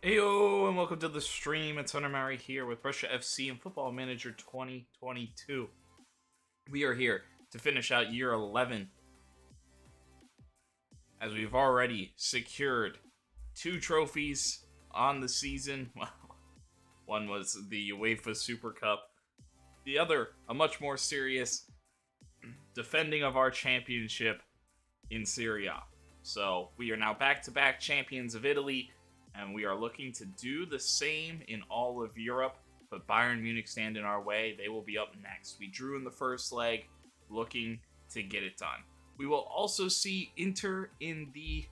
Heyo, and welcome to the stream. It's Hunter Murray here with Brescia FC and Football Manager 2022. We are here to finish out year 11, as we've already secured 2 trophies on the season. Well, one was the UEFA Super Cup, the other a much more serious defending of our championship in Serie. So we are now back-to-back champions of Italy, and we are looking to do the same in all of Europe, but Bayern Munich stand in our way. They will be up next. We drew in the first leg, looking to get it done. We will also see Inter in the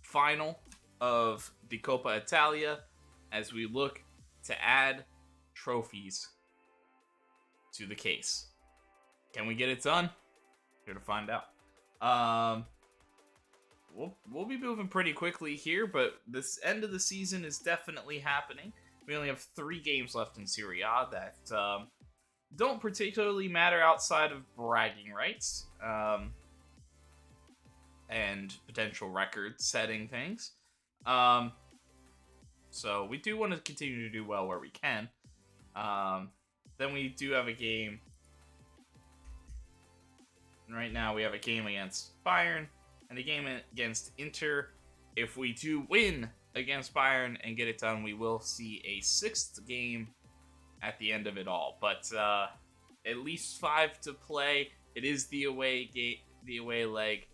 final of the Coppa Italia as we look to add trophies to the case. Can we get it done? Here to find out. We'll be moving pretty quickly here, but this end of the season is definitely happening. We only have 3 games left in Serie A that don't particularly matter outside of bragging rights and potential record-setting things. So we do want to continue to do well where we can. Then we do have a game. Right now we have a game against Bayern and a game against Inter. If we do win against Bayern and get it done, we will see a 6th game at the end of it all. But at least 5 to play. It is the away leg.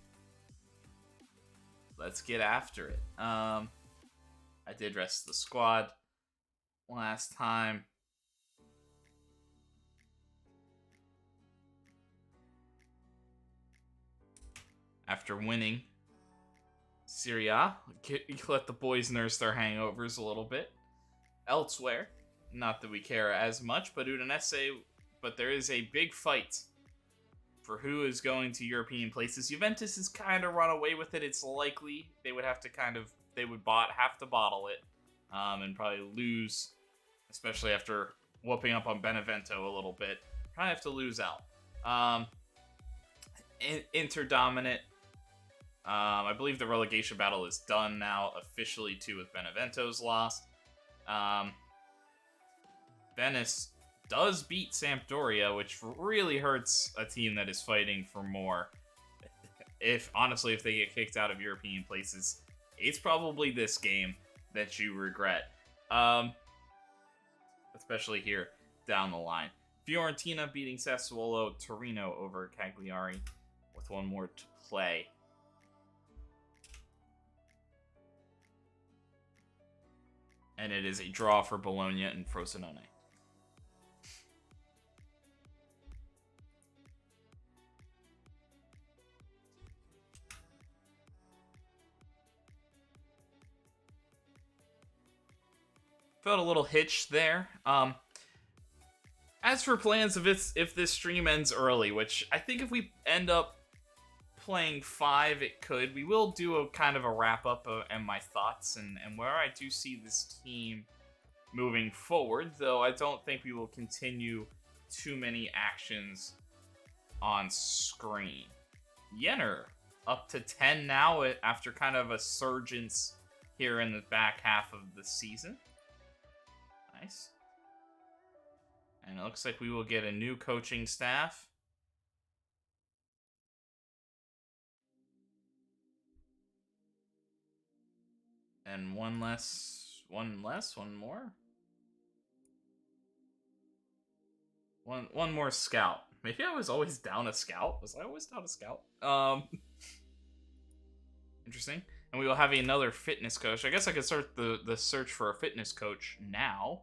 Let's get after it. I did rest the squad last time. After winning Serie A, you let the boys nurse their hangovers a little bit. Elsewhere, not that we care as much, but there is a big fight for who is going to European places. Juventus has kind of run away with it. It's likely they would have to have to bottle it and probably lose, especially after whooping up on Benevento a little bit. Probably have to lose out. Inter dominant. I believe the relegation battle is done now, officially, too, with Benevento's loss. Venice does beat Sampdoria, which really hurts a team that is fighting for more. Honestly, if they get kicked out of European places, it's probably this game that you regret. Especially here down the line. Fiorentina beating Sassuolo, Torino over Cagliari with 1 more to play. And it is a draw for Bologna and Frosinone. Felt a little hitch there. As for plans, if this stream ends early, which I think if we end up playing 5, it could. We will do a kind of a wrap-up and my thoughts and where I do see this team moving forward, though I don't think we will continue too many actions on screen. Jenner up to 10 now after kind of a surgence here in the back half of the season. Nice. And it looks like we will get a new coaching staff. And one more scout. Maybe I was always down a scout. Was I always down a scout? Interesting. And we will have another fitness coach. I guess I could start the search for a fitness coach now.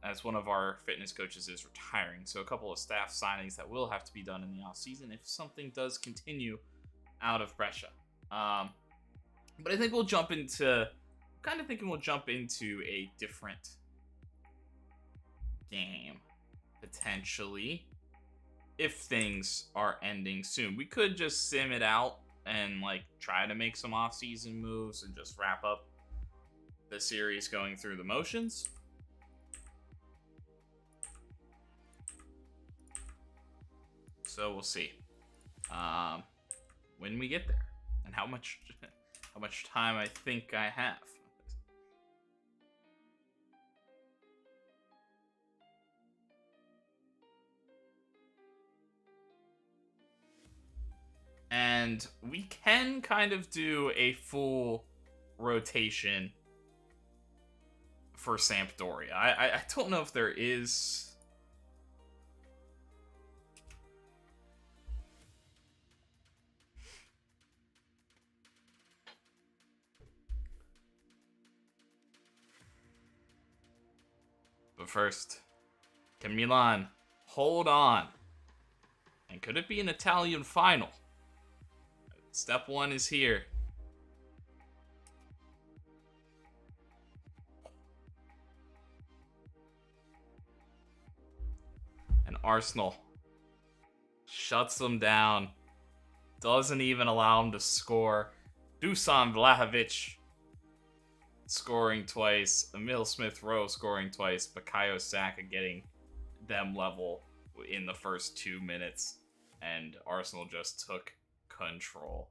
As one of our fitness coaches is retiring. So a couple of staff signings that will have to be done in the off-season if something does continue out of Brescia. But I think we'll jump into a different game, potentially, if things are ending soon. We could just sim it out and try to make some off-season moves and just wrap up the series going through the motions. So we'll see when we get there and how much how much time I think I have. And we can kind of do a full rotation for Sampdoria. I don't know if there is. But first, can Milan hold on? And could it be an Italian final? Step 1 is here. And Arsenal shuts them down. Doesn't even allow them to score. Dusan Vlahovic scoring twice. Emil Smith-Rowe scoring twice. Bukayo Saka getting them level in the first 2 minutes. And Arsenal just took control.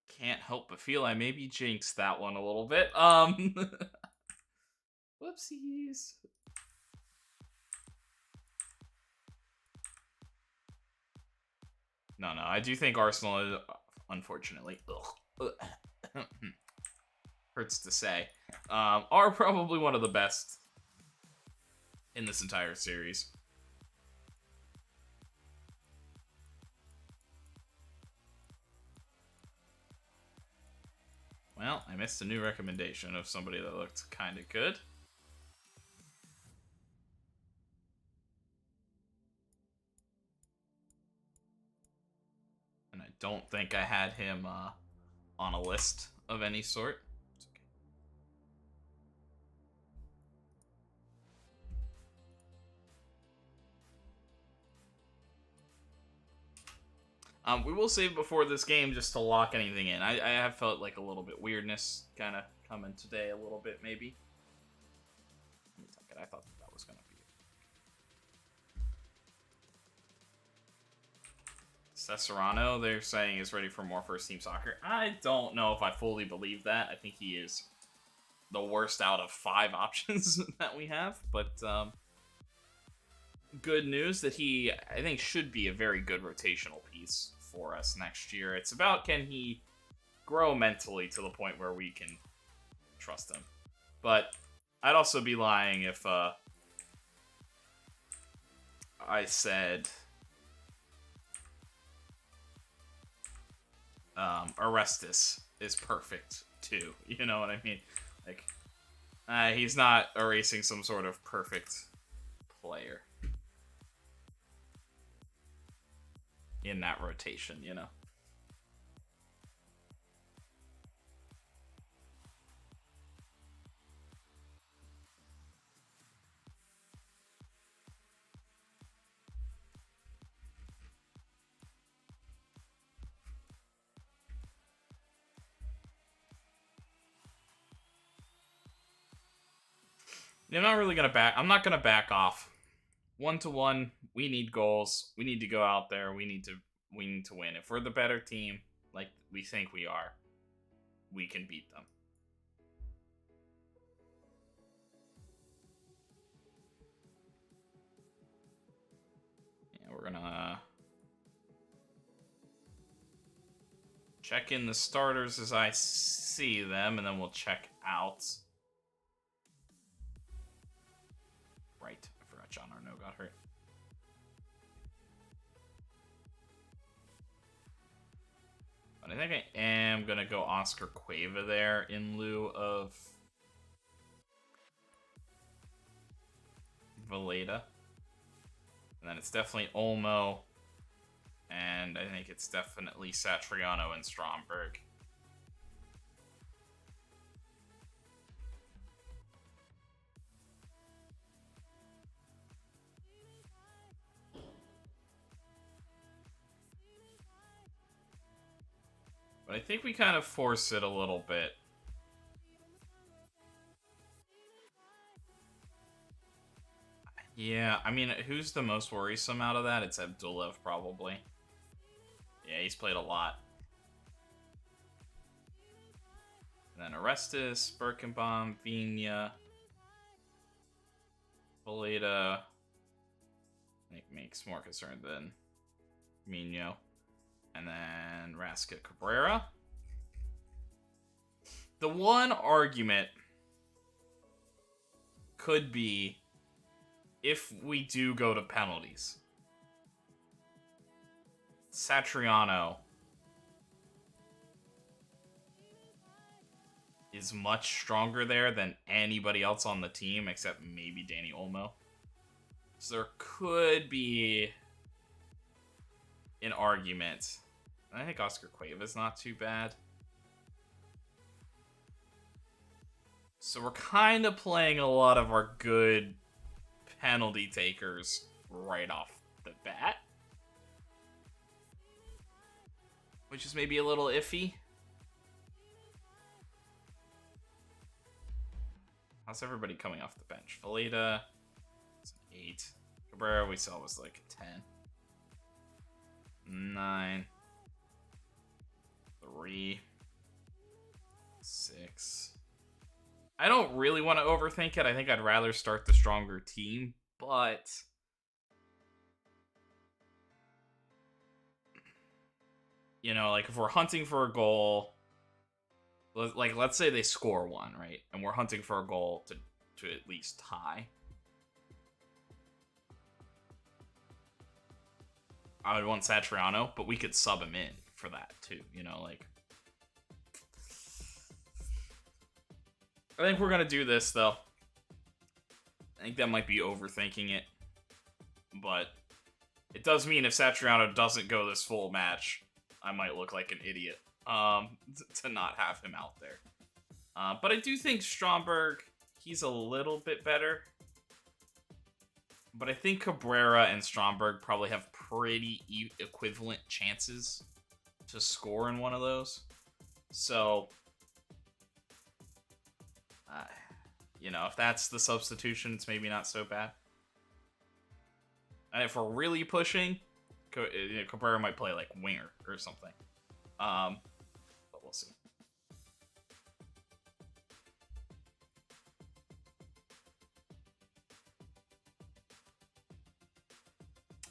Can't help but feel I maybe jinxed that one a little bit. Whoopsies. No, I do think Arsenal is, unfortunately, hurts to say, are probably one of the best in this entire series. Well, I missed a new recommendation of somebody that looked kind of good. And I don't think I had him on a list of any sort. It's okay. We will save before this game just to lock anything in. I have felt like a little bit weirdness kind of coming today a little bit, maybe. Let me take it. I thought that was going to be Cesarano, they're saying, is ready for more first-team soccer. I don't know if I fully believe that. I think he is the worst out of 5 options that we have. But good news that he, I think, should be a very good rotational piece for us next year. It's about, can he grow mentally to the point where we can trust him. But I'd also be lying if I said Orestes is perfect too. You know what I mean? Like, he's not erasing some sort of perfect player in that rotation, you know? I'm not gonna back off. 1-1, we need goals. We need to go out there. We need to win. If we're the better team, like we think we are, we can beat them. Yeah, we're gonna check in the starters as I see them, and then we'll check out. Right, I forgot John Arnaud got hurt. But I think I am going to go Oscar Cueva there in lieu of Valeda. And then it's definitely Olmo. And I think it's definitely Satriano and Stromberg. But I think we kind of force it a little bit. Yeah, I mean, who's the most worrisome out of that? It's Abdullev, probably. Yeah, he's played a lot. then Orestes, Birkenbaum, Vigna, Polita. Makes more concerned than Mino. And then Rasca Cabrera. The one argument could be if we do go to penalties. Satriano is much stronger there than anybody else on the team except maybe Danny Olmo. So there could be an argument. I think Oscar Cueva's not too bad. So we're kind of playing a lot of our good penalty takers right off the bat, which is maybe a little iffy. How's everybody coming off the bench? Valeta, it's an 8. Cabrera, we saw was like a 10. 9. 3. 6. I don't really want to overthink it. I think I'd rather start the stronger team, but you know, like if we're hunting for a goal, like let's say they score one, right? And we're hunting for a goal to at least tie. I would want Satriano, but we could sub him in for that too, you know, like I think we're going to do this, though. I think that might be overthinking it. But it does mean if Satriano doesn't go this full match, I might look like an idiot to not have him out there. But I do think Stromberg, he's a little bit better. But I think Cabrera and Stromberg probably have pretty equivalent chances to score in one of those. So you know, if that's the substitution, it's maybe not so bad. And if we're really pushing, Cabrera might play like winger or something. But we'll see.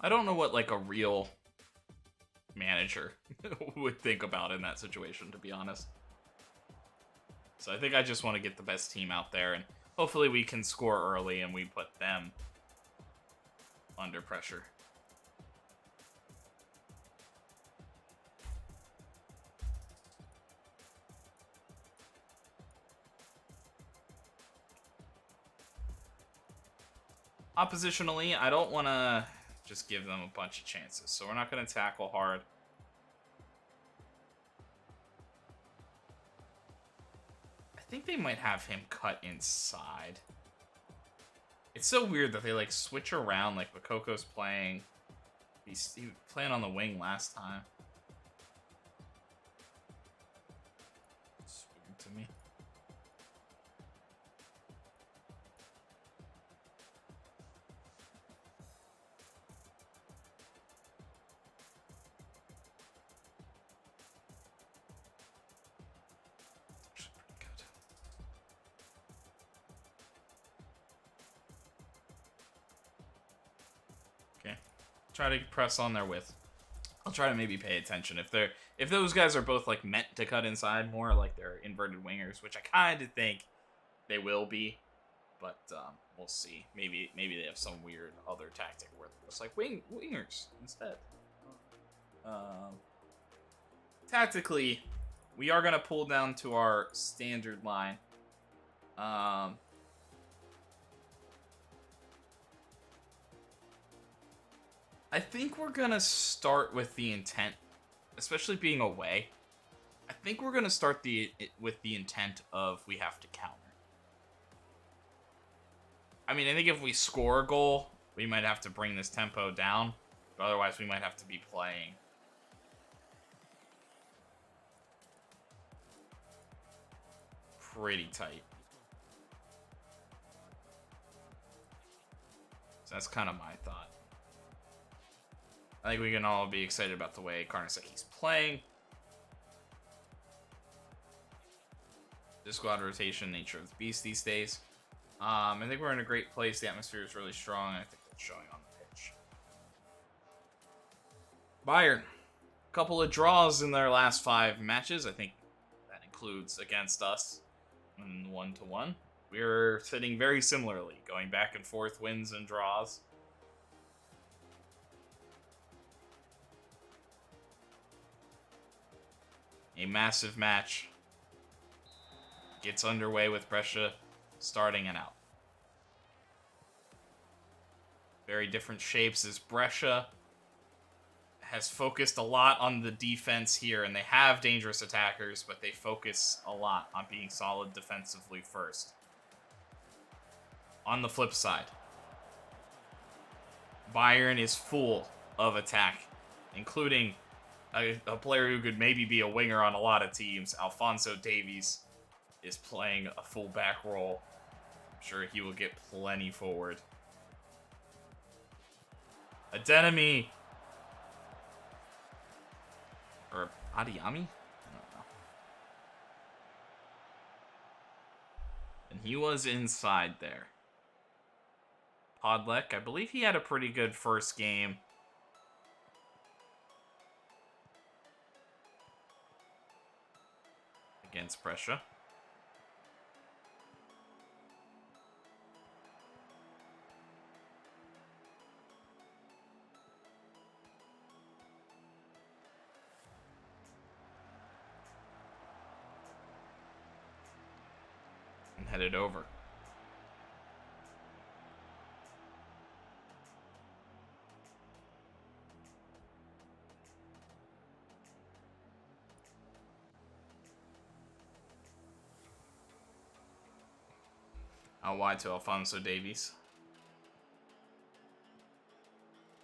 I don't know what like a real manager would think about in that situation, to be honest. So I think I just want to get the best team out there, and hopefully we can score early and we put them under pressure. Oppositionally, I don't want to just give them a bunch of chances, so we're not going to tackle hard. I think they might have him cut inside. It's so weird that they like switch around, like Bakoko's playing. He was playing on the wing last time. It's weird to me. Try to press on their width. I'll try to maybe pay attention if those guys are both like meant to cut inside more, like they're inverted wingers, which I kind of think they will be, but we'll see. Maybe they have some weird other tactic where they're just like wingers instead. Tactically, we are gonna pull down to our standard line. I think we're going to start with the intent, especially being away. I think we're going to start with the intent of we have to counter. I mean, I think if we score a goal, we might have to bring this tempo down. But otherwise, we might have to be playing pretty tight. So that's kind of my thought. I think we can all be excited about the way Karnaseki's playing. the squad rotation nature of the beast these days. I think we're in a great place. The atmosphere is really strong. I think that's showing on the pitch. Bayern, a couple of draws in their last 5 matches. I think that includes against us in 1-1. We're sitting very similarly, going back and forth, wins and draws. A massive match gets underway with Brescia starting and out. Very different shapes as Brescia has focused a lot on the defense here, and they have dangerous attackers, but they focus a lot on being solid defensively first. On the flip side, Bayern is full of attack, including a player who could maybe be a winger on a lot of teams. Alphonso Davies is playing a full-back role. I'm sure he will get plenty forward. Adenimi. Or Adiyami? I don't know. And he was inside there. Podlek, I believe he had a pretty good first game. Against Brescia. And headed over. Out wide to Alphonso Davies.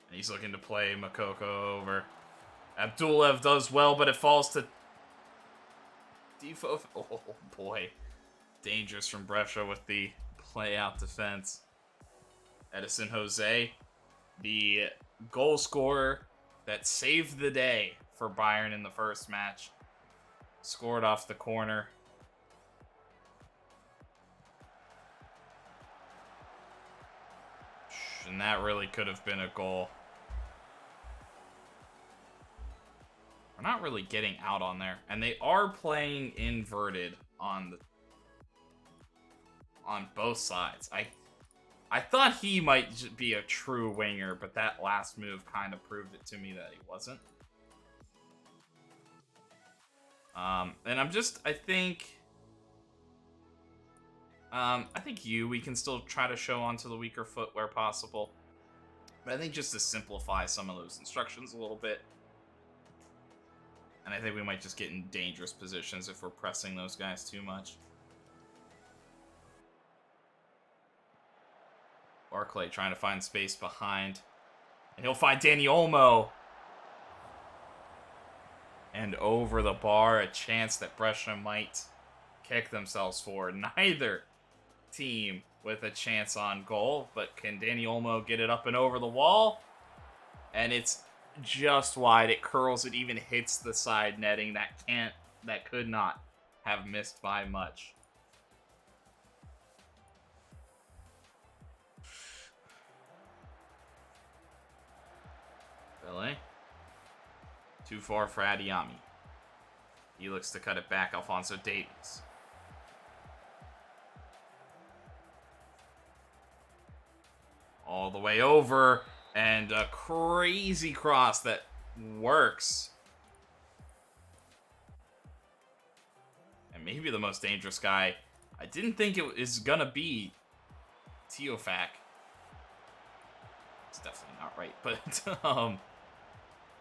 And he's looking to play Makoko over. Abdulev does well, but it falls to Defo. Oh boy. Dangerous from Brescia with the play-out defense. Edison Jose, the goal scorer that saved the day for Bayern in the first match. Scored off the corner. And that really could have been a goal. We're not really getting out on there. And they are playing inverted on both sides. I thought he might be a true winger, but that last move kind of proved it to me that he wasn't. And I think we can still try to show onto the weaker foot where possible. But I think just to simplify some of those instructions a little bit. And I think we might just get in dangerous positions if we're pressing those guys too much. Barclay trying to find space behind. And he'll find Danny Olmo. And over the bar, a chance that Brescia might kick themselves for. Neither team with a chance on goal, but can Danny Olmo get it up and over the wall? And it's just wide. It curls. It even hits the side netting. That could not have missed by much. Billy. Too far for Adiyami. He looks to cut it back. Alphonso Davies. All the way over. And a crazy cross that works. And maybe the most dangerous guy. I didn't think it was going to be Teofak. It's definitely not right. But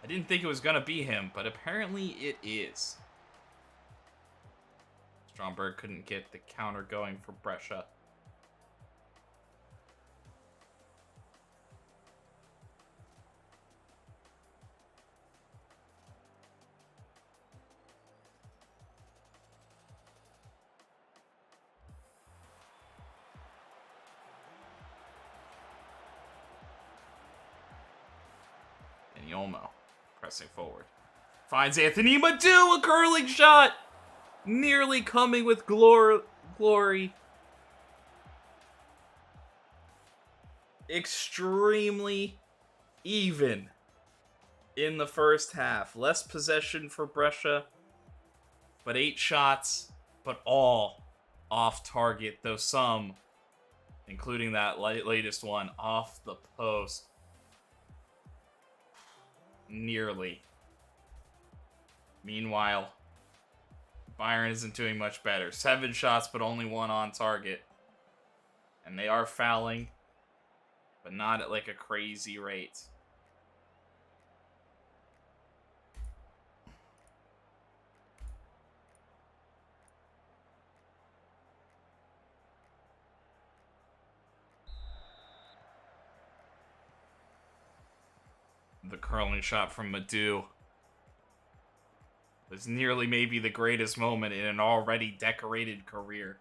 I didn't think it was going to be him. But apparently it is. Stromberg couldn't get the counter going for Brescia. Olmo pressing forward. Finds Anthony Madu, a curling shot! Nearly coming with glory. Extremely even in the first half. Less possession for Brescia, but 8 shots, but all off target, though some, including that latest one, off the post. Nearly. Meanwhile, Bayern isn't doing much better. 7 shots, but only 1 on target. And they are fouling, but not at like a crazy rate. The curling shot from Madu was nearly maybe the greatest moment in an already decorated career.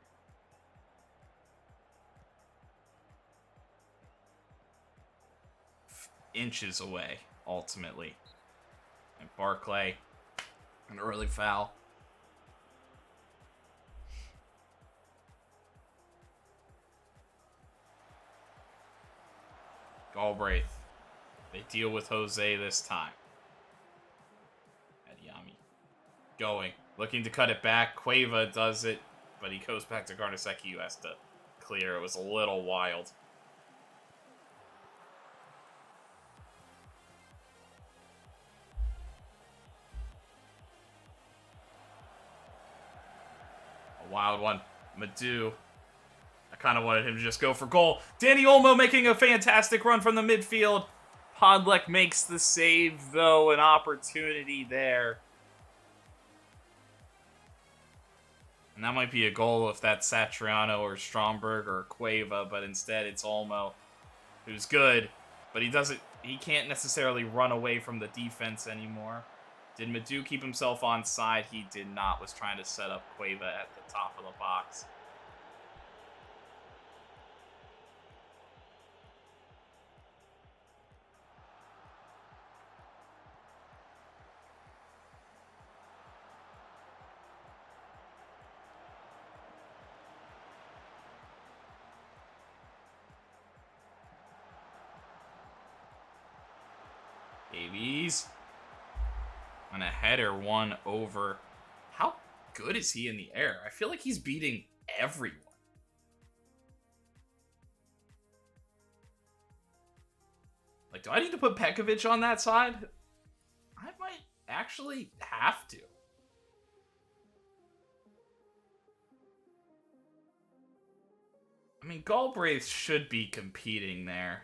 Inches away, ultimately. And Barclay, an early foul. Galbraith. They deal with Jose this time. Adiyami. Going. Looking to cut it back. Cueva does it, but he goes back to Garnasecki, who has to clear. It was a little wild. A wild one. Madu. I kind of wanted him to just go for goal. Danny Olmo making a fantastic run from the midfield. Podlek makes the save, though. An opportunity there. And that might be a goal if that's Satriano or Stromberg or Cueva, but instead it's Olmo, who's good, but he can't necessarily run away from the defense anymore. Did Madu keep himself on side? He did not. Was trying to set up Cueva at the top of the box. Davies. And a header one over. How good is he in the air? I feel like he's beating everyone. Like, do I need to put Pekovic on that side? I might actually have to. I mean, Galbraith should be competing there.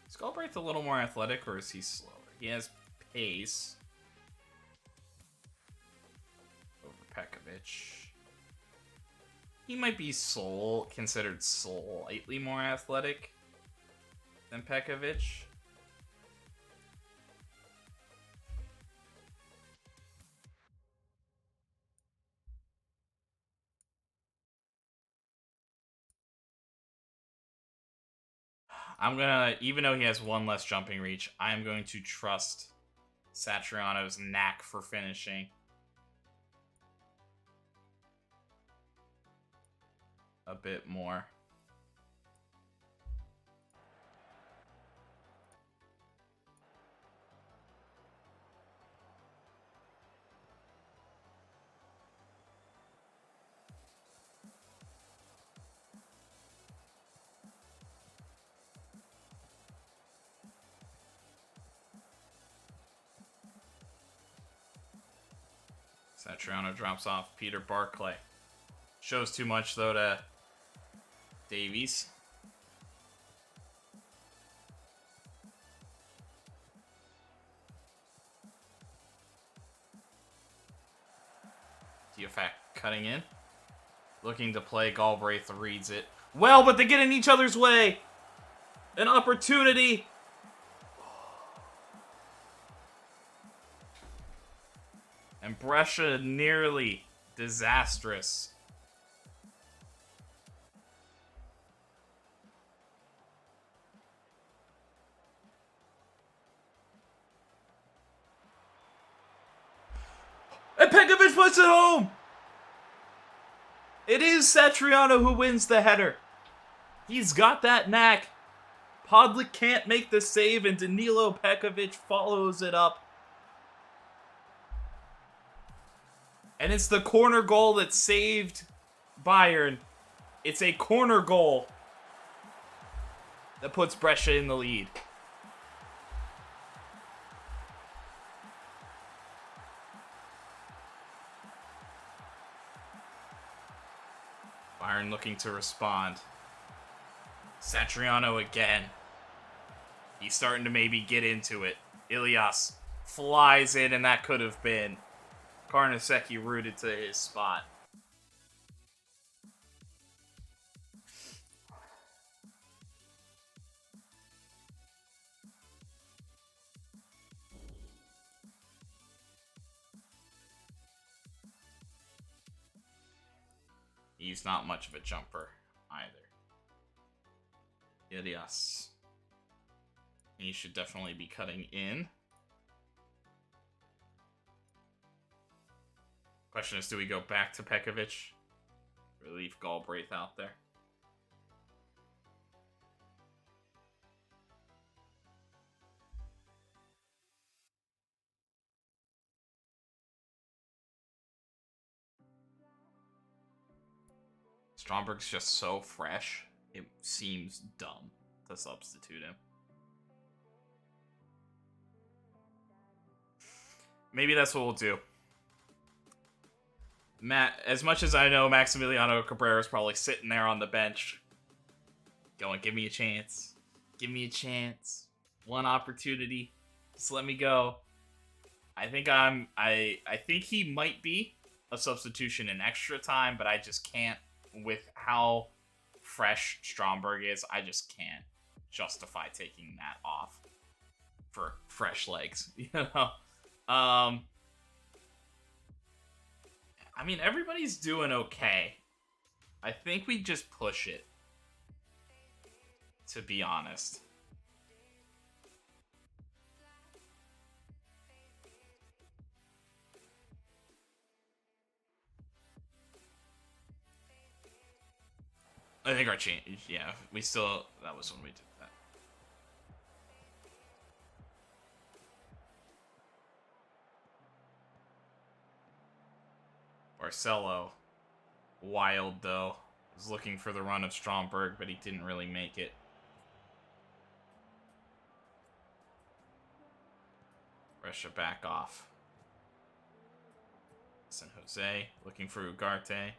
Is Galbraith a little more athletic, or is he slower? He has pace over Pekovic. He might be considered slightly more athletic than Pekovic. I'm gonna, even though he has 1 less jumping reach, I'm going to trust Satriano's knack for finishing. A bit more. Satriano drops off Peter Barclay. Shows too much, though, to Davies. Diafak cutting in. Looking to play. Galbraith reads it well, but they get in each other's way. An opportunity. And Brescia nearly Disastrous. And Pekovic puts it home! It is Satriano who wins the header. He's got that knack. Podlick can't make the save, and Danilo Pekovic follows it up. And it's the corner goal that saved Bayern. It's a corner goal that puts Brescia in the lead. Bayern looking to respond. Satriano again. He's starting to maybe get into it. Ilias flies in, and that could have been. Karnaseki rooted to his spot. He's not much of a jumper either. Ilias. He should definitely be cutting in. Question is, do we go back to Pekovic? Or leave Galbraith out there? Stromberg's just so fresh, it seems dumb to substitute him. Maybe that's what we'll do. As much as I know, Maximiliano Cabrera's probably sitting there on the bench going, give me a chance. Give me a chance. One opportunity. Just let me go. I think he might be a substitution in extra time, but I just can't. With how fresh Stromberg is, I just can't justify taking that off for fresh legs, you know? I mean, everybody's doing okay. I think we just push it, to be honest. I think our change, yeah, that was when we did that. Barcelo, wild though, was looking for the run of Stromberg, but he didn't really make it. Brescia back off. San Jose, looking for Ugarte.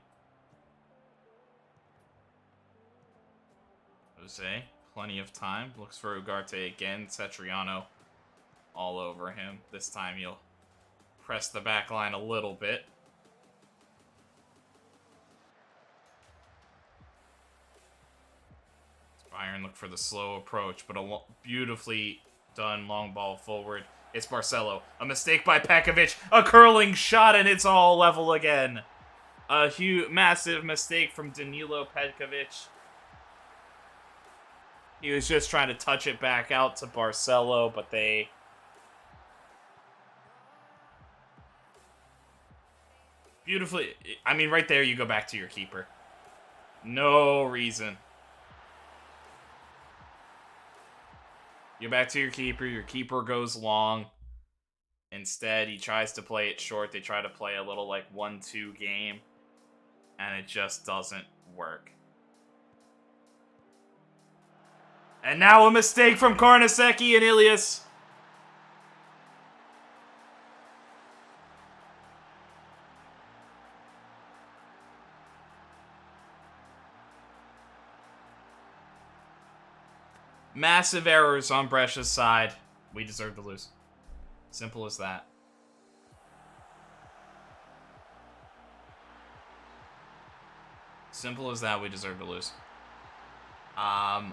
Jose, plenty of time. Looks for Ugarte again. Satriano all over him. This time he'll press the back line a little bit. Bayern look for the slow approach, but a beautifully done long ball forward. It's Barcelo. A mistake by Pekovic. A curling shot, and it's all level again. A huge, massive mistake from Danilo Pekovic. He was just trying to touch it back out to Barcelo, but they... Beautifully... I mean, right there you go back to your keeper. No reason. You go back to your keeper goes long. Instead, he tries to play it short. They try to play a little, like, 1-2 game. And it just doesn't work. And now a mistake from Karnaseki and Ilias. Massive errors on Brescia's side. We deserve to lose. Simple as that. Simple as that, we deserve to lose. Okay.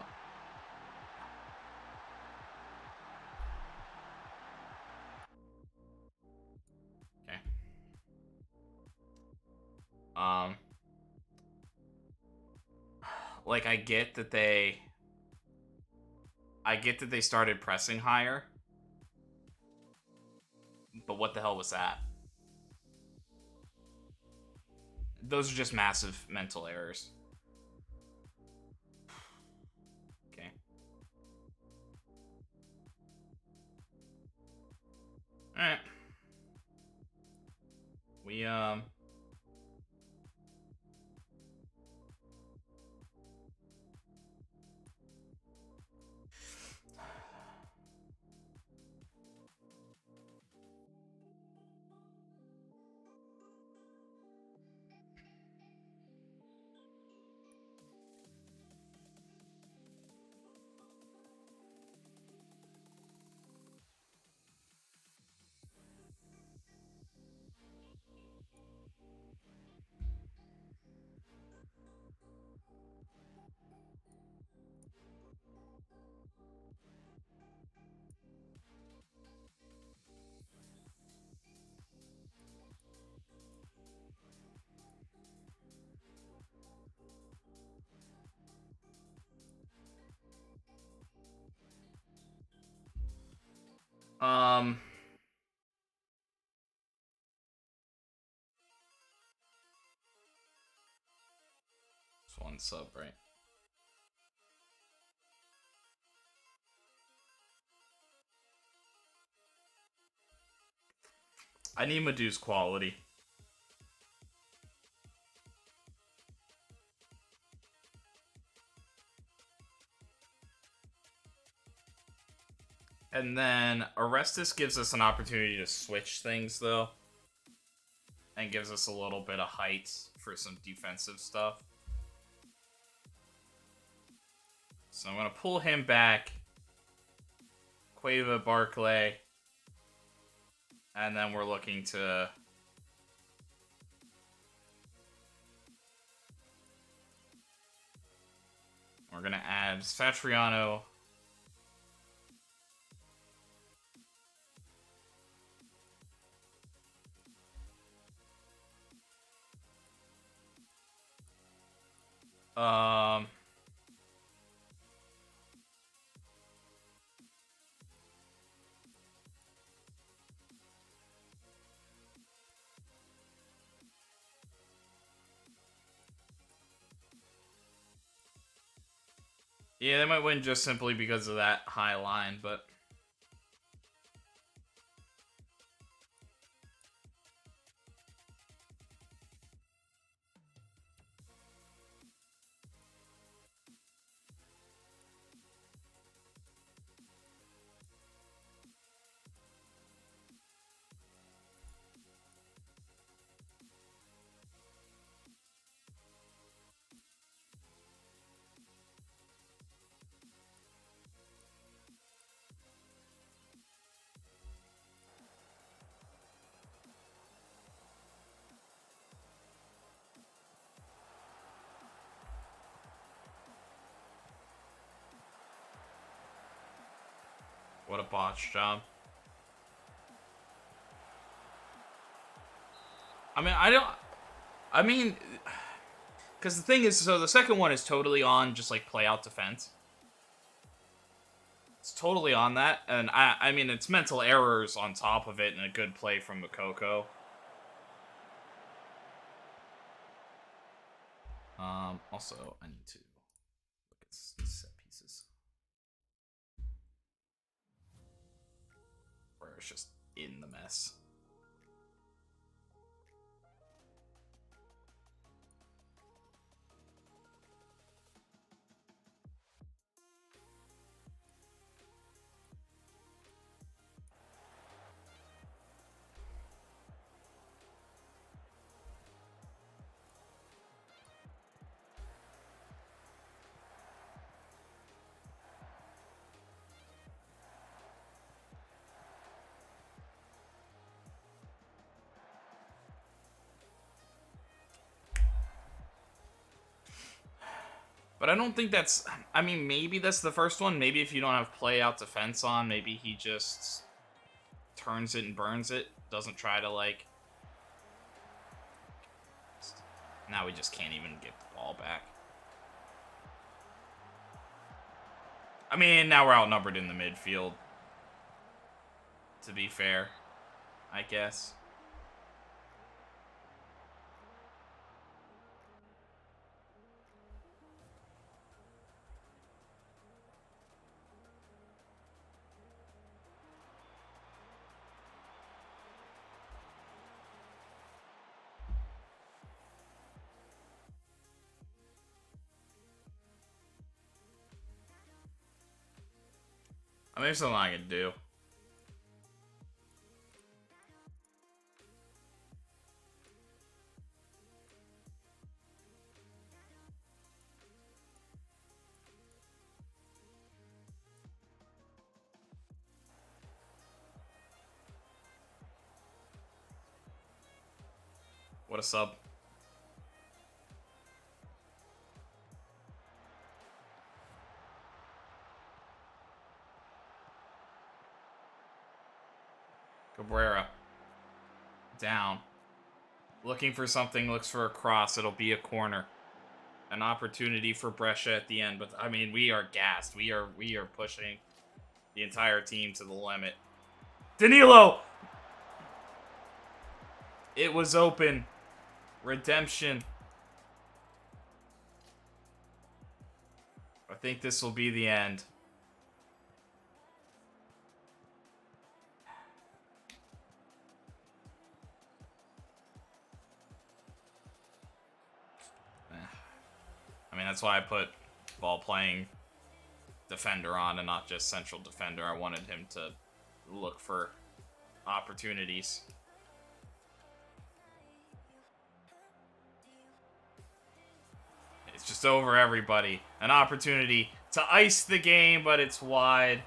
Um, like I get that they started pressing higher, but what the hell was that? Those are just massive mental errors. Okay. Alright. We, it's one sub, right? I need Madu's quality. And then Orestes gives us an opportunity to switch things, though. And gives us a little bit of height for some defensive stuff. So I'm going to pull him back. Cueva, Barclay. And then we're looking to... We're going to add Satriano. Yeah, they might win just simply because of that high line, but... What a botch job. Because the thing is, so the second one is totally on just like play out defense. It's totally on that, and I mean, it's mental errors on top of it and a good play from Makoko. Also, I need to look at set pieces. Where it's just in the mess. But I don't think that's... I mean, maybe that's the first one. Maybe if you don't have play out defense on, maybe he just turns it and burns it. Doesn't try to, like... Now we just can't even get the ball back. I mean, now we're outnumbered in the midfield. To be fair, I guess. I mean, there's something I can do. What a sub. Cabrera. Down. Looking for something, looks for a cross. It'll be a corner. An opportunity for Brescia at the end. But, I mean, we are gassed. We are pushing the entire team to the limit. Danilo! It was open. Redemption. I think this will be the end. I mean, that's why I put ball-playing defender on and not just central defender. I wanted him to look for opportunities. It's just over everybody. An opportunity to ice the game, but it's wide.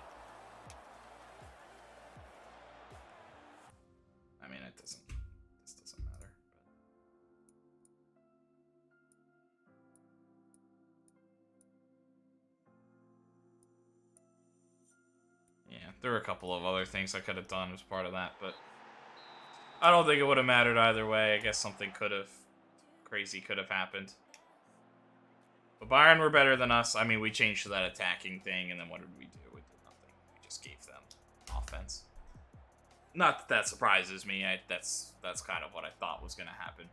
I mean, this doesn't matter. Yeah, there were a couple of other things I could have done as part of that, but I don't think it would have mattered either way. I guess something crazy could have happened. But Bayern were better than us. I mean, we changed to that attacking thing, and then what did we do? We did nothing. We just gave them offense. Not that surprises me. That's kind of what I thought was going to happen.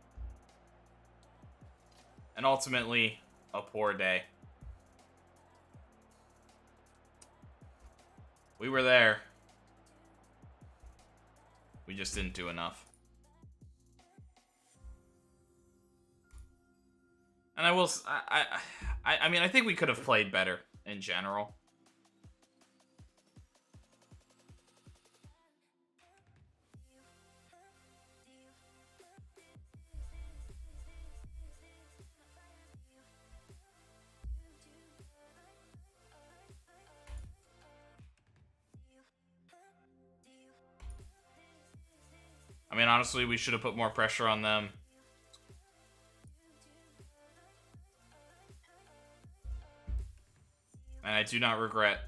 And ultimately, a poor day. We were there. We just didn't do enough. And I will. I mean, I think we could have played better in general. I mean, honestly, we should have put more pressure on them. And I do not regret.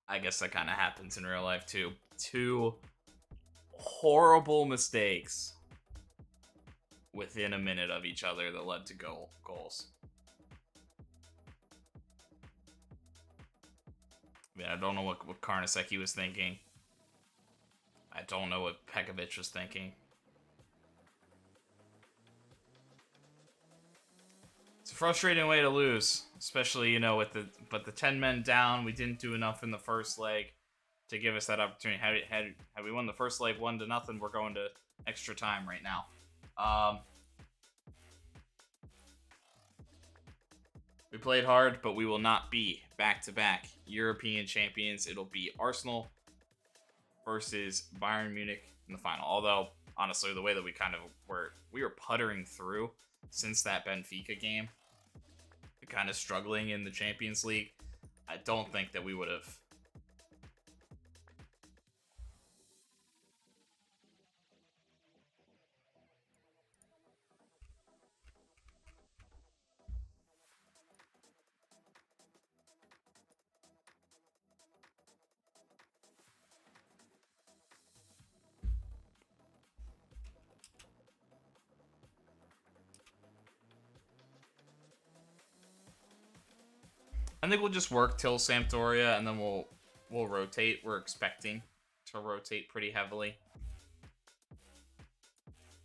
I guess that kind of happens in real life, too. Two horrible mistakes within a minute of each other that led to goals. I mean, I don't know what Karnaseki was thinking. I don't know what Pekovic was thinking. It's a frustrating way to lose, especially, you know, with the 10 men down. We didn't do enough in the first leg to give us that opportunity. Had we won the first leg 1-0, we're going to extra time right now. We played hard, but we will not be back-to-back European champions. It'll be Arsenal versus Bayern Munich in the final. Although, honestly, the way that we were puttering through since that Benfica game, kind of struggling in the Champions League, I don't think that we would have. I think we'll just work till Sampdoria, and then we'll rotate. We're expecting to rotate pretty heavily.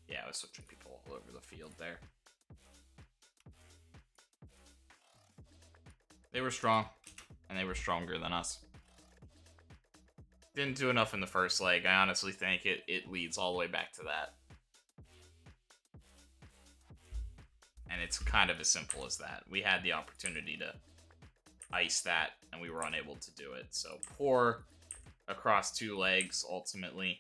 Yeah, I was switching people all over the field there. They were strong, and they were stronger than us. Didn't do enough in the first leg. I honestly think it leads all the way back to that. And it's kind of as simple as that. We had the opportunity to ice that, and we were unable to do it. So poor across 2 legs, ultimately.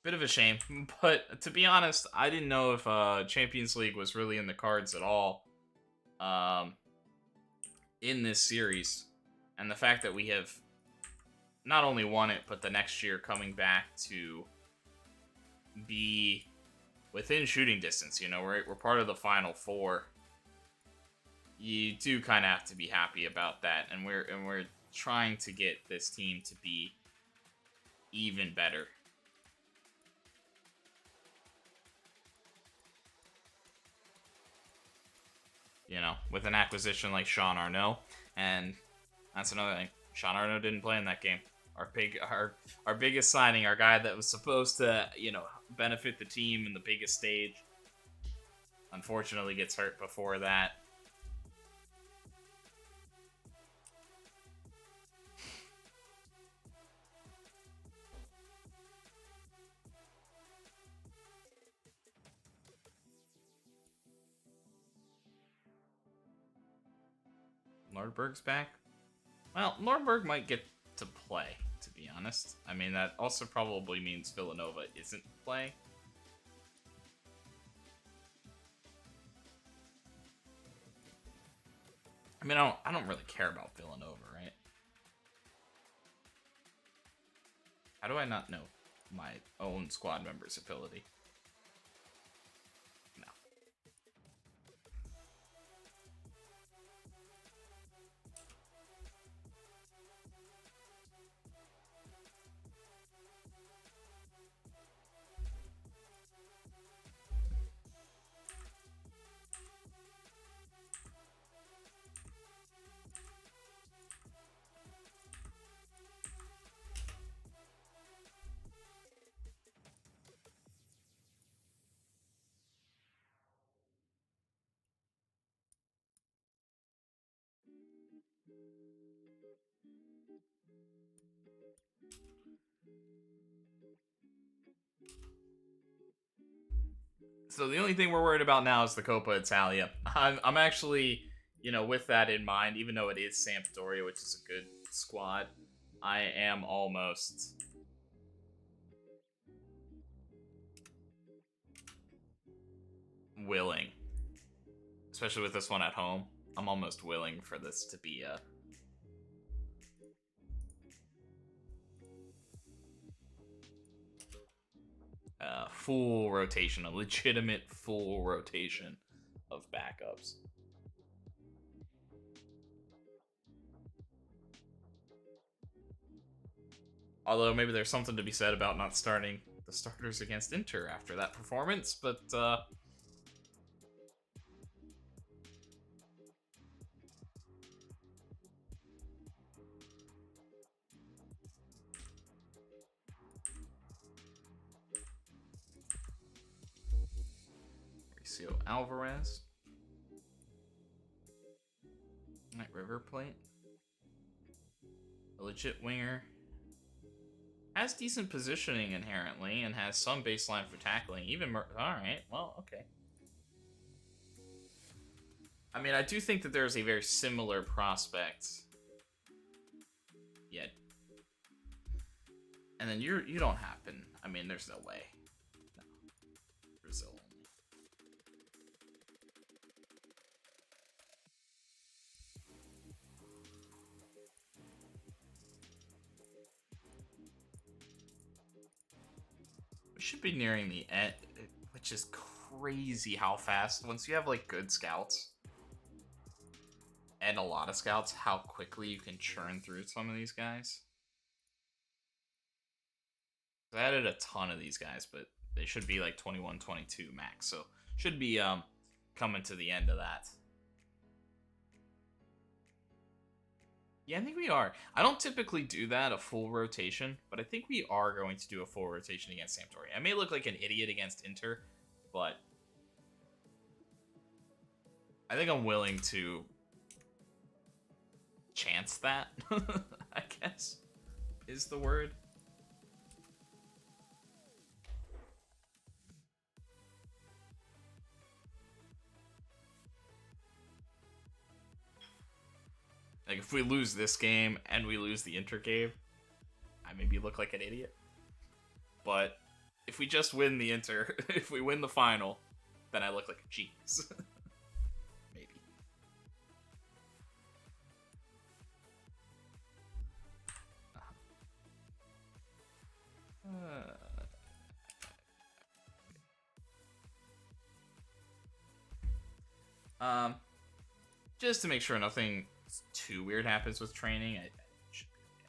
Bit of a shame, but to be honest, I didn't know if Champions League was really in the cards at all in this series. And the fact that we have not only won it, but the next year coming back to be within shooting distance, you know, we're part of the Final Four. You do kind of have to be happy about that, and we're trying to get this team to be even better. You know, with an acquisition like Sean Arnaud, and that's another thing. Sean Arnaud didn't play in that game. Our biggest signing, our guy that was supposed to, you know, benefit the team in the biggest stage, unfortunately gets hurt before that. Nordberg's back. Well, Nordberg might get to play, to be honest. I mean, that also probably means Villanova isn't playing. I mean, I don't really care about Villanova, right? How do I not know my own squad member's ability? No. So the only thing we're worried about now is the Coppa Italia. I'm actually, you know, with that in mind, even though it is Sampdoria, which is a good squad, I am almost willing, especially with this one at home, I'm almost willing for this to be a full rotation, a legitimate full rotation of backups. Although maybe there's something to be said about not starting the starters against Inter after that performance, but Mauricio Alvarez. Night River Plate. A legit winger. Has decent positioning inherently and has some baseline for tackling. Even alright, well, okay. I mean, I do think that there's a very similar prospect. Yet. And then you don't happen. I mean, there's no way. No. Brazil only. We should be nearing the end, which is crazy how fast. Once you have, like, good scouts and a lot of scouts, how quickly you can churn through some of these guys. I added a ton of these guys, but they should be like 21, 22 max. So should be coming to the end of that. Yeah, I think we are. I don't typically do that, a full rotation, but I think we are going to do a full rotation against Sampdoria. I may look like an idiot against Inter, but I think I'm willing to chance that, I guess, is the word. Like, if we lose this game and we lose the Inter game, I maybe look like an idiot. But if we just win the Inter, if we win the final, then I look like a genius. Maybe. Just to make sure nothing too weird happens with training, I should be okay.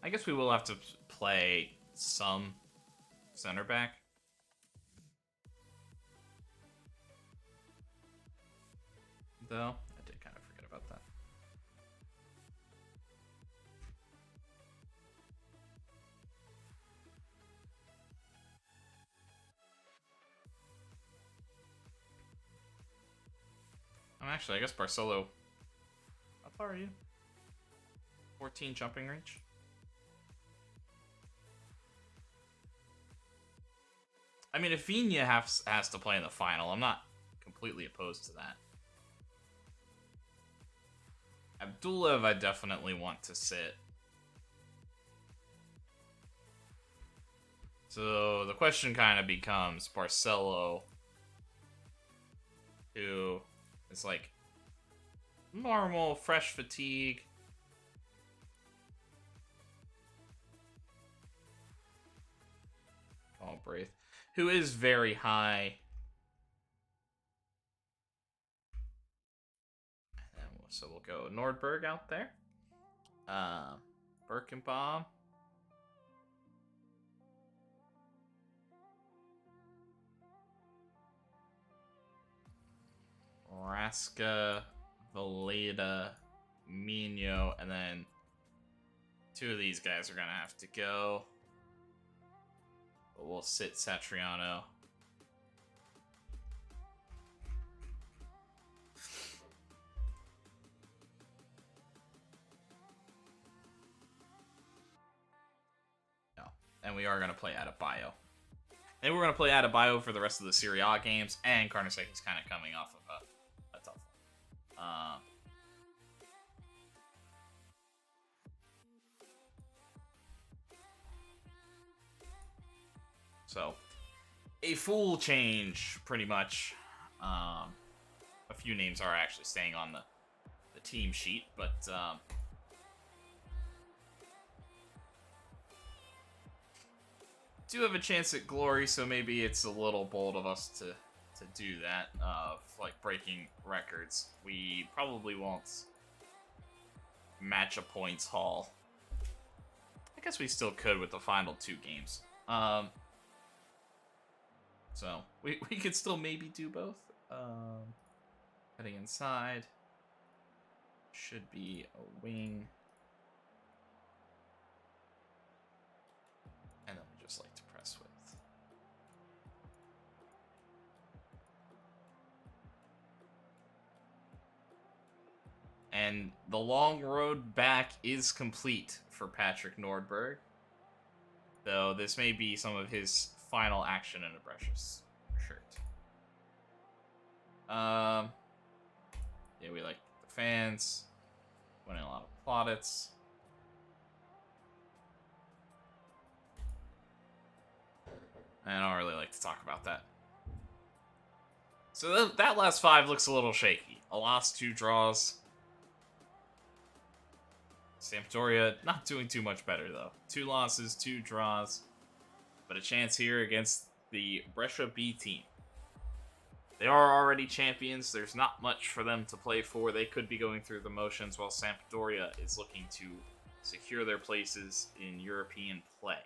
I guess we will have to play some center back. Though, I did kind of forget about that. Actually, I guess Barcelo. How far are you? 14 jumping range. I mean, if Viña has to play in the final, I'm not completely opposed to that. Abdulev, I definitely want to sit. So the question kind of becomes Barcelo, who is like normal, fresh fatigue. Oh, Braith. Who is very high. So we'll go Nordberg out there. Birkenbaum. Raska, Valeda, Mino, and then two of these guys are going to have to go. But we'll sit Satriano. No. And we are going to play Adebayo. And we're going to play Adebayo for the rest of the Serie A games, and Carneseki's kind of coming off of a tough one. So, a full change, pretty much. A few names are actually staying on the team sheet, but do have a chance at glory, so maybe it's a little bold of us to do that, like breaking records. We probably won't match a points haul. I guess we still could with the final 2 games. So, we could still maybe do both. Heading inside. Should be a wing. And then we just like to press with. And the long road back is complete for Patrick Nordberg. Though this may be some of his final action in a Brescia shirt. Yeah, we like the fans. Winning a lot of plaudits. I don't really like to talk about that. So that last 5 looks a little shaky. A loss, 2 draws. Sampdoria not doing too much better, though. 2 losses, 2 draws. But a chance here against the Brescia B team. They are already champions. There's not much for them to play for. They could be going through the motions while Sampdoria is looking to secure their places in European play.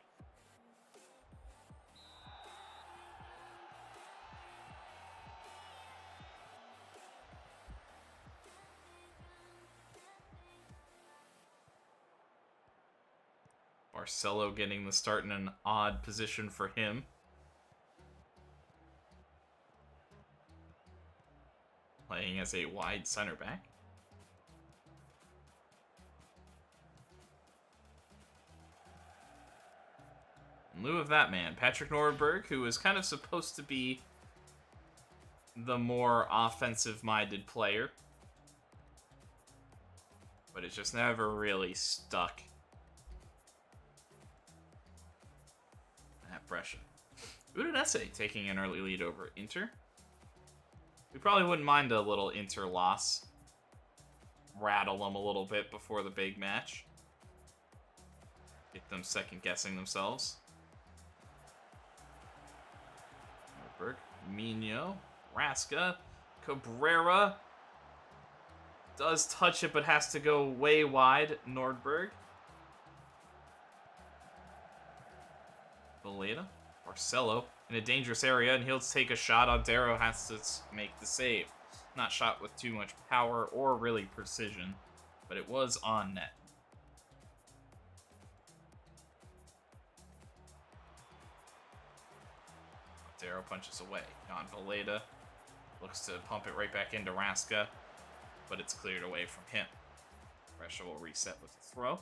Barcelo getting the start in an odd position for him. Playing as a wide center back. In lieu of that man, Patrick Nordberg, who is kind of supposed to be the more offensive-minded player, but it just never really stuck at Brescia. Udinese taking an early lead over Inter. We probably wouldn't mind a little Inter loss. Rattle them a little bit before the big match. Get them second-guessing themselves. Nordberg, Mino, Rasca, Cabrera. Does touch it, but has to go way wide. Nordberg. Valeda. Barcelo in a dangerous area, and he'll take a shot. Odero has to make the save. Not shot with too much power or really precision, but it was on net. Odero punches away. Jan Valeda looks to pump it right back into Rasca, but it's cleared away from him. Brescia will reset with a throw.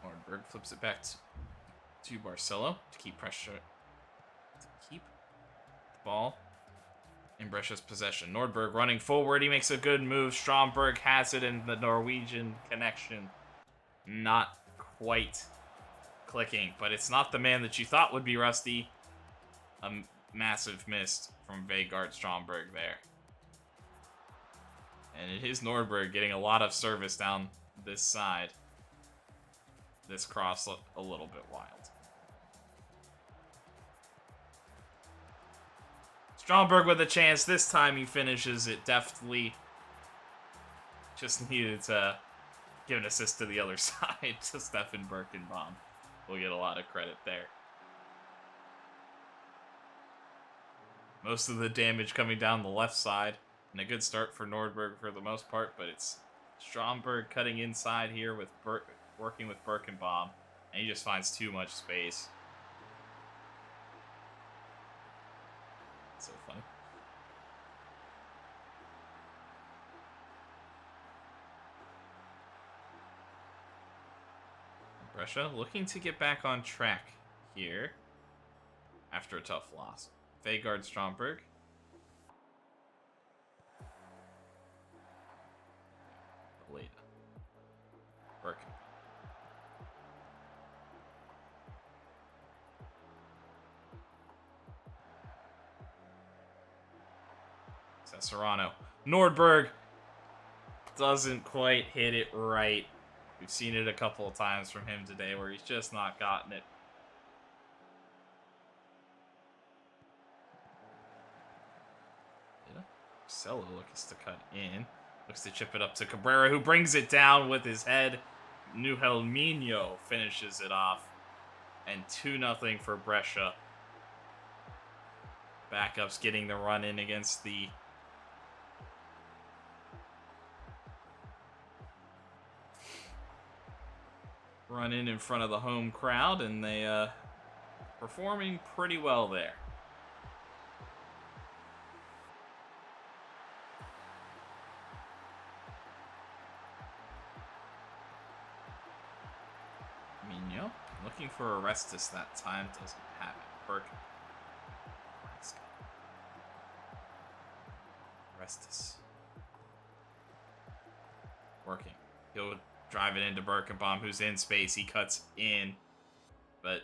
Nordberg flips it back to Barcelo to keep pressure, to keep the ball in Brescia's possession. Nordberg running forward. He makes a good move. Stromberg has it in the Norwegian connection. Not quite clicking, but it's not the man that you thought would be rusty. A massive miss from Vegard Stromberg there. And it is Nordberg getting a lot of service down this side. This cross looked a little bit wild. Stromberg with a chance. This time he finishes it deftly. Just needed to give an assist to the other side to Stefan Birkenbaum. We'll get a lot of credit there. Most of the damage coming down the left side. And a good start for Nordberg for the most part, but it's Stromberg cutting inside here with working with Birkenbaum, and he just finds too much space. So funny. Brescia looking to get back on track here after a tough loss. Vegard Stromberg. Valeda. Birkenbaum. Serrano. Nordberg doesn't quite hit it right. We've seen it a couple of times from him today where he's just not gotten it. Barcelo looks to cut in. Looks to chip it up to Cabrera, who brings it down with his head. Nuhelminho finishes it off. And 2-0 for Brescia. Backups getting the run in against the run in front of the home crowd, and they performing pretty well there. Looking for Orestes that time. Doesn't have it. Burke. Orestes. Working. He'll drive it into Birkenbaum, who's in space. He cuts in, but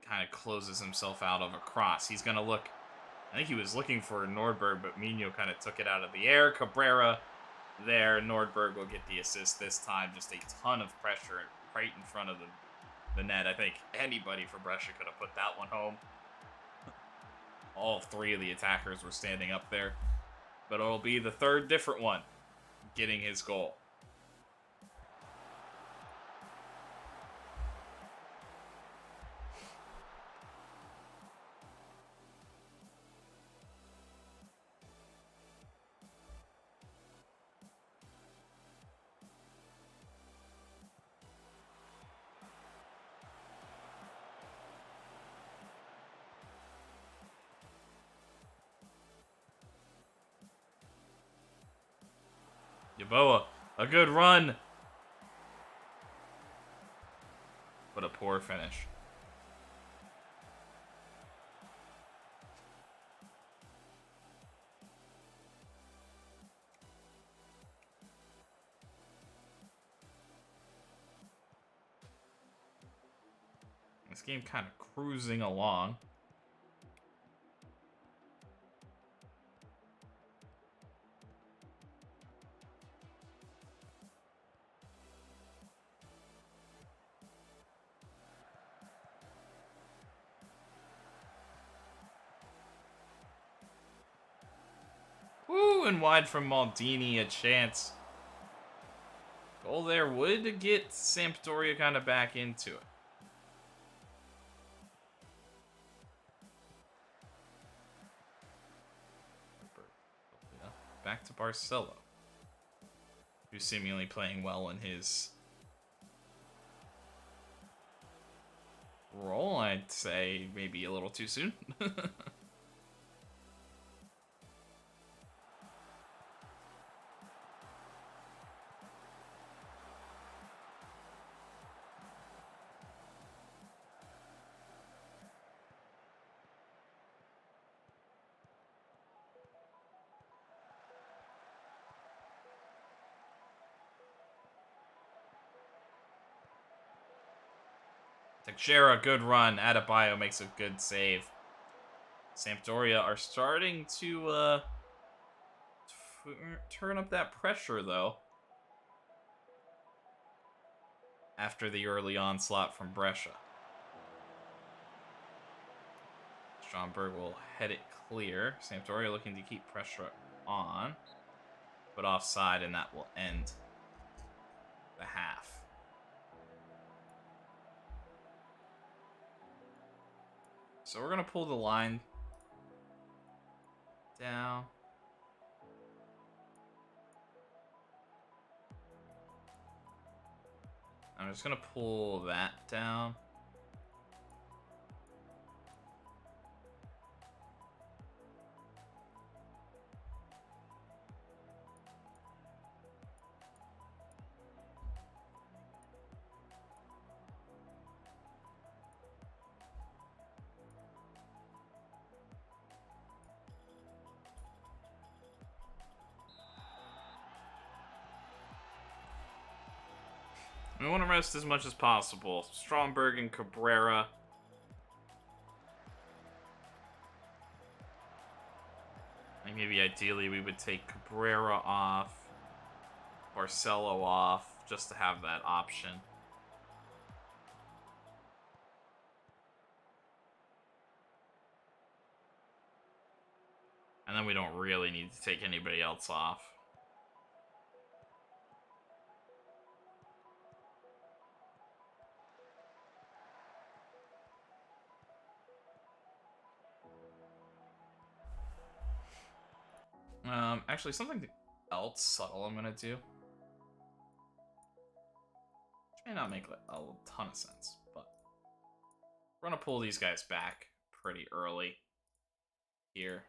kind of closes himself out of a cross. He's going to look. I think he was looking for Nordberg, but Mino kind of took it out of the air. Cabrera there. Nordberg will get the assist this time. Just a ton of pressure right in front of the net. I think anybody for Brescia could have put that one home. All three of the attackers were standing up there. But it'll be the third different one getting his goal. Yeboah, a good run. But a poor finish. This game kind of cruising along. Woo, and wide from Maldini, a chance. Goal there would get Sampdoria kind of back into it. Back to Barcelo, who's seemingly playing well in his role. I'd say maybe a little too soon. Teixeira, good run. Adebayo makes a good save. Sampdoria are starting to turn up that pressure, though. After the early onslaught from Brescia. Stromberg will head it clear. Sampdoria looking to keep pressure on. But offside, and that will end the half. So we're going to pull the line down. I'm just going to pull that down. We want to rest as much as possible. Stromberg and Cabrera. I think maybe ideally we would take Cabrera off, Barcelo off, just to have that option. And then we don't really need to take anybody else off. Actually, something else subtle I'm gonna do. Which may not make a ton of sense, but we're gonna pull these guys back pretty early here.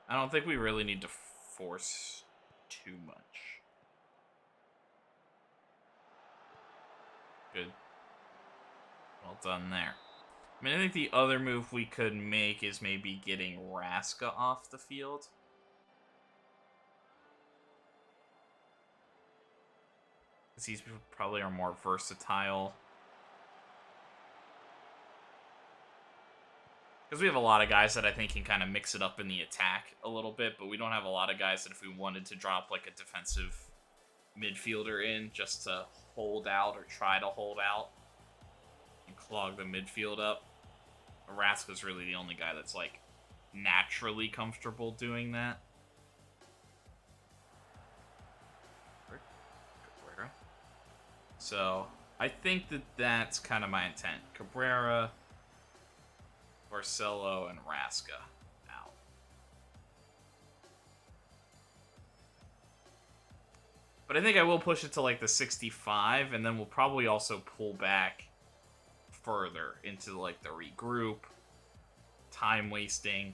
I don't think we really need to force too much. Good. Well done there. I mean, I think the other move we could make is maybe getting Raska off the field. Because these probably are more versatile. Because we have a lot of guys that I think can kind of mix it up in the attack a little bit, but we don't have a lot of guys that if we wanted to drop like a defensive midfielder in just to hold out or try to hold out and clog the midfield up. Raska's really the only guy that's like naturally comfortable doing that. So I think that that's kind of my intent. Cabrera, Barcelo, and Raska out. But I think I will push it to like the 65, and then we'll probably also pull back further into like the regroup, time wasting,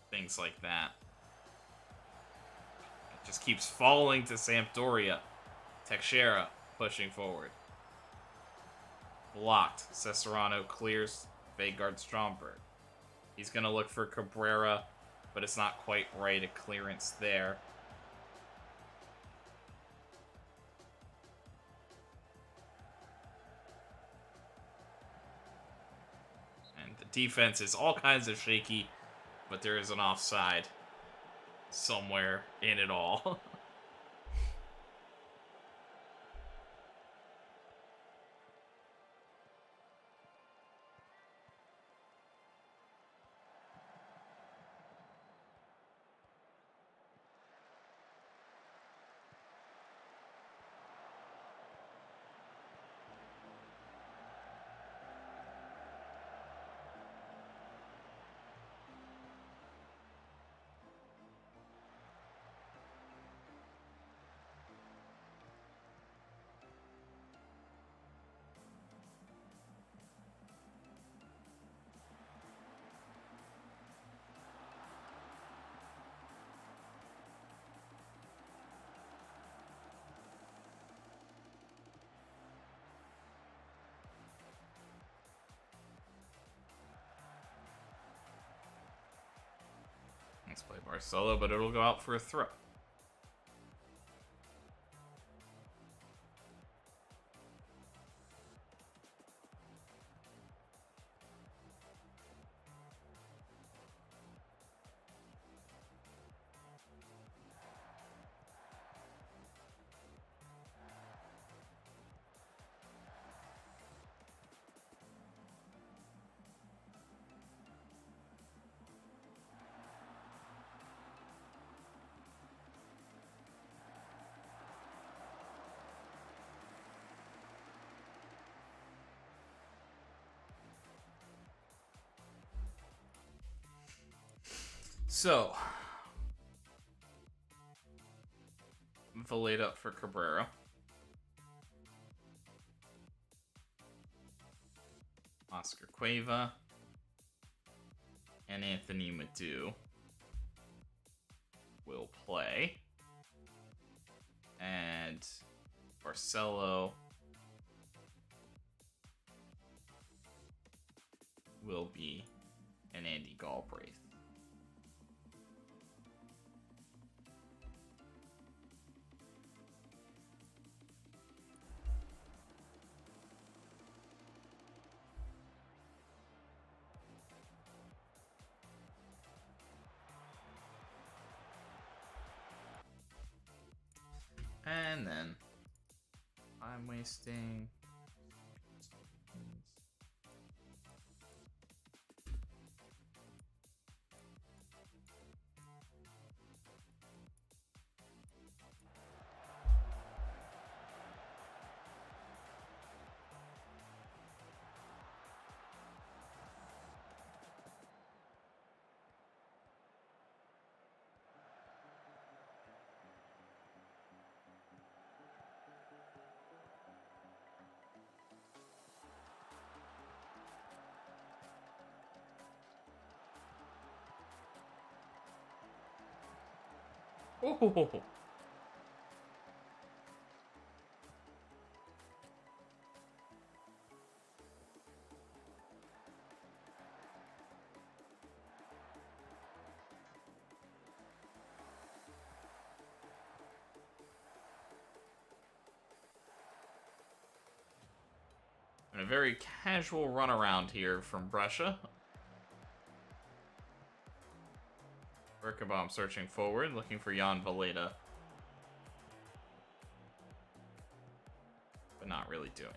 things like that. It just keeps falling to Sampdoria. Teixeira pushing forward. Blocked. Cesarano clears Veigard Stromberg. He's going to look for Cabrera, but it's not quite right. A clearance there. And the defense is all kinds of shaky, but there is an offside somewhere in it all. Let's play Barcelo, but it'll go out for a throw. So, Valade up for Cabrera. Oscar Cueva. And Anthony Madu will play. And Barcelo will be an Andy Galbraith. And then I'm wasting. Oh. And a very casual run around here from Brescia. Birkenbaum searching forward, looking for Jan Valeda. But not really doing.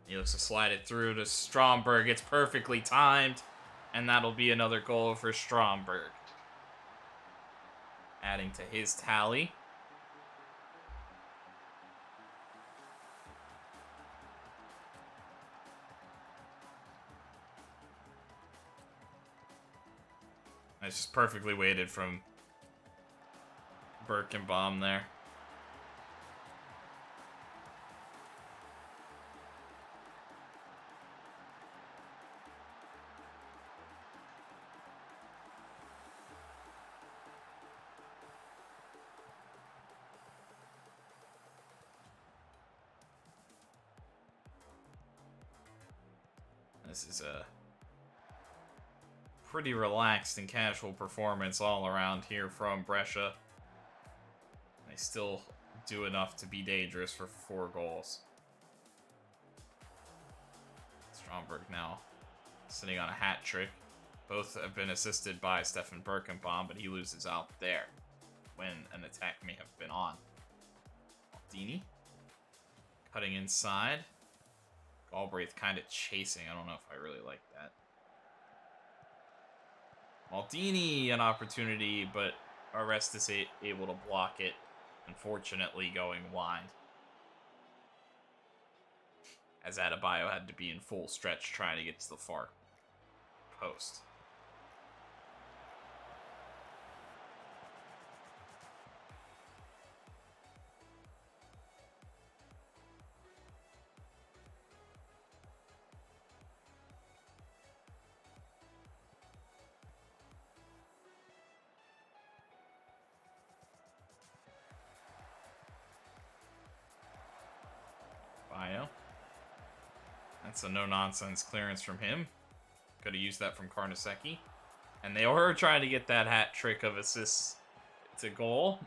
He looks to slide it through to Stromberg. It's perfectly timed. And that'll be another goal for Stromberg. Adding to his tally. It's just perfectly weighted from Birkenbaum there. This is a pretty relaxed and casual performance all around here from Brescia. They still do enough to be dangerous for 4 goals. Stromberg now sitting on a hat trick. Both have been assisted by Stefan Birkenbaum, but he loses out there when an attack may have been on. Maldini cutting inside. Galbraith kind of chasing. I don't know if I really like that. Maldini, an opportunity, but Orestes able to block it. Unfortunately, going wide. As Adebayo had to be in full stretch trying to get to the far post. That's a no-nonsense clearance from him. Could have used that from Carnesecchi. And they were trying to get that hat trick of assists to goal.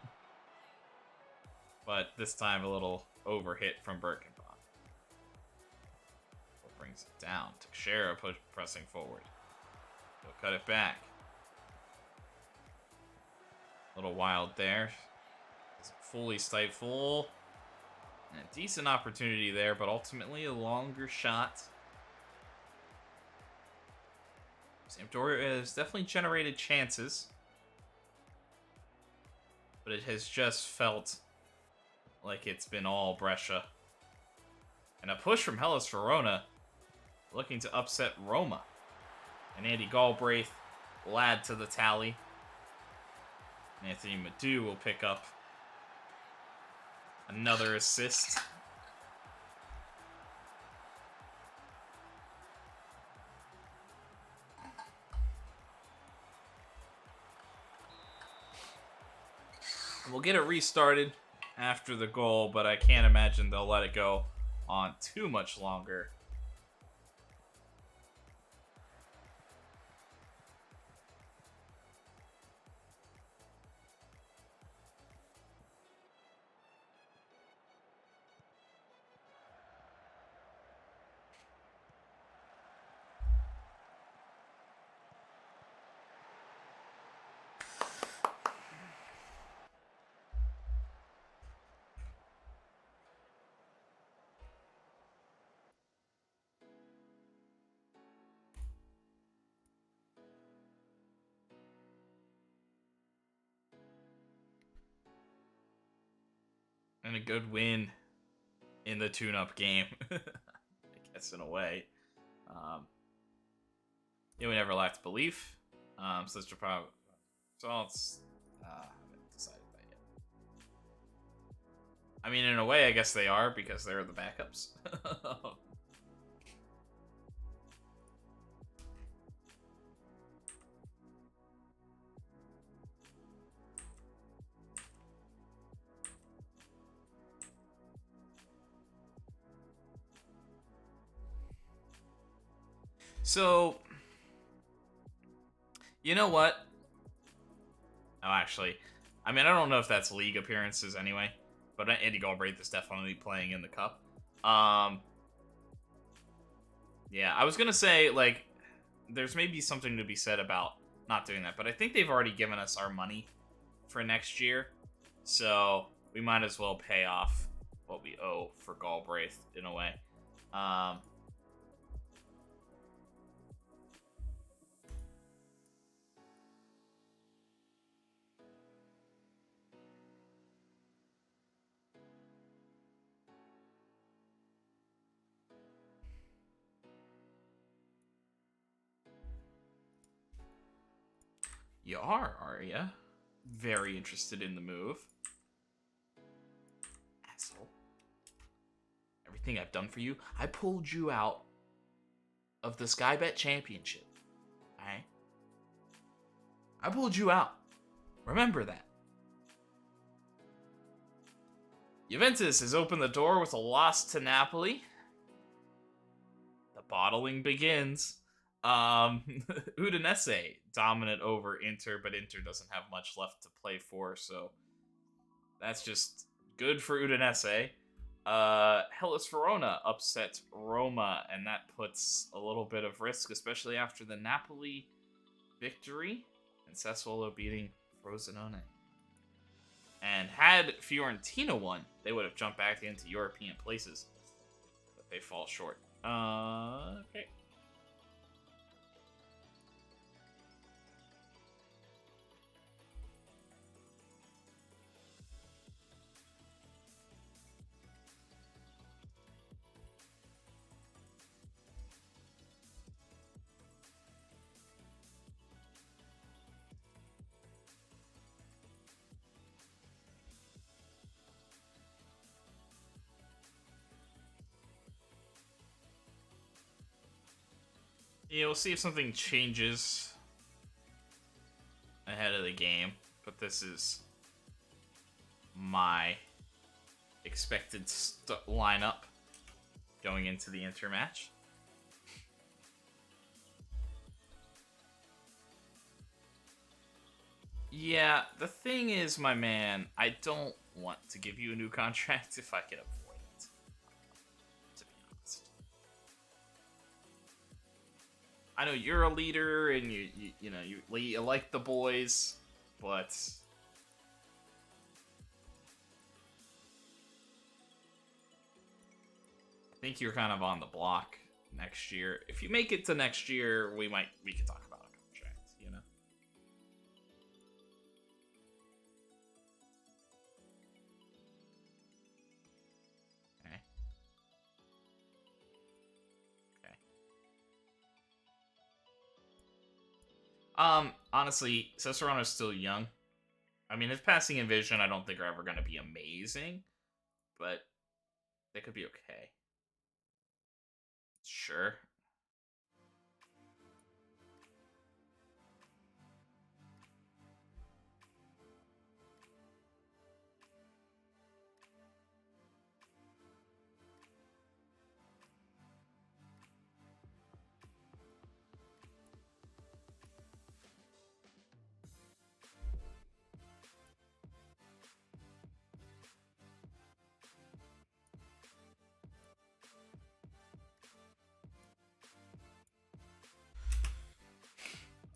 But this time a little overhit from Birkenbaum. Brings it down. Teixeira pressing forward. He'll cut it back. A little wild there. Fully stifle. A decent opportunity there, but ultimately a longer shot. Sampdoria has definitely generated chances, but it has just felt like it's been all Brescia. And a push from Hellas Verona, looking to upset Roma. And Andy Galbraith will add to the tally. Anthony Madu will pick up another assist. We'll get it restarted after the goal, but I can't imagine they'll let it go on too much longer. And a good win in the tune-up game, I guess, in a way. Yeah, we never lacked belief. So it's probably results. I haven't decided that yet. I mean, in a way, I guess they are because they're the backups. So, You know what? Oh, actually, I mean, I don't know if that's league appearances anyway, but Andy Galbraith is definitely playing in the cup. Yeah, I was gonna say, like, there's maybe something to be said about not doing that, but I think they've already given us our money for next year, so we might as well pay off what we owe for Galbraith in a way. You are you? Very interested in the move. Asshole. Everything I've done for you, I pulled you out of the Sky Bet Championship. Alright? I pulled you out. Remember that. Juventus has opened the door with a loss to Napoli. The bottling begins. Udinese dominant over Inter, but Inter doesn't have much left to play for, so that's just good for Udinese. Hellas Verona upsets Roma, and that puts a little bit of risk, especially after the Napoli victory and Sassuolo beating Frosinone. And had Fiorentina won, they would have jumped back into European places, but they fall short. Okay. Yeah, we'll see if something changes ahead of the game, but this is my expected lineup going into the Inter match. Yeah, the thing is, my man, I don't want to give you a new contract if I can avoid it, to be honest. I know you're a leader and you like the boys, but I think you're kind of on the block next year. If you make it to next year, we can talk about a contract, you know. Okay. Okay. Honestly, Cicerono's still young. I mean, his passing and vision, I don't think are ever going to be amazing, but they could be okay. Sure.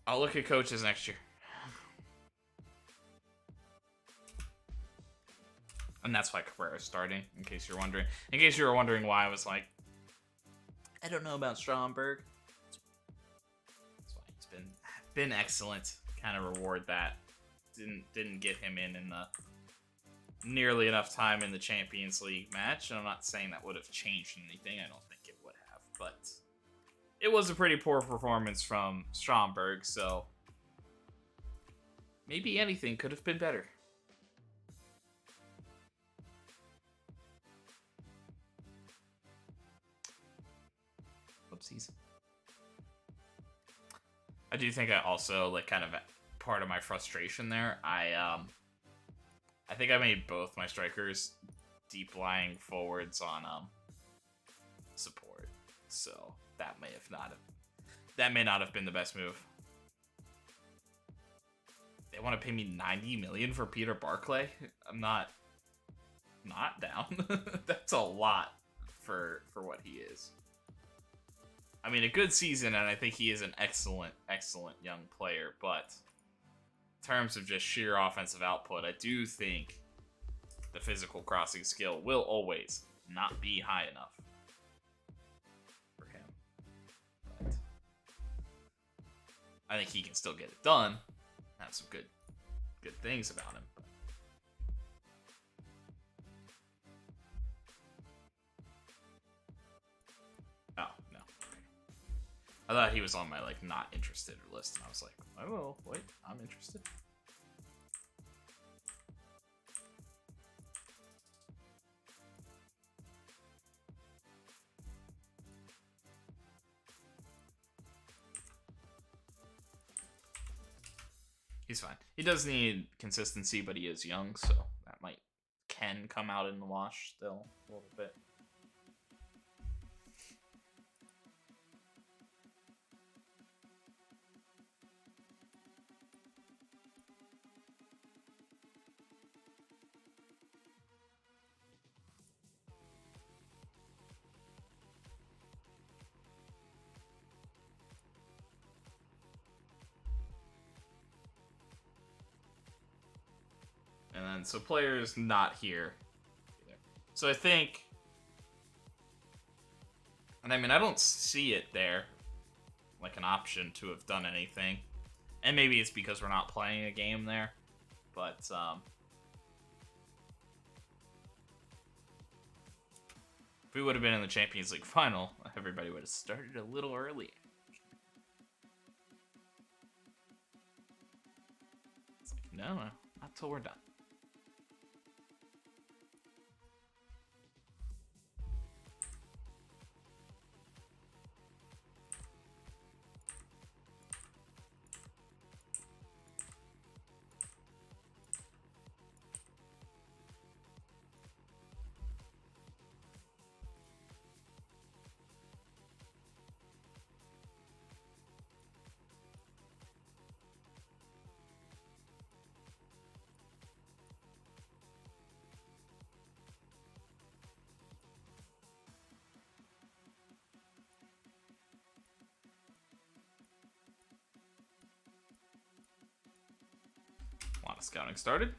I'll look at coaches next year. And that's why Cabrera's starting, in case you're wondering. In case you were wondering why I was like, I don't know about Stromberg. That's why he's been excellent. Kind of reward that. Didn't get him in the nearly enough time in the Champions League match. And I'm not saying that would have changed anything. I don't think it would have, but it was a pretty poor performance from Stromberg, so maybe anything could have been better. Oopsies. I do think I also, like, kind of part of my frustration there, I think I made both my strikers deep lying forwards on support, so that may not have been the best move. They want to pay me 90 million for Peter Barclay? I'm not down. That's a lot for what he is. I mean, a good season, and I think he is an excellent young player, but in terms of just sheer offensive output, I do think the physical crossing skill will always not be high enough for him. But I think he can still get it done. Have some good things about him. Oh, no. I thought he was on my, like, not interested list, and I was like, oh, wait, I'm interested. He's fine. He does need consistency, but he is young, so that can come out in the wash still a little bit. And then, so players not here. So I think, and I mean, I don't see it there, like an option to have done anything. And maybe it's because we're not playing a game there. But, if we would have been in the Champions League final, everybody would have started a little early. It's like, no, not till we're done. A lot of scouting started.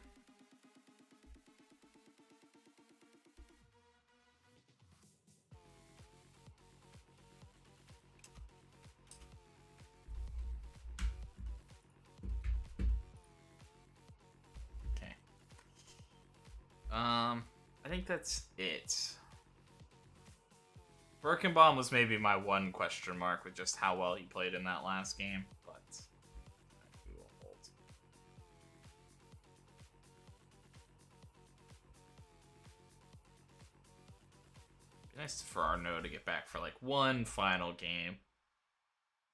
Okay. I think that's it. Birkenbaum was maybe my one question mark with just how well he played in that last game, but we will hold. Be nice for Arnaud to get back for like one final game.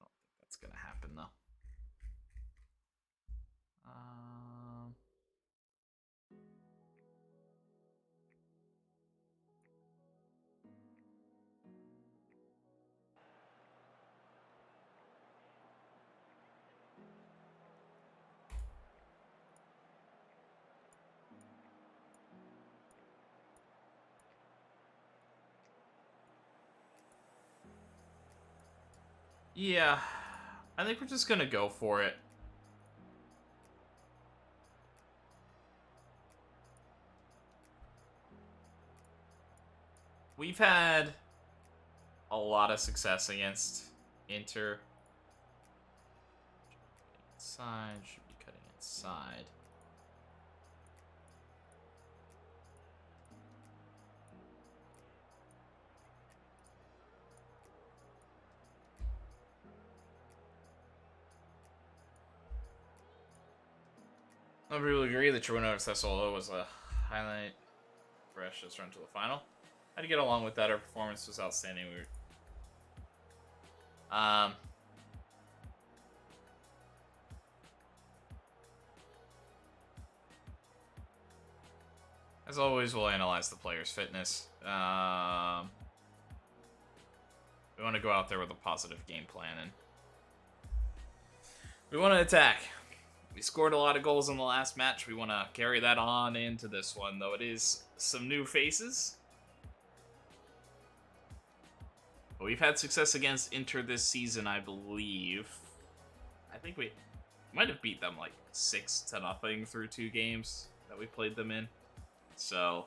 I don't think that's gonna happen though. Yeah, I think we're just gonna go for it. We've had a lot of success against Inter. Inside, should be cutting inside. I really agree that your win over Sassuolo was a highlight. Brescia's run to the final. How to get along with that? Our performance was outstanding. We were, as always, we'll analyze the player's fitness. We want to go out there with a positive game plan, and we want to attack. We scored a lot of goals in the last match. We want to carry that on into this one, though it is some new faces. But we've had success against Inter this season, I believe. I think we might have beat them like 6-0 through 2 games that we played them in. So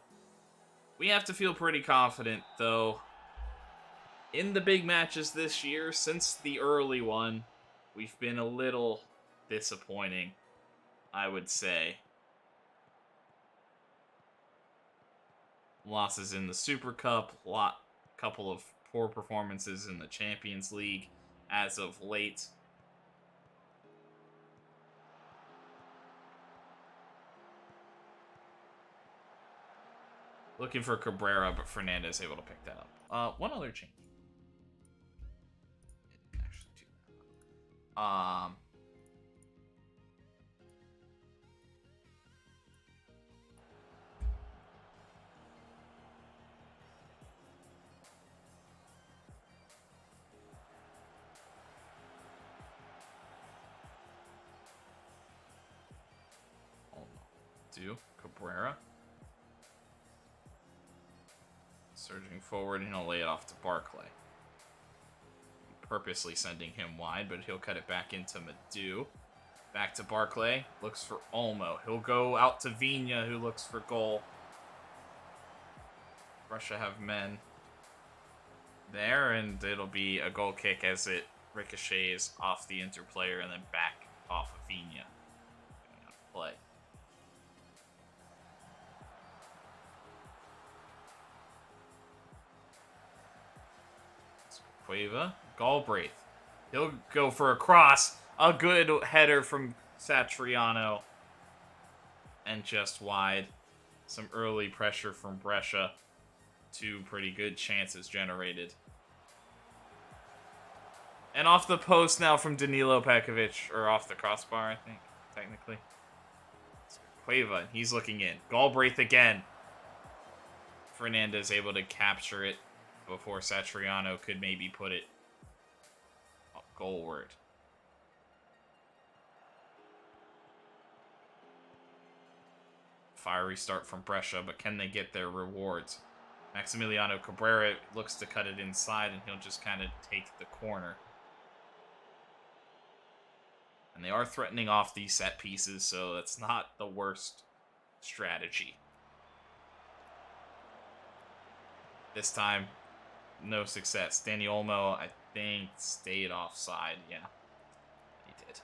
we have to feel pretty confident, though. In the big matches this year, since the early one, we've been a little disappointing, I would say. Losses in the Super Cup, couple of poor performances in the Champions League as of late. Looking for Cabrera, but Fernandez able to pick that up. One other change. Actually, two. Cabrera. Surging forward, and he'll lay it off to Barclay. Purposely sending him wide, but he'll cut it back into Madu. Back to Barclay. Looks for Olmo. He'll go out to Vigna, who looks for goal. Brescia have men there, and it'll be a goal kick as it ricochets off the Inter player and then back off of Vigna. Play. Cueva, Galbraith. He'll go for a cross. A good header from Satriano. And just wide. Some early pressure from Brescia. 2 pretty good chances generated. And off the post now from Danilo Pekovic. Or off the crossbar, I think, technically. Cueva, he's looking in. Galbraith again. Fernandez able to capture it before Satriano could maybe put it goalward. Fiery start from Brescia, but can they get their rewards? Maximiliano Cabrera looks to cut it inside, and he'll just kind of take the corner. And they are threatening off these set pieces, so that's not the worst strategy. This time, no success. Danny Olmo, I think, stayed offside. Yeah, he did.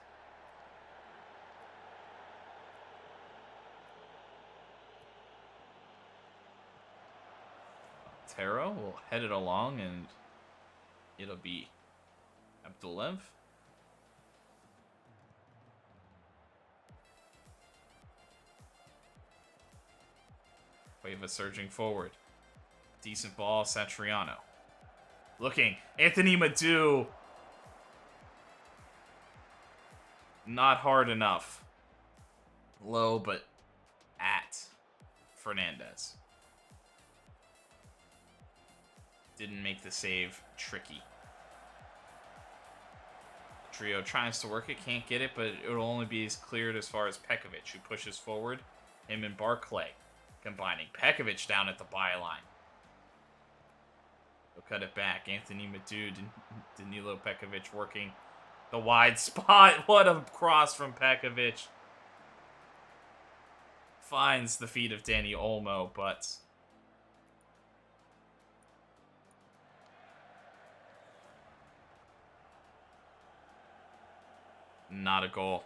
Taro will head it along, and it'll be Abdulev. Cueva surging forward. Decent ball, Satriano. Looking, Anthony Madu. Not hard enough. Low, but at Fernandez. Didn't make the save tricky. Trio tries to work it, can't get it, but it'll only be cleared as far as Pekovic, who pushes forward. Him and Barclay combining. Pekovic down at the byline. He'll cut it back. Anthony Madu, Danilo Pekovic working the wide spot. What a cross from Pekovic. Finds the feet of Danny Olmo, but not a goal.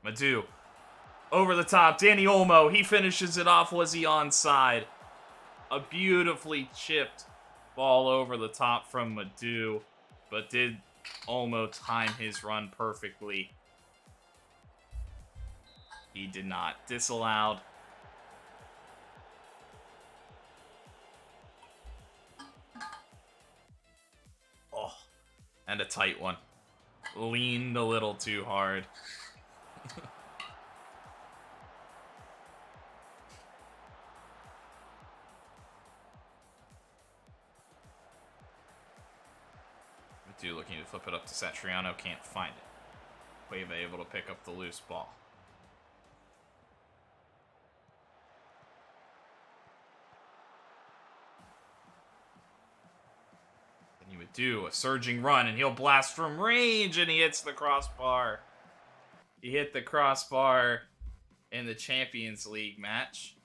Madu, over the top, Danny Olmo, he finishes it off. Was he onside? A beautifully chipped ball over the top from Madu, but did Olmo time his run perfectly? He did not. Disallowed. Oh, and a tight one. Leaned a little too hard. Badu looking to flip it up to Satriano. Can't find it. Cueva able to pick up the loose ball. Then he would do a surging run, and he'll blast from range, and he hits the crossbar. He hit the crossbar in the Champions League match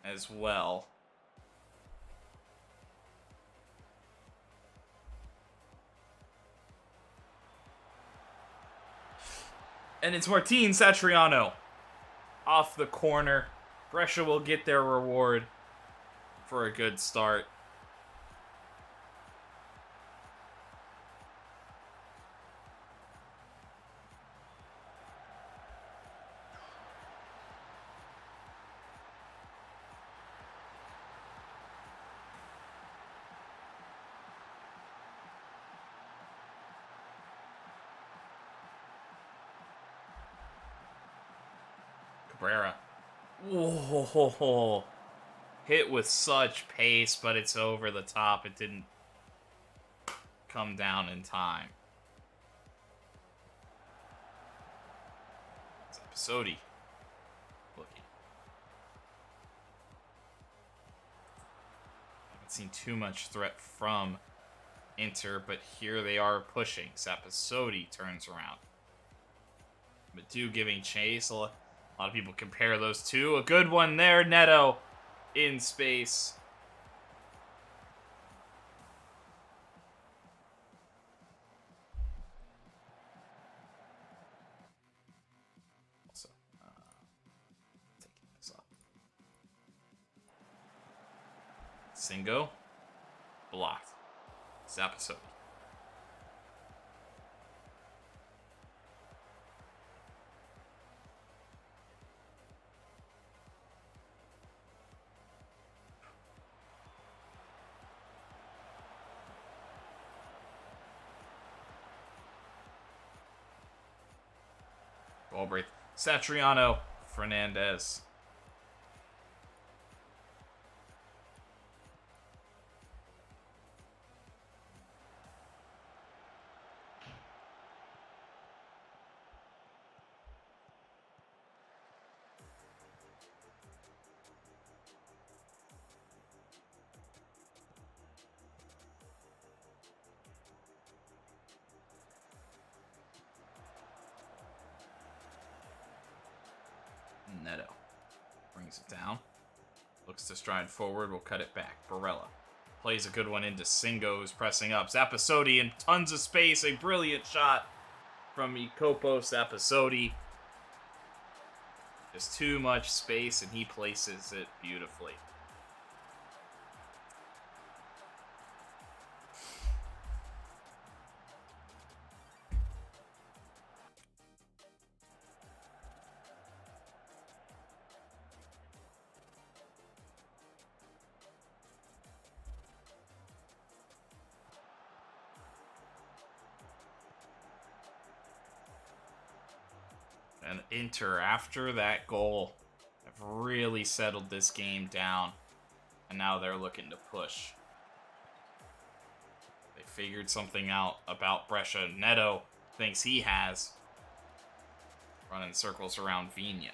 as well. And it's Martin Satriano off the corner. Brescia will get their reward for a good start. Cabrera. Whoa. Hit with such pace, but it's over the top. It didn't come down in time. It's Episodi looking. Haven't seen too much threat from Inter, but here they are pushing. Sampdoria turns around. Badu giving chase. A lot of people compare those two. A good one there. Neto in space. Also, taking this up. Singo. Blocked. Sampdoria. Galbraith, Satriano, Fernandez. Neto brings it down. Looks to stride forward. We'll cut it back. Barella plays a good one into Singo, who's pressing up. Episodi in tons of space. A brilliant shot from Jacopo Episodi. There's too much space, and he places it beautifully. And Inter, after that goal, have really settled this game down. And now they're looking to push. They figured something out about Brescia. Neto thinks he has. Running circles around Vigna.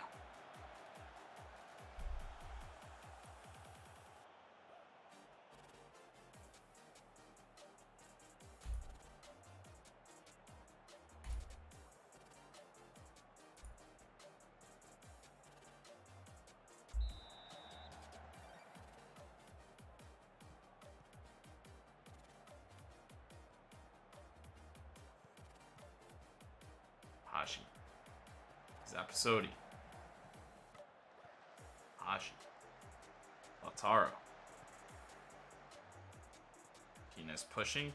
Hashi. Episodi. Hashi. Lautaro. Martinez pushing.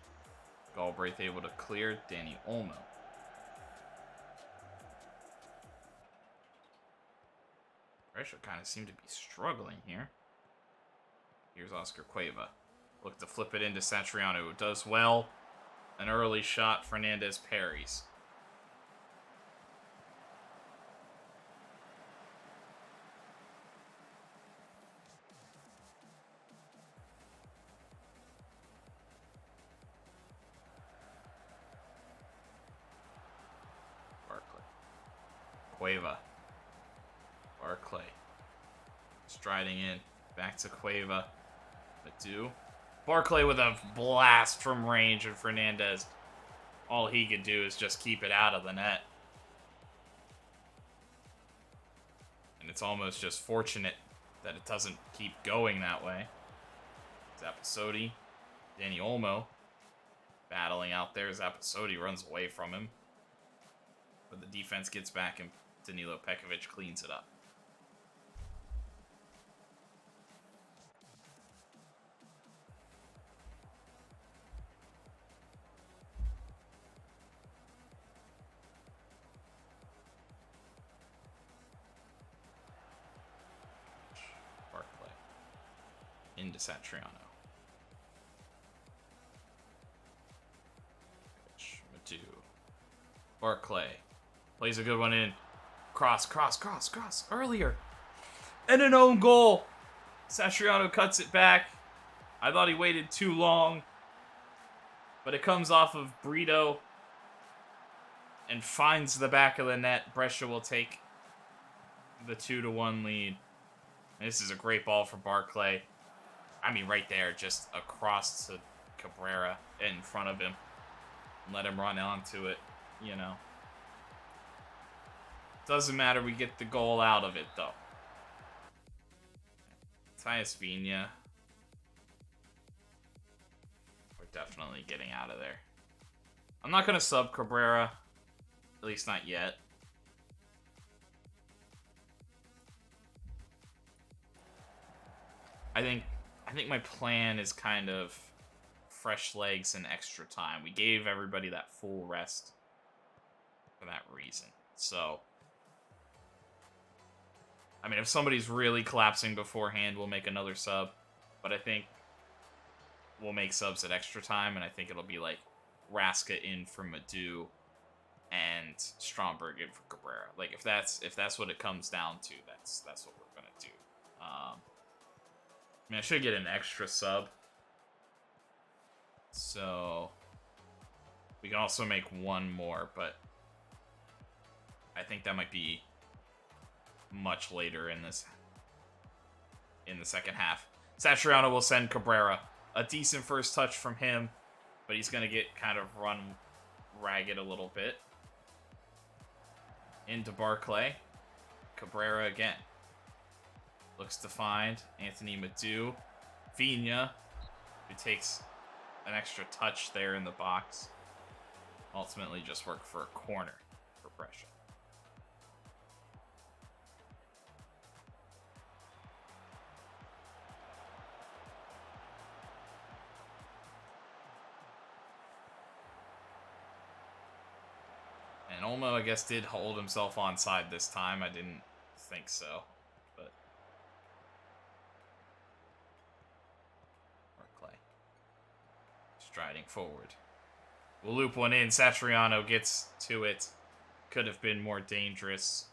Galbraith able to clear. Danny Olmo. Brescia kind of seem to be struggling here. Here's Oscar Cueva. Look to flip it into Satriano, who does well. An early shot. Fernandez parries. Cueva. Barclay. Striding in. Back to Cueva. Badu. Barclay with a blast from range, and Fernandez, all he could do is just keep it out of the net. And it's almost just fortunate that it doesn't keep going that way. Zappasotti, Danny Olmo, battling out there. Zappasotti runs away from him. But the defense gets back and Danilo Pekovic cleans it up. Barclay into Satriano. Madu. Barclay plays a good one in. Cross. Earlier. And an own goal. Satriano cuts it back. I thought he waited too long. But it comes off of Brito. And finds the back of the net. Brescia will take the 2-1 lead. This is a great ball for Barclay. I mean, right there, just across to Cabrera in front of him. Let him run onto it, you know. Doesn't matter, we get the goal out of it, though. Tyus Vigna. We're definitely getting out of there. I'm not going to sub Cabrera. At least not yet. I think my plan is kind of fresh legs and extra time. We gave everybody that full rest for that reason. So, I mean, if somebody's really collapsing beforehand, we'll make another sub. But I think we'll make subs at extra time, and I think it'll be like Raska in for Madu and Stromberg in for Cabrera. Like if that's what it comes down to, that's what we're gonna do. I mean, I should get an extra sub, so we can also make one more, but I think that might be much later in the second half. Satriano will send Cabrera. A decent first touch from him, but he's gonna get kind of run ragged a little bit. Into Barclay. Cabrera again. Looks to find Anthony Madu. Vigna, who takes an extra touch there in the box. Ultimately just worked for a corner for Brescia. And Olmo, I guess, did hold himself onside this time. I didn't think so, but Barclay striding forward. We'll loop one in. Satriano gets to it. Could have been more dangerous.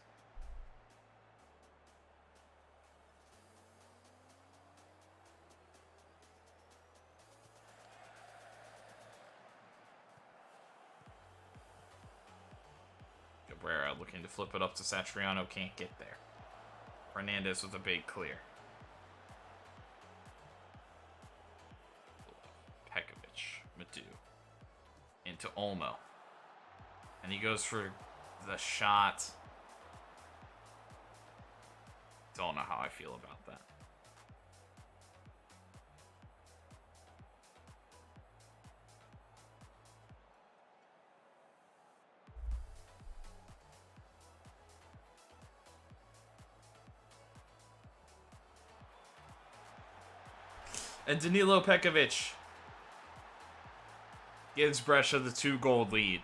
Cabrera looking to flip it up to Satriano. Can't get there. Fernandez with a big clear. Pekovic. Madu. Into Olmo. And he goes for the shot. Don't know how I feel about that. And Danilo Pekovic gives Brescia the 2-goal lead.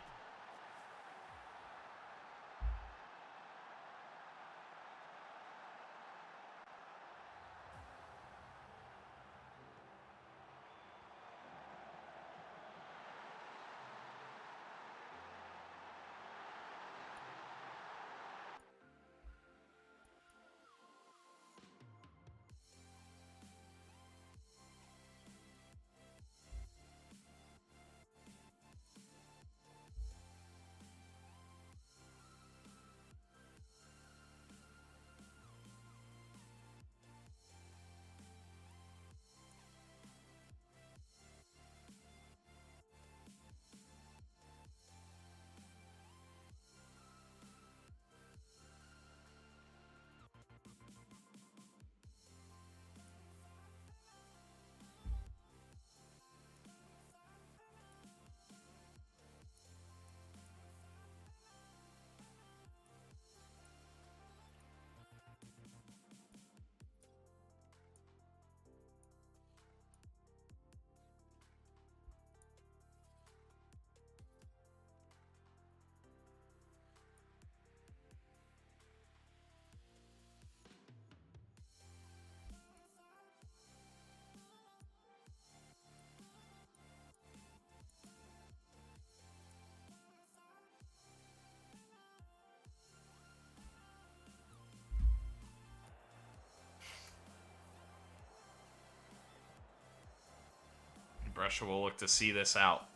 Brescia will look to see this out.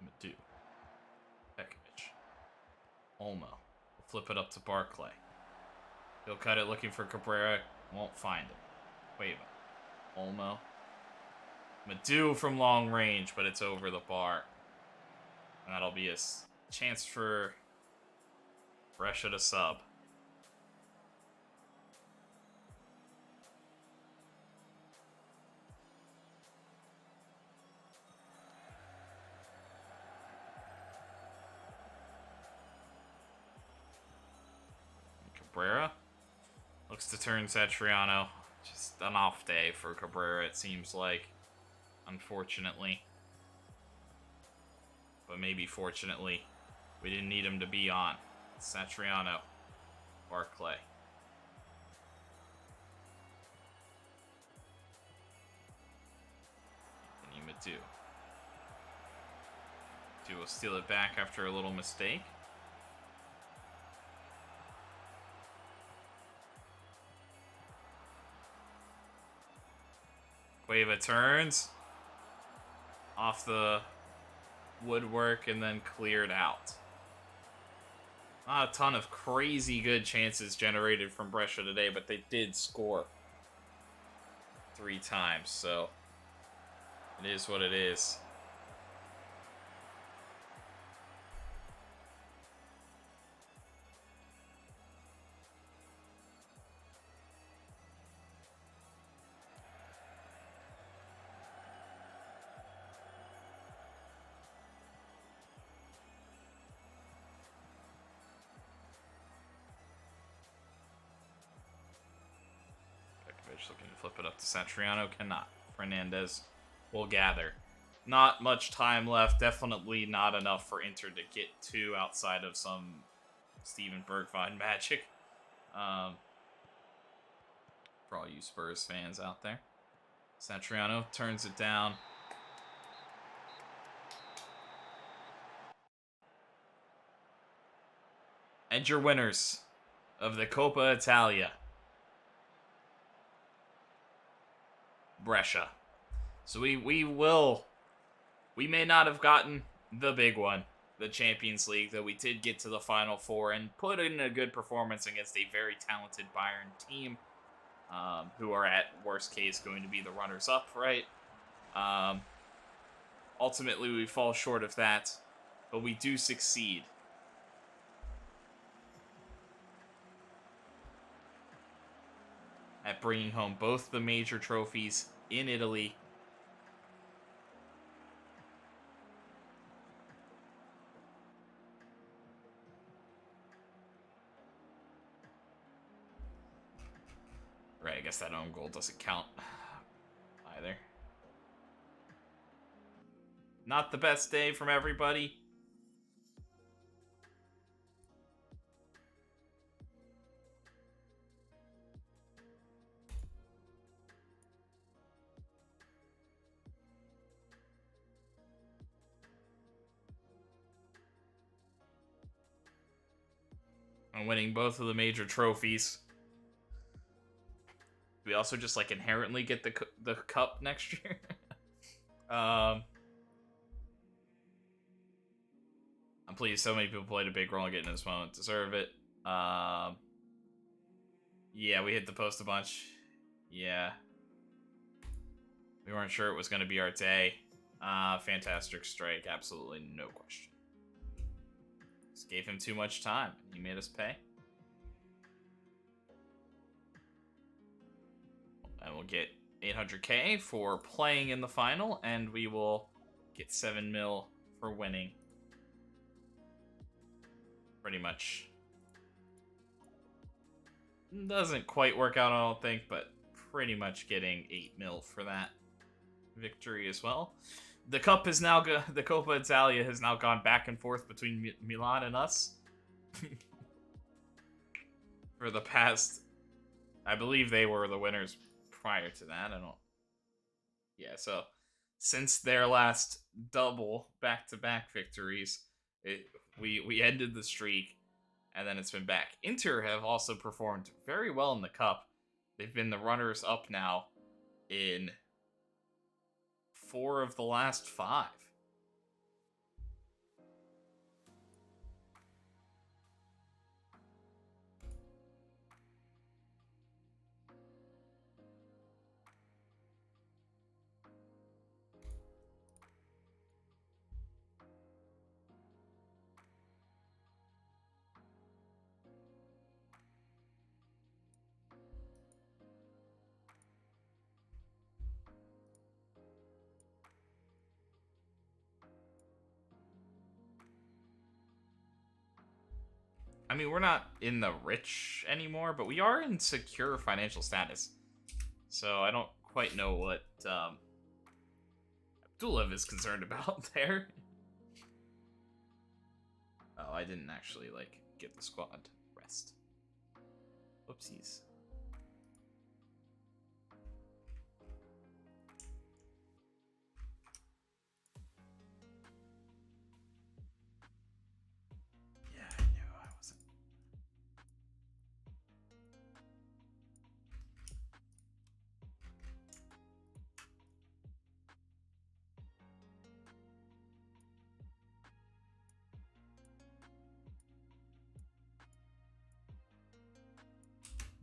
Madu. Pekovic. Olmo. Flip it up to Barclay. He'll cut it looking for Cabrera. Won't find it. Cueva. Olmo. Madu from long range, but it's over the bar. And that'll be a chance for Brescia to sub. Cabrera looks to turn Satriano. Just an off day for Cabrera, it seems like. Unfortunately. But maybe fortunately. We didn't need him to be on. Satriano. Barclay. And Madu. Madu will steal it back after a little mistake. Cueva turns off the woodwork and then cleared out. Not a ton of crazy good chances generated from Brescia today, but they did score 3 times, so it is what it is. Looking to flip it up to Satriano. Cannot. Fernandez will gather. Not much time left. Definitely not enough for Inter to get 2 outside of some Steven Bergwijn magic. For all you Spurs fans out there. Satriano turns it down. And your winners of the Coppa Italia. Brescia. So we may not have gotten the big one, the Champions League, though we did get to the Final Four and put in a good performance against a very talented Bayern team, who are at worst case going to be the runners-up, right? Ultimately, we fall short of that, but we do succeed. At bringing home both the major trophies in Italy. Right, I guess that own goal doesn't count either. Not the best day from everybody. And winning both of the major trophies. We also just like inherently get the cup next year. I'm pleased so many people played a big role in getting this moment. Deserve it. Yeah, we hit the post a bunch. Yeah. We weren't sure it was going to be our day. Fantastic strike. Absolutely no question. Just gave him too much time. He made us pay. And we'll get 800K for playing in the final, and we will get 7 mil for winning. Pretty much. Doesn't quite work out, I don't think, but pretty much getting 8 mil for that victory as well. The cup is now the Coppa Italia has now gone back and forth between Milan and us for the past I believe they were the winners prior to that. I don't. Yeah, so since their last double back-to-back victories, we ended the streak, and then it's been back. Inter have also performed very well in the cup. They've been the runners-up now in 4 of the last 5. I mean, we're not in the rich anymore, but we are in secure financial status. So I don't quite know what Abdullah is concerned about there. Oh, I didn't actually, like, give the squad rest. Oopsies. Yeah, I knew I wasn't.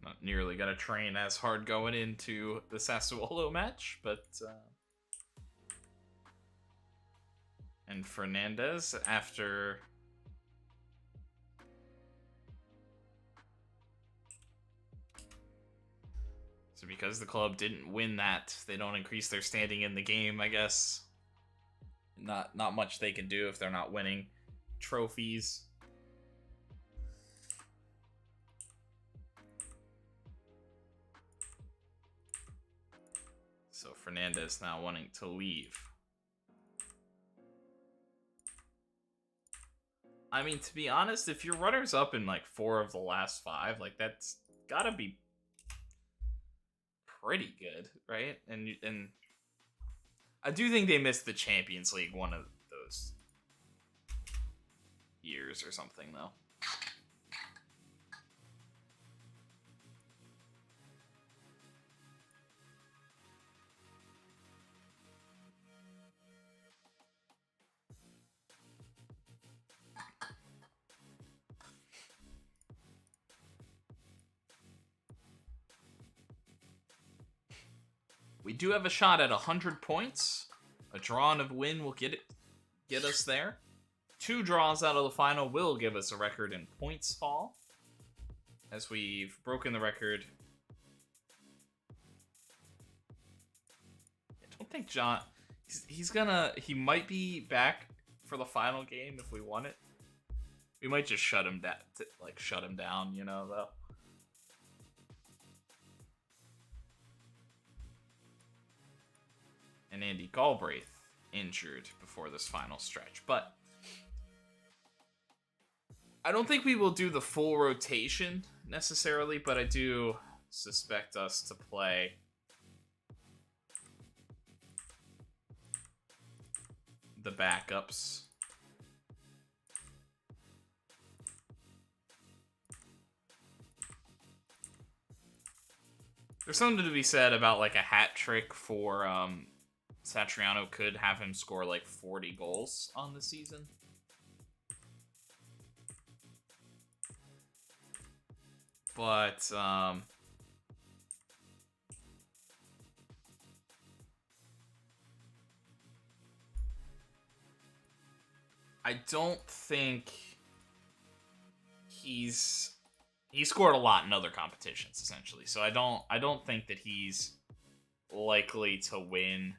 Not nearly gonna train as hard going into the Sassuolo match, but and Fernandez after so because the club didn't win that, they don't increase their standing in the game, I guess. Not much they can do if they're not winning trophies. So Fernandez now wanting to leave. I mean, to be honest, if you're runners up in like 4 of the last 5, like that's gotta be pretty good, right? And I do think they missed the Champions League one of those years or something, though. We do have a shot at 100 points. A draw and a win will get us there. 2 draws out of the final will give us a record in points haul, as we've broken the record. I don't think John. He might be back for the final game if we won it. We might just shut him down, you know, though. And Andy Galbraith injured before this final stretch. But I don't think we will do the full rotation necessarily, but I do suspect us to play the backups. There's something to be said about like a hat trick for Satriano could have him score like 40 goals on the season. But I don't think he scored a lot in other competitions essentially. So I don't think that he's likely to win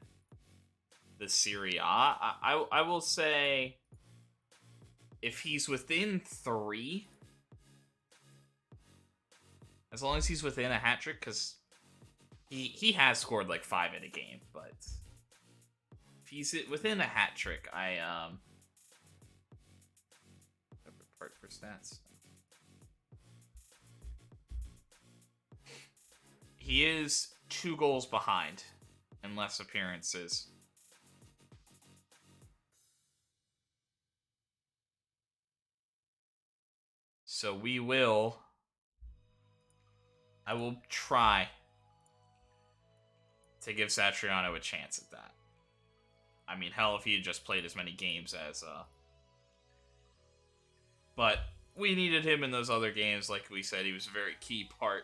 the Serie A. I will say if he's within 3, as long as he's within a hat trick, because he has scored like 5 in a game, but if he's within a hat trick, part for stats. He is 2 goals behind in less appearances. So I will try to give Satriano a chance at that. I mean, hell, if he had just played as many games as, but we needed him in those other games. Like we said, he was a very key part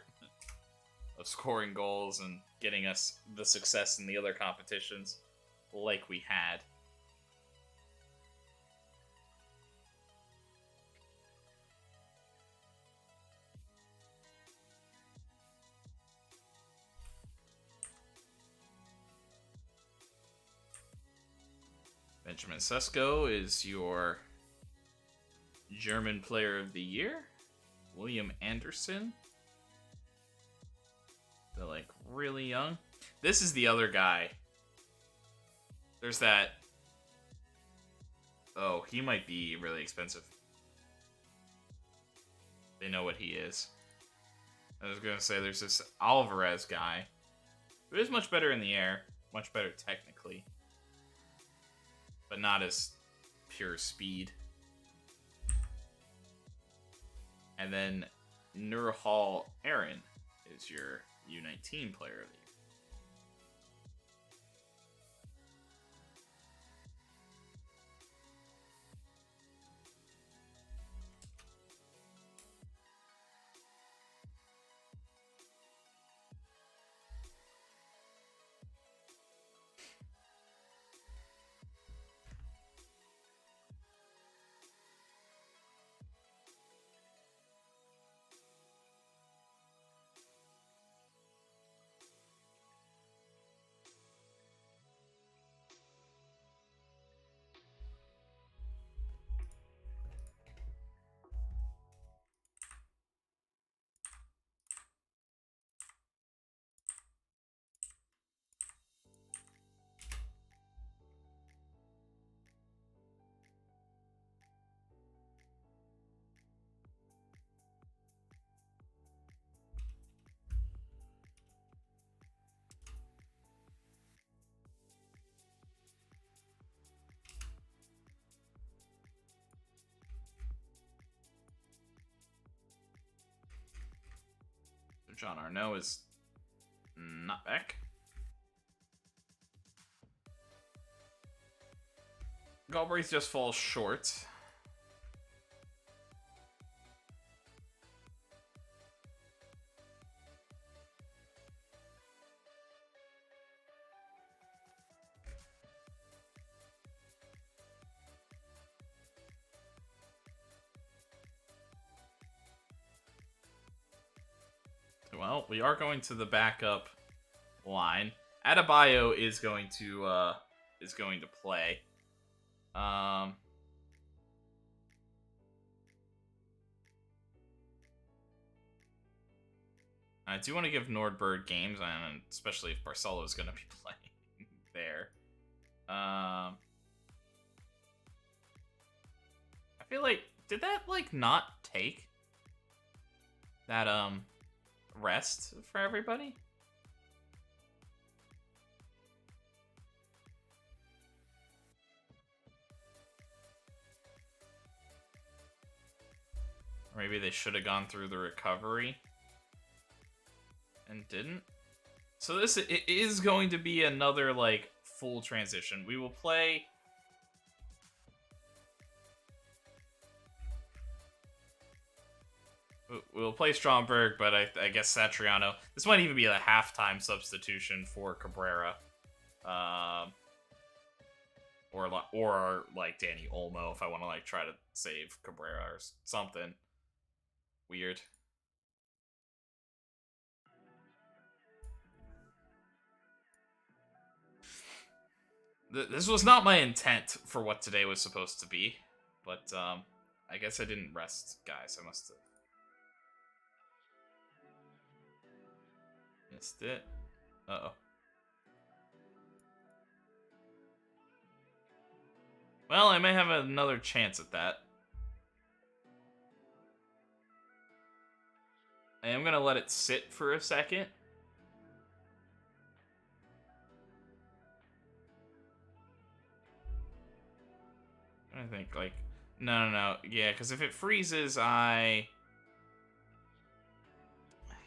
of scoring goals and getting us the success in the other competitions like we had. Benjamin Sesko is your German Player of the Year. William Anderson. They're like really young. This is the other guy. There's that. Oh, he might be really expensive. They know what he is. I was gonna say there's this Alvarez guy who is much better in the air, much better technically, but not as pure speed. And then Nurhal Aaron is your U19 Player of the Year. John Arnaud is not back. Galbraith just falls short. Well, we are going to the backup line. Adebayo is going to play. I do want to give Nordberg games, and especially if Barcelo is going to be playing there. I feel like, did that like not take that rest for everybody? Or maybe they should have gone through the recovery and didn't. So it is going to be another like full transition. We will play We'll play Stromberg, but I guess Satriano. This might even be a halftime substitution for Cabrera, or like Danny Olmo if I want to like try to save Cabrera or something weird. This was not my intent for what today was supposed to be, but I guess I didn't rest, guys. I must have missed it. Uh-oh. Well, I may have another chance at that. I am going to let it sit for a second. I think, like, no. Yeah, because if it freezes, I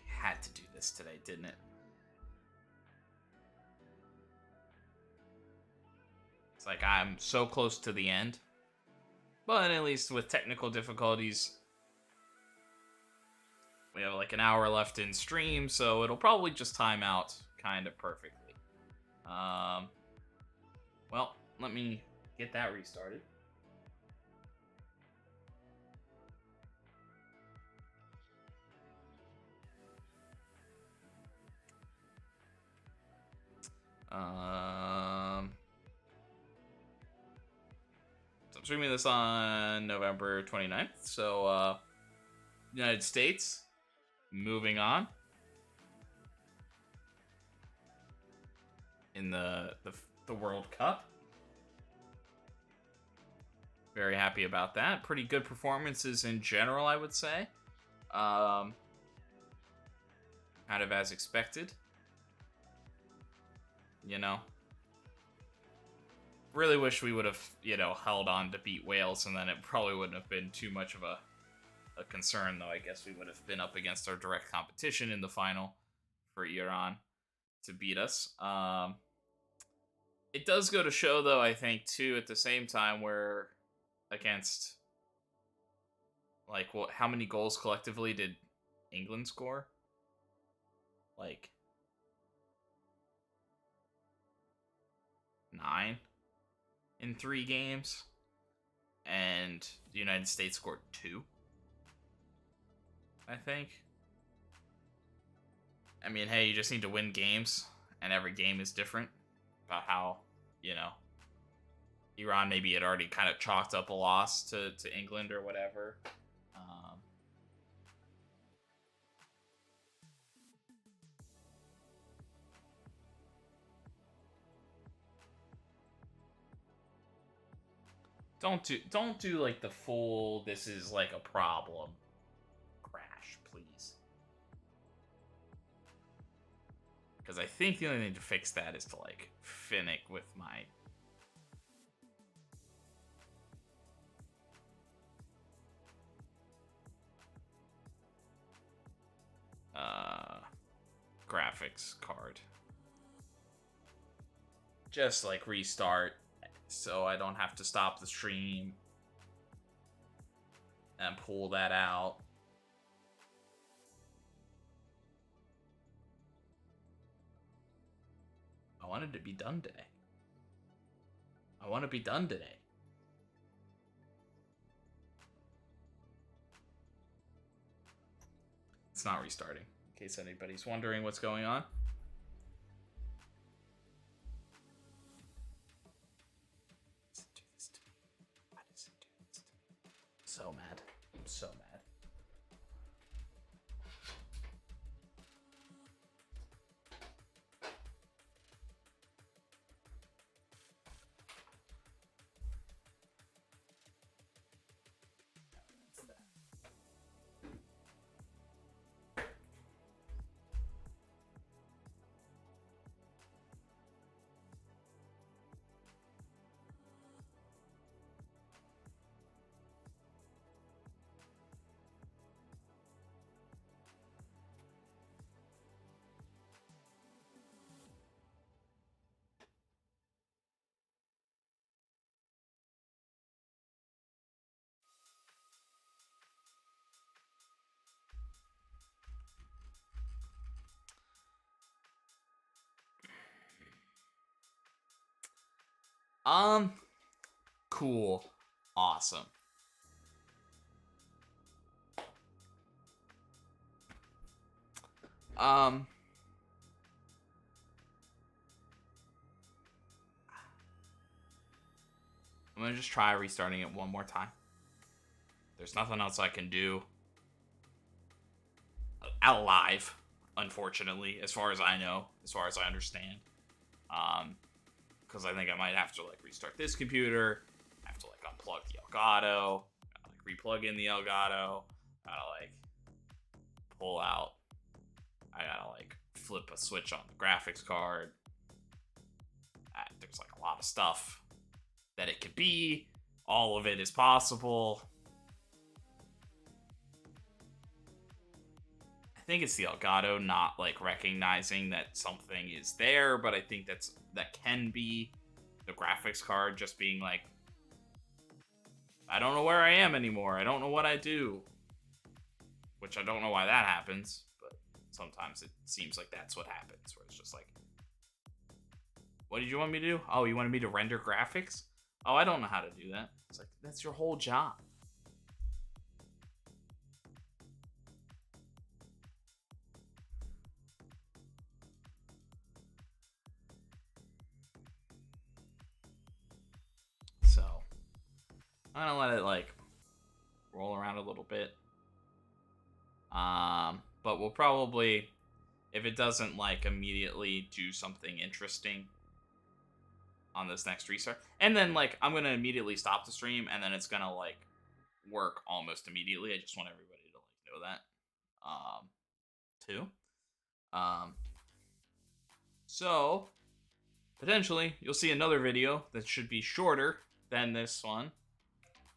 had to do this today, didn't it? It's like I'm so close to the end. But at least with technical difficulties, we have like an hour left in stream, so it'll probably just time out kind of perfectly. Well, let me get that restarted. So I'm streaming this on November 29th. So, United States, moving on in the World Cup. Very happy about that. Pretty good performances in general, I would say. Kind of as expected. You know, really wish we would have, held on to beat Wales, and then it probably wouldn't have been too much of a concern, though. I guess we would have been up against our direct competition in the final for Iran to beat us. It does go to show, though, I think, too, at the same time, we're against, like, how many goals collectively did England score? Like, 9 in 3 games, and the United States scored 2, I think. I mean, hey, you just need to win games, and every game is different. About how, Iran maybe had already kind of chalked up a loss to England or whatever. Don't do like the full this is like a problem crash, please. Because I think the only thing to fix that is to like Finnick with my graphics card. Just like restart so I don't have to stop the stream and pull that out. I wanted to be done today. I want to be done today. It's not restarting, in case anybody's wondering what's going on. Why does it do this to me? I'm so mad. I'm so mad. Cool. Awesome. I'm gonna just try restarting it one more time. There's nothing else I can do out live, unfortunately, as far as I know, as far as I understand. Because I think I might have to like restart this computer, have to like unplug the Elgato, gotta, like replug in the Elgato, gotta like pull out, I gotta like flip a switch on the graphics card. There's like a lot of stuff that it could be. all of it is possible. I think it's the Elgato not like recognizing that something is there, but I think that can be the graphics card just being like, I don't know where I am anymore. I don't know what I do. Which I don't know why that happens, but sometimes it seems like that's what happens, where it's just like, what did you want me to do? Oh, you wanted me to render graphics? Oh, I don't know how to do that. It's like, that's your whole job. So, I'm gonna let it like roll around a little bit. But we'll probably, if it doesn't like immediately do something interesting on this next restart, and then like I'm gonna immediately stop the stream, and then it's gonna like work almost immediately. I just want everybody to like know that, too. So potentially you'll see another video that should be shorter than this one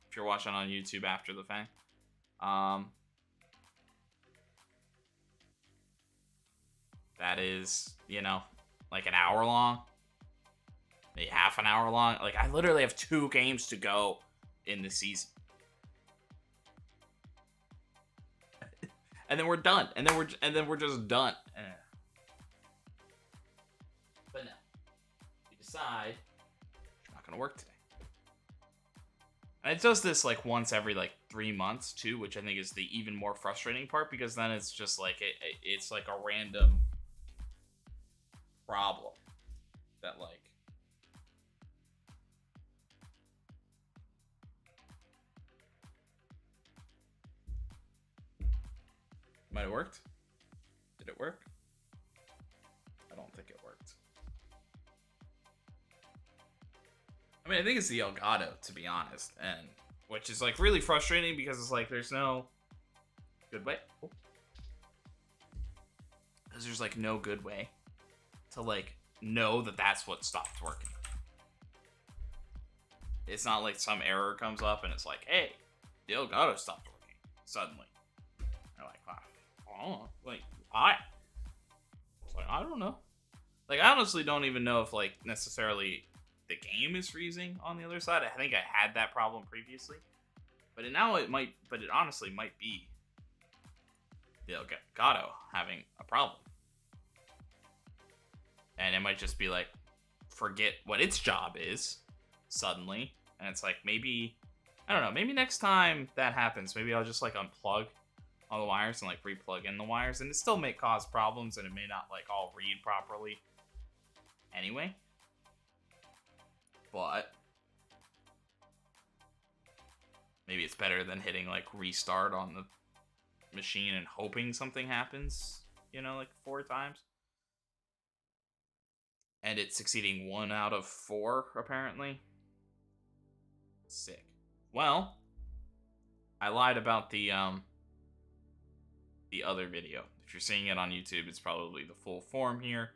if you're watching on YouTube after the fact. That is, you know, like an hour long, maybe half an hour long. Like, I literally have 2 games to go in the season. And then we're done. And then we're just done. But no. You decide you're not gonna work today. And it does this like once every like 3 months too, which I think is the even more frustrating part, because then it's just like it's like a random problem that like might have worked. Did it work? I don't think it worked. I mean, I think it's the Elgato, to be honest, and which is like really frustrating because it's like there's no good way. Because there's like no good way to like know that that's what stopped working. It's not like some error comes up and it's like, hey, the Elgato stopped working suddenly. You're like, wow, oh, like why? It's like, I don't know. Like, I honestly don't even know if like necessarily the game is freezing on the other side. I think I had that problem previously, but now it might. But it honestly might be the Elgato having a problem. And it might just be like, forget what its job is suddenly. And it's like, maybe, I don't know, maybe next time that happens, maybe I'll just like unplug all the wires and like replug in the wires. And it still may cause problems and it may not like all read properly anyway. But maybe it's better than hitting like restart on the machine and hoping something happens, you know, like 4 times. And it's succeeding 1 out of 4, apparently. Sick. Well, I lied about the other video. If you're seeing it on YouTube, it's probably the full form here.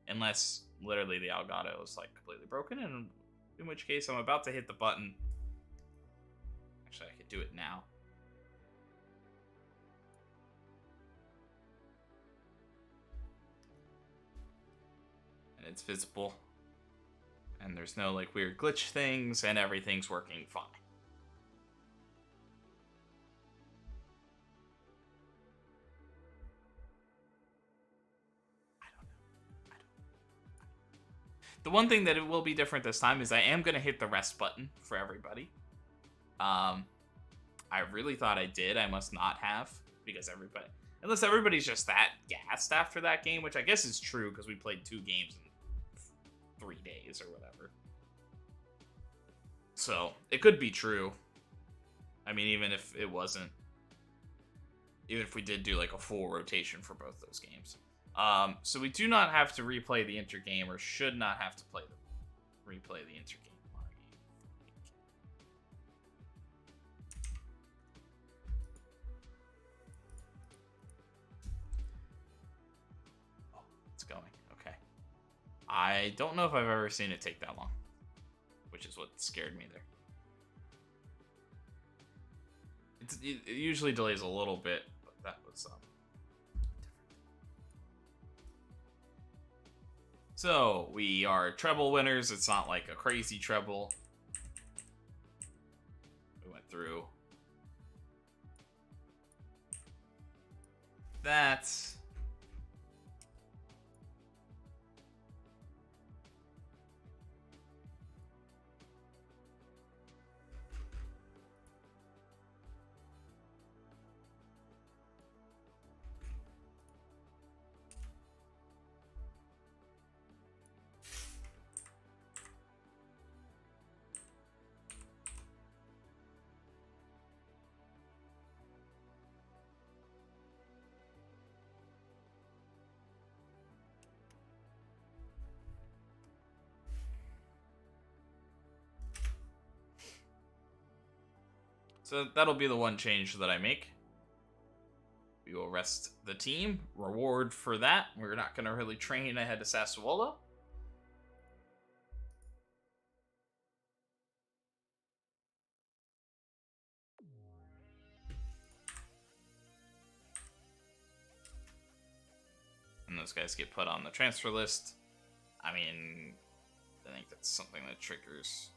Unless, literally, the Elgato is, like, completely broken. And in which case, I'm about to hit the button. Actually, I could do it now. And it's visible. And there's no like weird glitch things, and everything's working fine. I don't know. The one thing that it will be different this time is I am going to hit the rest button for everybody. I really thought I did. I must not have, because unless everybody's just that gassed after that game, which I guess is true because we played 2 games in 3 days or whatever. So it could be true. I mean, even if it wasn't, even if we did do like a full rotation for both those games. So we do not have to replay the intergame, or should not have to replay the intergame. Oh, it's going. Okay. I don't know if I've ever seen it take that long, which is what scared me there. it usually delays a little bit, but that was different. So we are treble winners. It's not like a crazy treble. We went through that. So that'll be the one change that I make. We will rest the team. Reward for that. We're not going to really train ahead of Sassuolo. And those guys get put on the transfer list. I mean, I think that's something that triggers.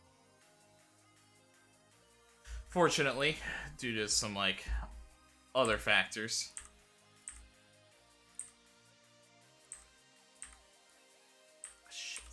Fortunately, due to some, like, other factors. Shit.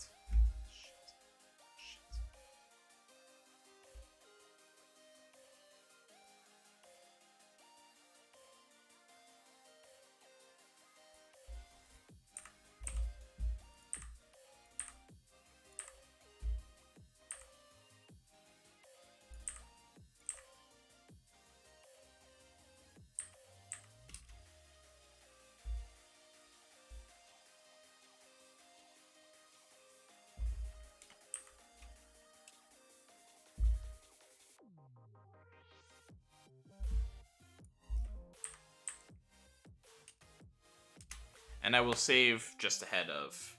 And I will save just ahead of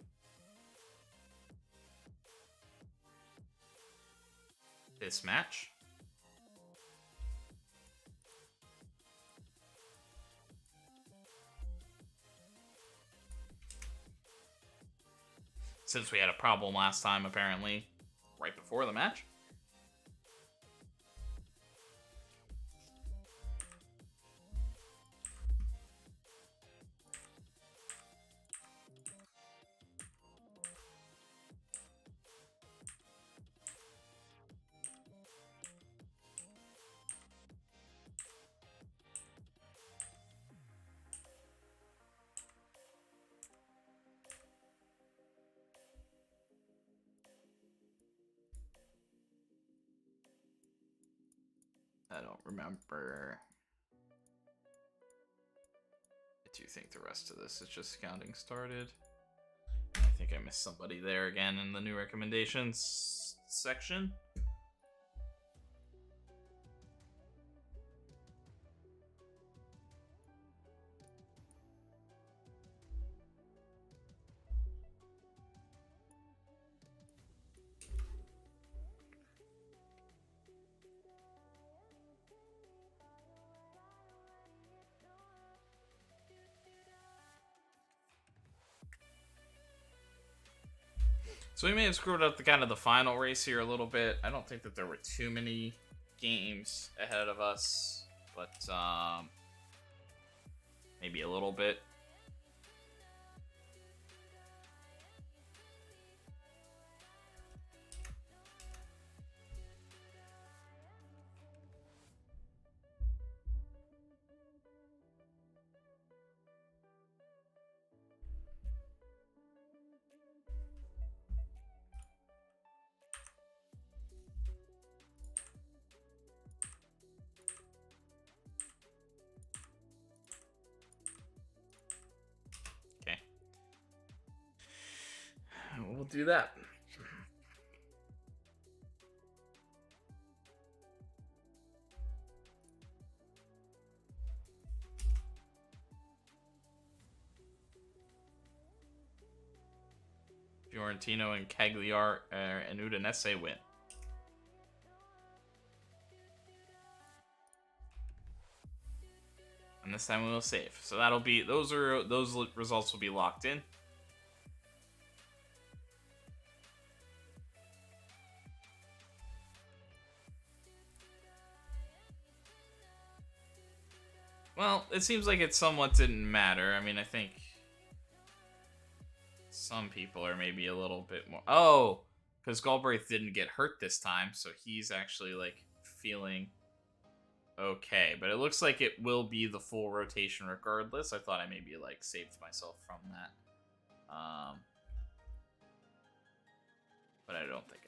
this match. Since we had a problem last time, apparently, right before the match. I don't remember. I do think the rest of this is just counting started. I think I missed somebody there again in the new recommendations section. So we may have screwed up the kind of the final race here a little bit. I don't think that there were too many games ahead of us, but maybe a little bit. We'll do that. Fiorentino and Cagliari and Udinese win. this time we will save. So that'll be those results will be locked in. Well, it seems like it somewhat didn't matter. I mean, I think some people are maybe a little bit more. Oh, because Galbraith didn't get hurt this time, so he's actually like feeling okay. But it looks like it will be the full rotation regardless. I thought I maybe like saved myself from that, but I don't think I did.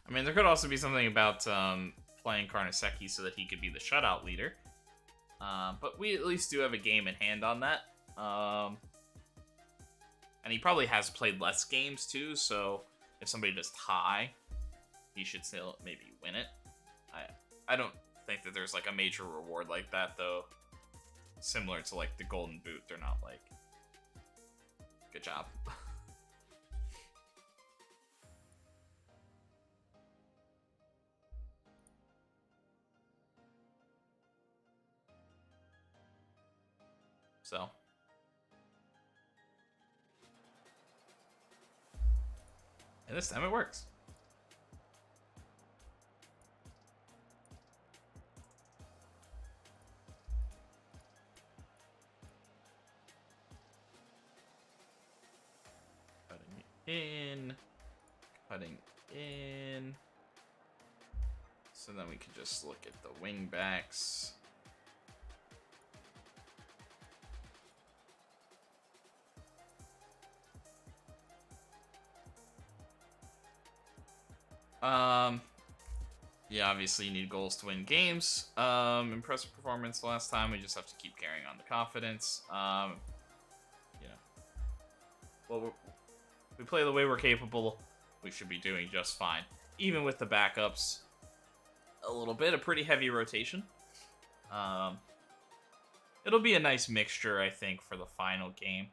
I mean, there could also be something about playing Karnaseki so that he could be the shutout leader. But we at least do have a game in hand on that. And he probably has played less games too, so if somebody does tie, he should still maybe win it. I don't think that there's like a major reward like that, though. Similar to like the Golden Boot, they're not like, good job. So, and this time it works. Cutting in. So then we can just look at the wing backs. Yeah, obviously you need goals to win games. Impressive performance last time. We just have to keep carrying on the confidence. You know, well, we play the way we're capable. We should be doing just fine, even with the backups. A little bit, a pretty heavy rotation. It'll be a nice mixture, I think, for the final game.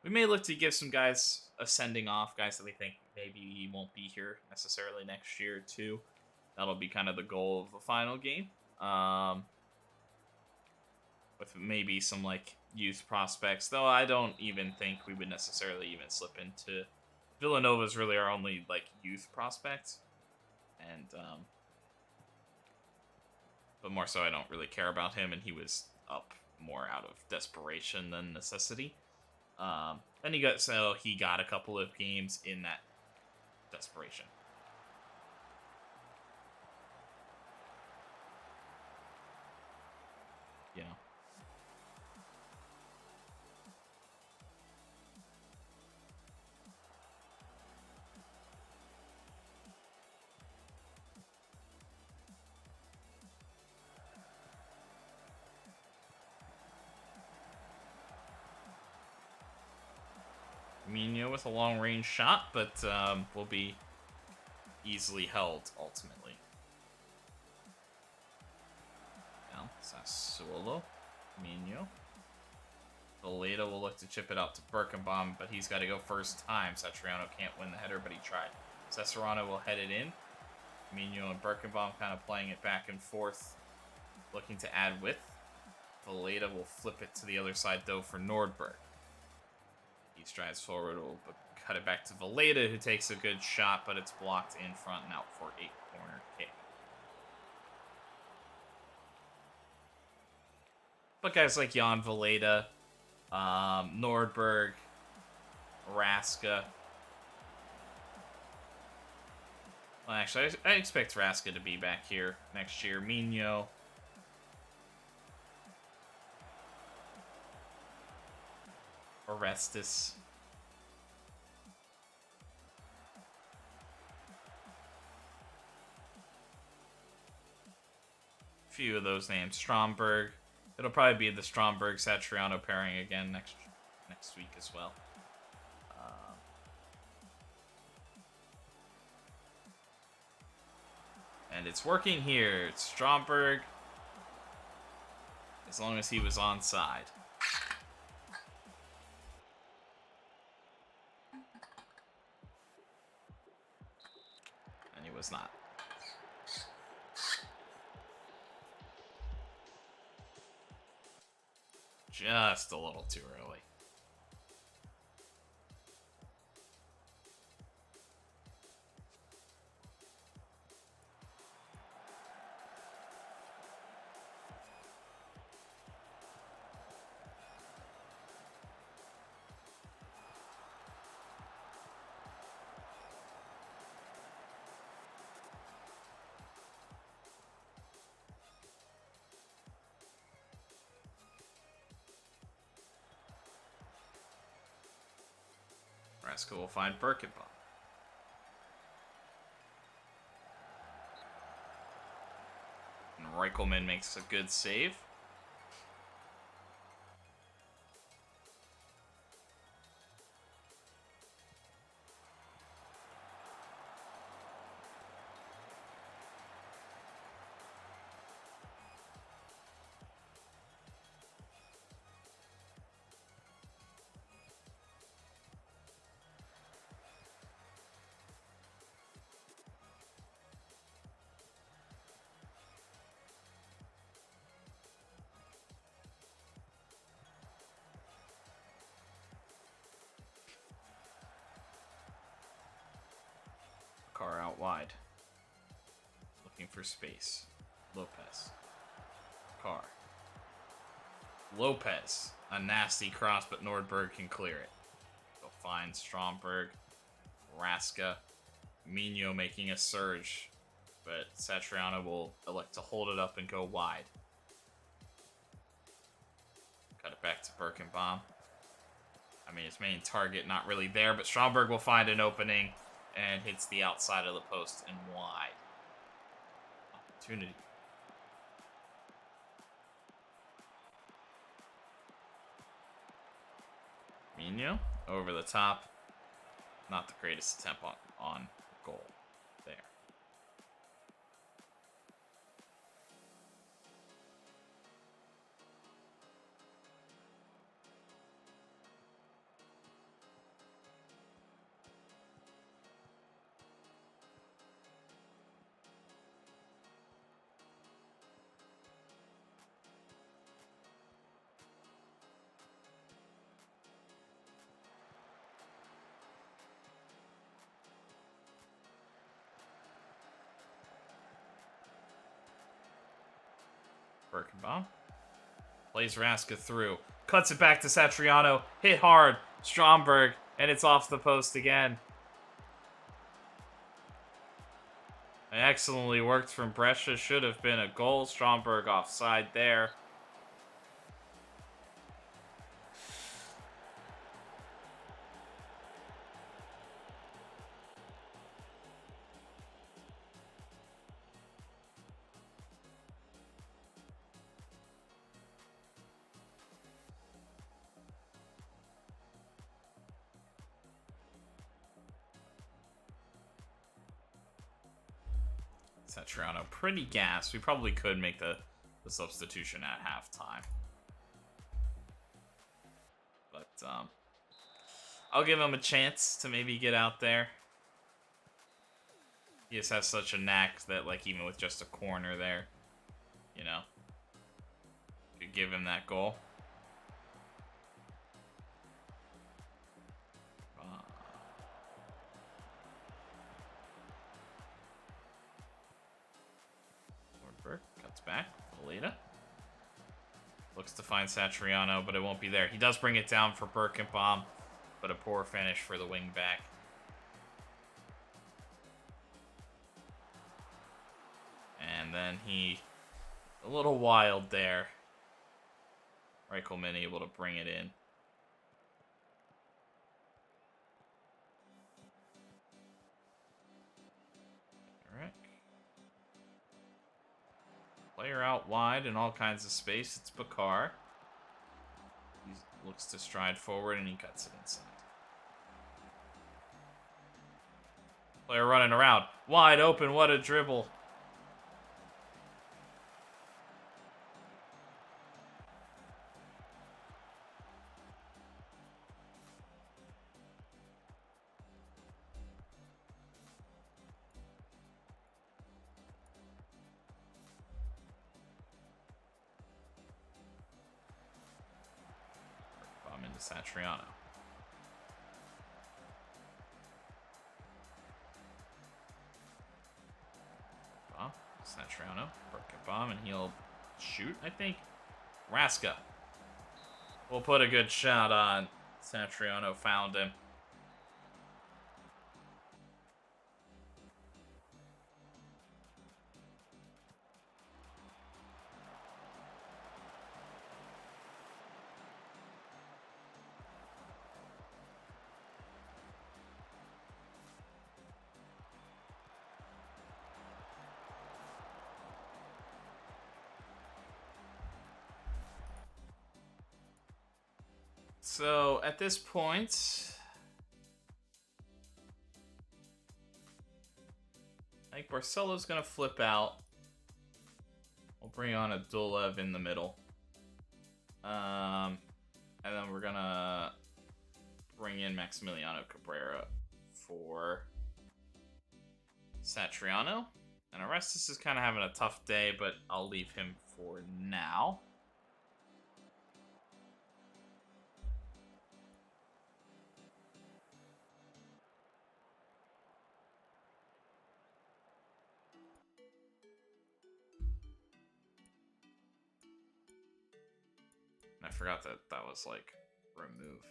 We may look to give some guys a sending off, guys that we think maybe won't be here necessarily next year too. That'll be kind of the goal of the final game. With maybe some like youth prospects, though I don't even think we would necessarily even slip into Villanova's really our only like youth prospect, and but more so I don't really care about him, and he was up more out of desperation than necessity. And he got a couple of games in that desperation. You know. Mino with a long-range shot, but will be easily held ultimately. Now, Sassuolo, Mino. Valeda will look to chip it out to Birkenbaum, but he's got to go first time. Satriano can't win the header, but he tried. Cesarano will head it in. Mino and Birkenbaum kind of playing it back and forth, looking to add width. Valeda will flip it to the other side, though, for Nordberg. He strides forward, will cut it back to Valeda, who takes a good shot, but it's blocked in front and out for a corner kick. But guys like Jan Valeda, Nordberg, Raska. Well, actually, I expect Raska to be back here next year. Mino. Orestes. Few of those names. Stromberg. It'll probably be the Stromberg-Satriano pairing again next next week as well. And it's working here. It's Stromberg. As long as he was onside. And he was not. Just a little too early. Raska will find Birkenbaum. And Reichelman makes a good save. Car out wide. Looking for space. Lopez. Carr. Lopez. A nasty cross, but Nordberg can clear it. He'll find Stromberg. Raska. Mino making a surge, but Satriano will elect to hold it up and go wide. Cut it back to Birkenbaum. I mean, his main target not really there, but Stromberg will find an opening and hits the outside of the post and wide. Opportunity. Mino over the top. Not the greatest attempt on goal there. Birkenbaum plays Raska through, cuts it back to Satriano, hit hard, Stromberg, and it's off the post again. Excellently worked from Brescia, should have been a goal. Stromberg offside there. Satriano pretty gassed. We probably could make the substitution at halftime. But I'll give him a chance to maybe get out there. He just has such a knack that, like, even with just a corner there, you know, could give him that goal. Cuts back. Alita looks to find Satriano, but it won't be there. He does bring it down for Birkenbaum, but a poor finish for the wing back. And then he, a little wild there. Reichelman able to bring it in. Player out wide in all kinds of space. It's Bakar. He's looks to stride forward, and he cuts it inside. Player running around. Wide open. What a dribble. Bomb into Satriano. Satriano, bomb, and he'll shoot, I think. Raska will put a good shot on. Satriano found him. So, at this point, I think Barcelo's going to flip out. We'll bring on a Dulev in the middle. And then we're going to bring in Maximiliano Cabrera for Satriano. And Orestes is kind of having a tough day, but I'll leave him for now. I forgot that that was, like, removed.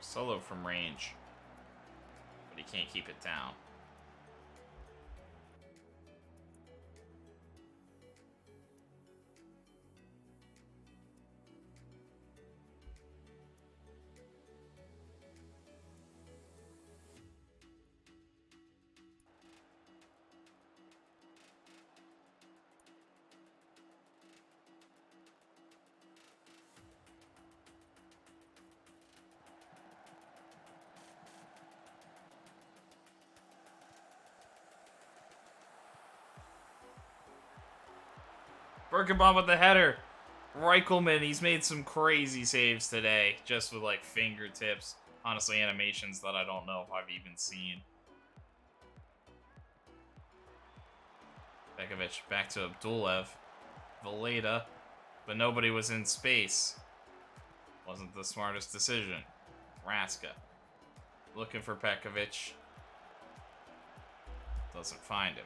Solo from range, but he can't keep it down. Birkenbaum with the header. Reichelman, he's made some crazy saves today, just with, like, fingertips. Honestly, animations that I don't know if I've even seen. Bekovic back to Abdulev. Valeda, but nobody was in space. Wasn't the smartest decision. Raska looking for Pekovic. Doesn't find him.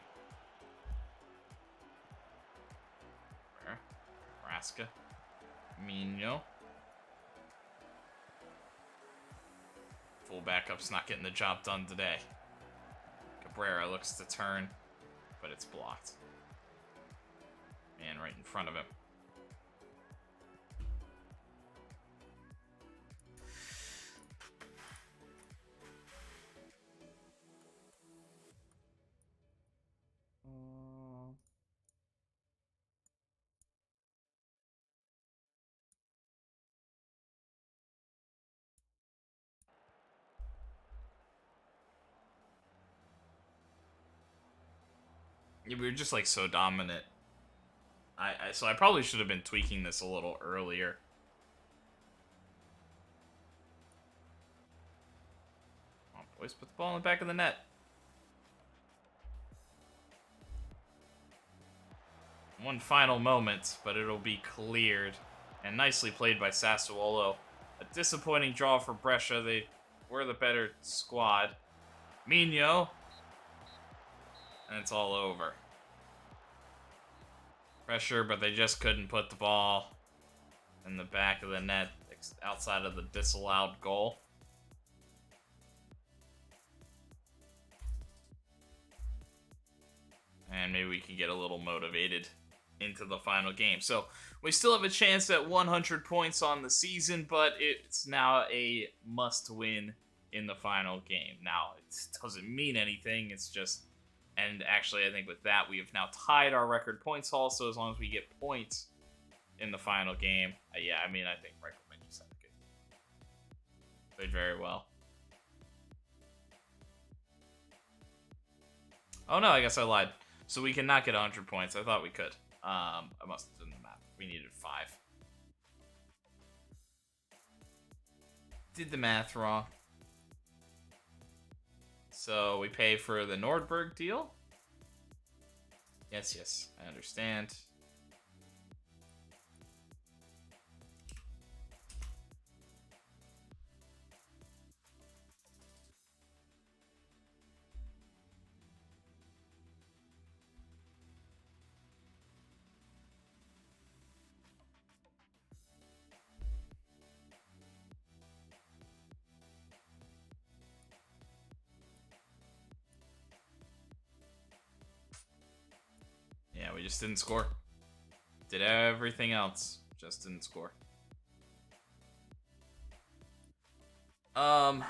Raska. Mino. Full backup's not getting the job done today. Cabrera looks to turn, but it's blocked. Man, right in front of him. Yeah, we were just, like, so dominant. So I probably should have been tweaking this a little earlier. Come on, boys, put the ball in the back of the net. One final moment, but it'll be cleared. And nicely played by Sassuolo. A disappointing draw for Brescia. They were the better squad. Mino. And it's all over. Pressure, but they just couldn't put the ball in the back of the net outside of the disallowed goal. And maybe we can get a little motivated into the final game. So we still have a chance at 100 points on the season, but it's now a must-win in the final game. Now, it doesn't mean anything. It's just... And actually, I think with that, we have now tied our record points haul, so as long as we get points in the final game... yeah, I mean, I think Michael just had a good... Played very well. Oh no, I guess I lied. So we cannot get 100 points. I thought we could. I must have done the math. We needed 5. Did the math wrong. So we pay for the Nordberg deal. Yes, I understand. Yeah, we just didn't score. Did everything else, just didn't score. Yeah,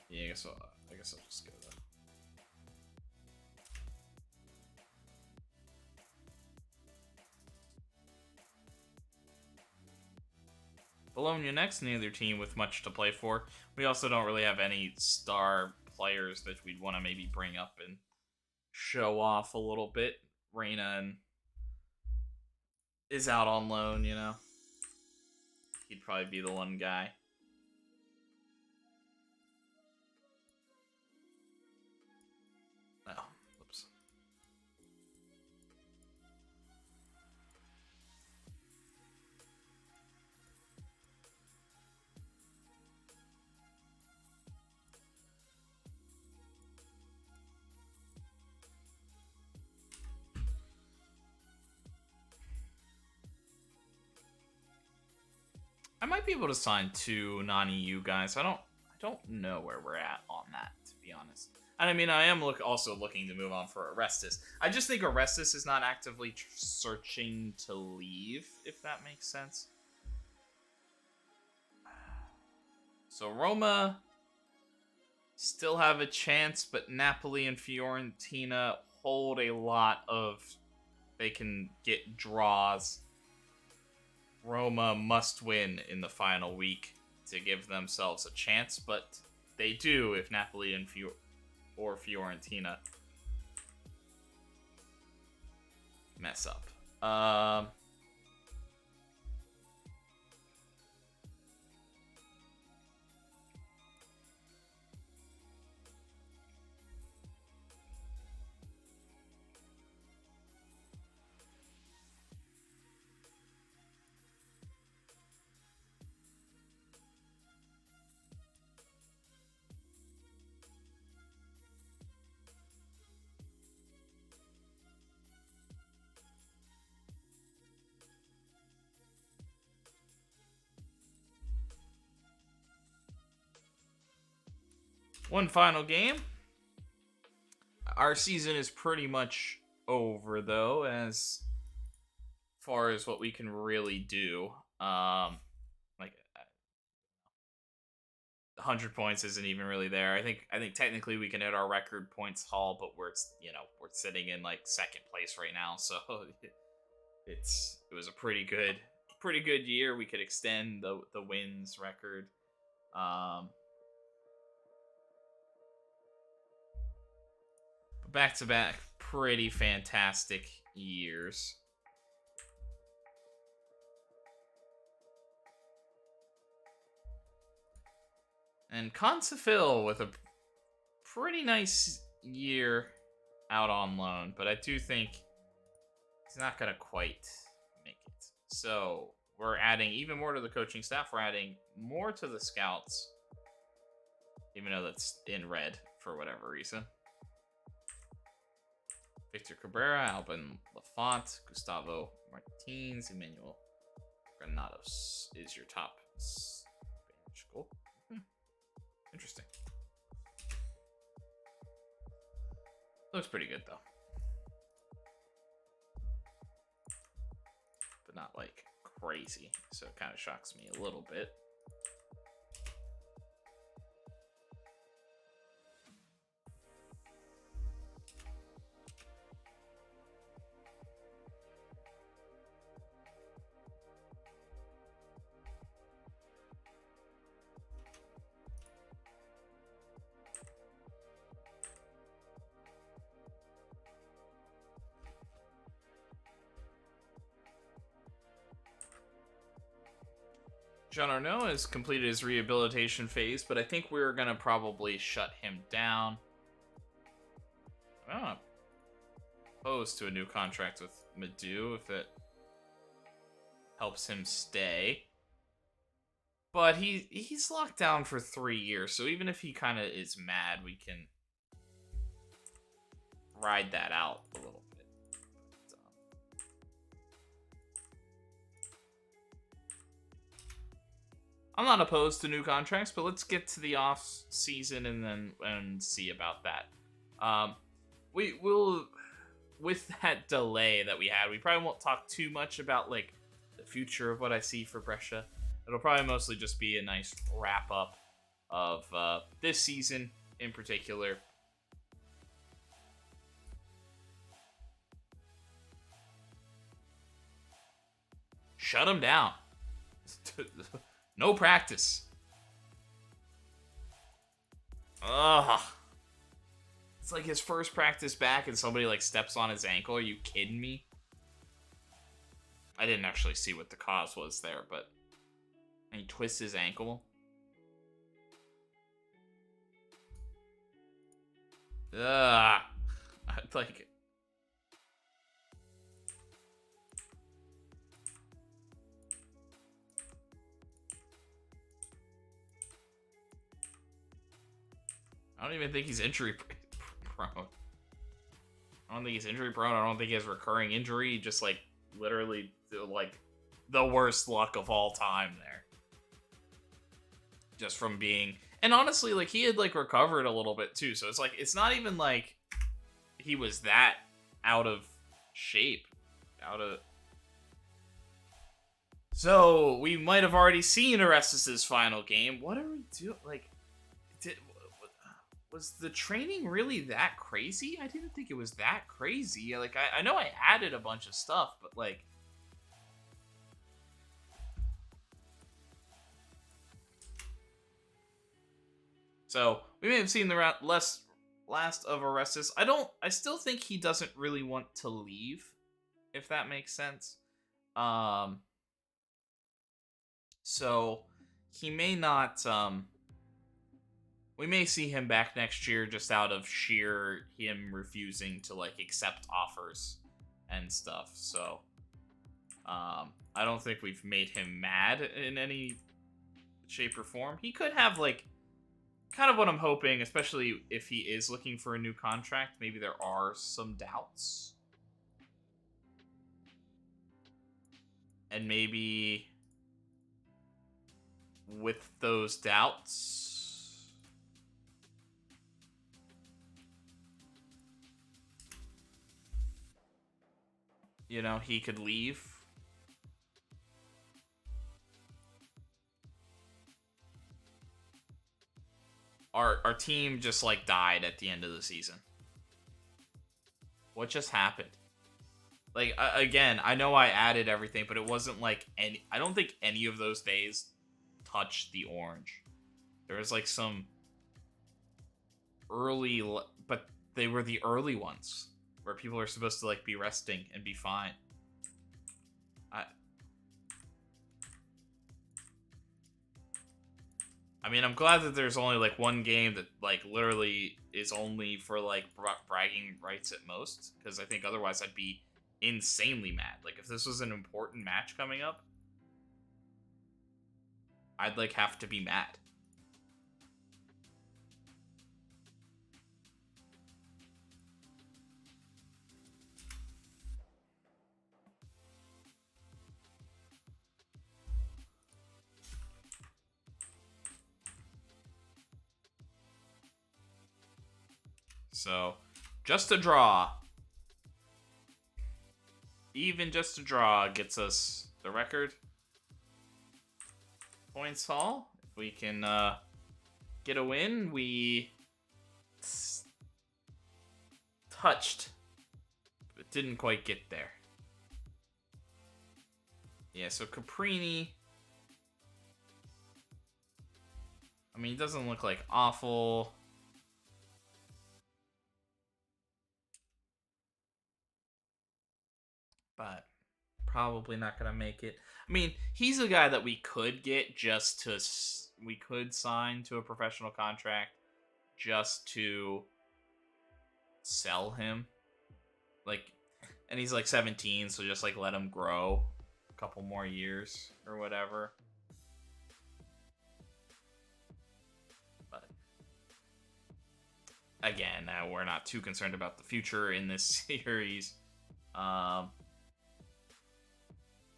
I guess I'll just go though. Bologna next, neither team with much to play for. We also don't really have any star players that we'd want to maybe bring up and show off a little bit. Reina is out on loan, you know. He'd probably be the one guy. Oh, whoops. I might be able to sign 2 non-EU guys. I don't know where we're at on that, to be honest. And I mean, I am also looking to move on for Orestes. I just think Orestes is not actively searching to leave, if that makes sense. So Roma still have a chance, but Napoli and Fiorentina hold a lot of... They can get draws. Roma must win in the final week to give themselves a chance, but they do if Napoli and Fiorentina mess up. One final game. Our season is pretty much over, though, as far as what we can really do. Like 100 points isn't even really there. I think technically we can hit our record points haul, but we're sitting in like second place right now, so it was a pretty good year. We could extend the wins record. Back-to-back, pretty fantastic years. And Consafil with a pretty nice year out on loan, but I do think he's not going to quite make it. So we're adding even more to the coaching staff. We're adding more to the scouts, even though that's in red for whatever reason. Victor Cabrera, Alban Lafont, Gustavo Martins, Emmanuel Granados is your top Spanish goal. Interesting. Looks pretty good, though. But not, like, crazy. So it kind of shocks me a little bit. Jean Arnaud has completed his rehabilitation phase, but I think we're going to probably shut him down. I'm not opposed to a new contract with Madou if it helps him stay. But he's locked down for 3 years, so even if he kind of is mad, we can ride that out a little bit. I'm not opposed to new contracts, but let's get to the off season and see about that. We will, with that delay that we had, we probably won't talk too much about like the future of what I see for Brescia. It'll probably mostly just be a nice wrap up of this season in particular. Shut him down. No practice. Ugh. It's like his first practice back and somebody like steps on his ankle. Are you kidding me? I didn't actually see what the cause was there, but and he twists his ankle. Ugh. I'd like it. I don't even think he's injury prone. I don't think he's injury prone. I don't think he has recurring injury. Just like literally like the worst luck of all time there. Just from being, and honestly, like he had like recovered a little bit too. So it's like it's not even like he was that out of shape, So we might have already seen Orestes' final game. What are we doing? Like, was the training really that crazy? I didn't think it was that crazy. Like, I know I added a bunch of stuff, but like... So, we may have seen the last of Orestes. I still think he doesn't really want to leave, if that makes sense. So, he may not, we may see him back next year just out of sheer him refusing to like accept offers and stuff. So I don't think we've made him mad in any shape or form. He could have like kind of what I'm hoping, especially if he is looking for a new contract. Maybe there are some doubts. And maybe with those doubts, you know, he could leave. Our team just like died at the end of the season. What just happened? Like again, I know I added everything, but it wasn't like any. I don't think any of those days touched the orange. There was like some early, but they were the early ones where people are supposed to like be resting and be fine. I mean, I'm glad that there's only like one game that like literally is only for like bragging rights at most, because I think otherwise I'd be insanely mad. Like if this was an important match coming up, I'd like have to be mad. So, just a draw. Even just a draw gets us the record points haul. If we can get a win, we touched, but didn't quite get there. Yeah, so Caprini, I mean, he doesn't look like awful. But probably not going to make it. I mean, he's a guy that we could get just to... We could sign to a professional contract just to sell him. Like, and he's like 17, so just like let him grow a couple more years or whatever. But again, we're not too concerned about the future in this series.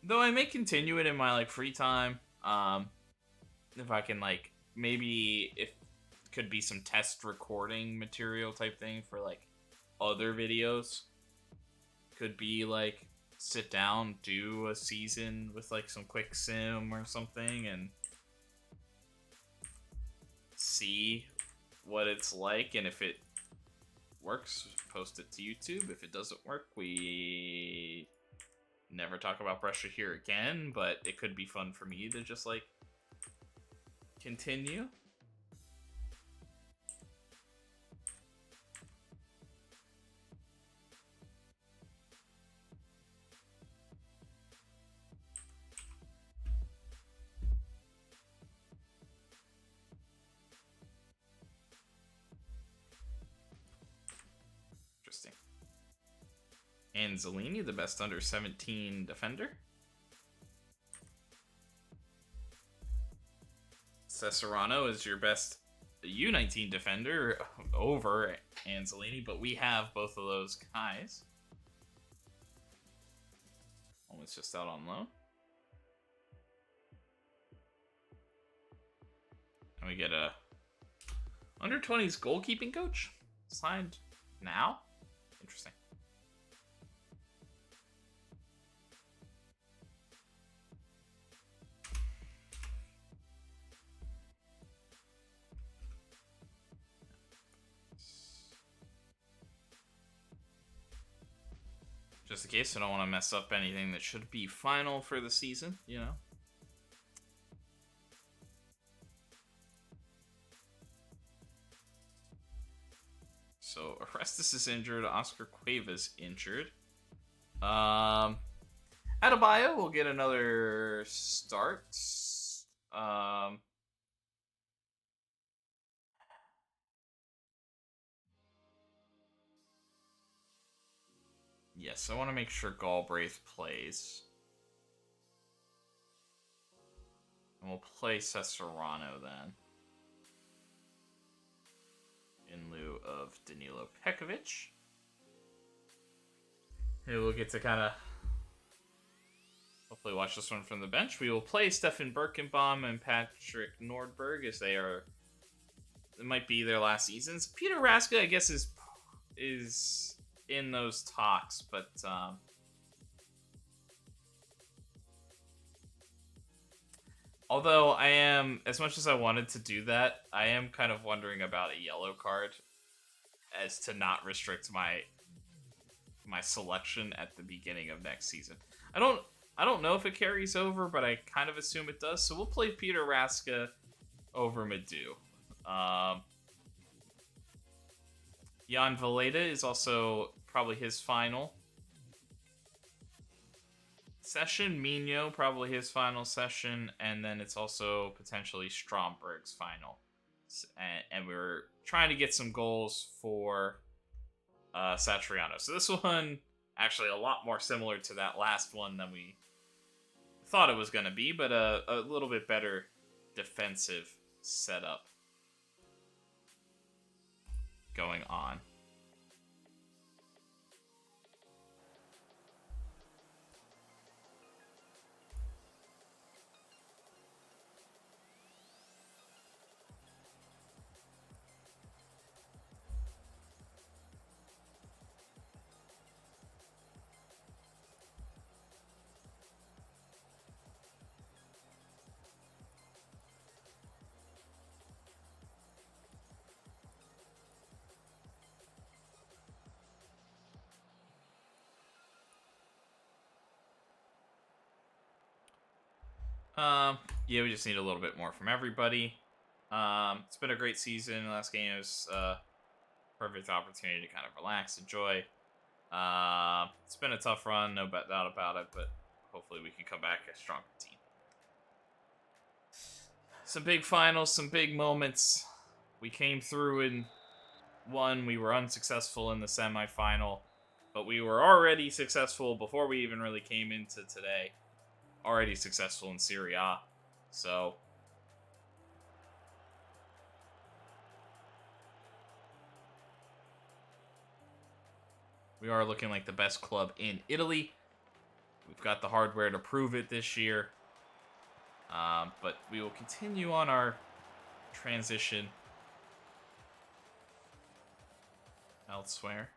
Though I may continue it in my like free time. If I can like maybe if could be some test recording material type thing for like other videos. Could be like sit down, do a season with like some quick sim or something and see what it's like, and if it works, post it to YouTube. If it doesn't work, we never talk about Brescia here again, but it could be fun for me to just like continue. Interesting. Anzalini, the best under 17 defender. Cesarano is your best U19 defender over Anzalini, but we have both of those guys. Almost just out on loan. And we get a under 20s goalkeeping coach signed now. Interesting. Just in case I don't want to mess up anything that should be final for the season, you know. So Orestes is injured. Oscar Cueva's injured. Adebayo will get another start. Yes, I want to make sure Galbraith plays. And we'll play Cesarano then. In lieu of Danilo Pekovic. Who will get to kind of hopefully watch this one from the bench. We will play Stefan Birkenbaum and Patrick Nordberg as they are... It might be their last seasons. Peter Raska, I guess, is in those talks, but although I am, as much as I wanted to do that, I am kind of wondering about a yellow card as to not restrict my selection at the beginning of next season. I don't know if it carries over, but I kind of assume it does. So we'll play Peter Raska over Madu. Jan Valeda is also probably his final session. Mino, probably his final session. And then it's also potentially Stromberg's final. And we're trying to get some goals for Satriano. So this one, actually a lot more similar to that last one than we thought it was going to be, but a little bit better defensive setup going on. Yeah, we just need a little bit more from everybody. It's been a great season. Last game was perfect opportunity to kind of relax, enjoy. It's been a tough run, no doubt about it, but hopefully we can come back a stronger team. Some big finals, some big moments. We came through in one. We were unsuccessful in the semifinal, but we were already successful before we even really came into today. Already successful in Serie A. So we are looking like the best club in Italy. We've got the hardware to prove it this year. But we will continue on our transition elsewhere.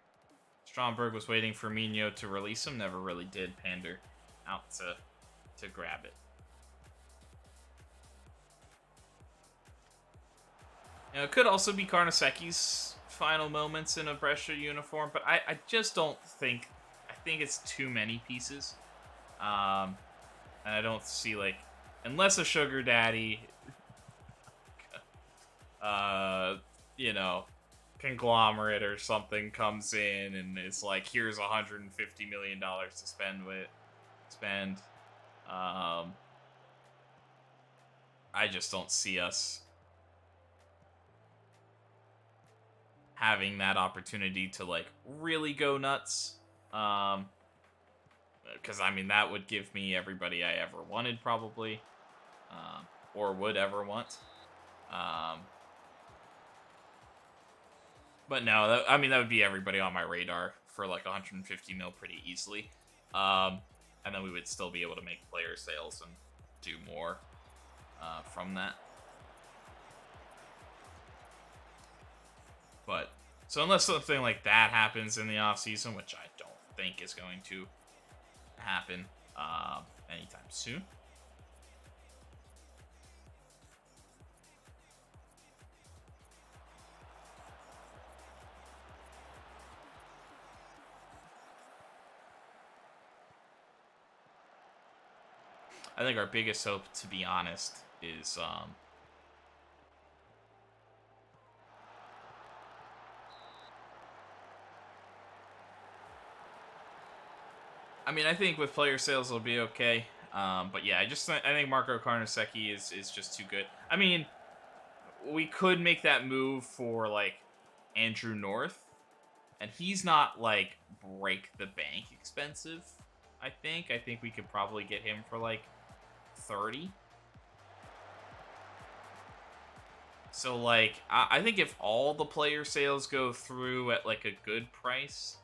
Stromberg was waiting for Mino to release him. Never really did pander out to grab it. You know, it could also be Karnaseki's final moments in a Brescia uniform, but I just don't think... I think it's too many pieces. And I don't see, like... Unless a sugar daddy... you know... conglomerate or something comes in and it's like, here's $150 million to spend. I just don't see us having that opportunity to like really go nuts. Because I mean that would give me everybody I ever wanted probably, or would ever want. But no, I mean that would be everybody on my radar for like 150 mil pretty easily. And then we would still be able to make player sales and do more from that. But, so unless something like that happens in the offseason, which I don't think is going to happen anytime soon. I think our biggest hope, to be honest, is I mean, I think with player sales it'll be okay. But yeah, I think Marco Carnesecchi is just too good. I mean, we could make that move for like Andrew North, and he's not like break the bank expensive. I think we could probably get him for like 30. So like, I think if all the player sales go through at like a good price,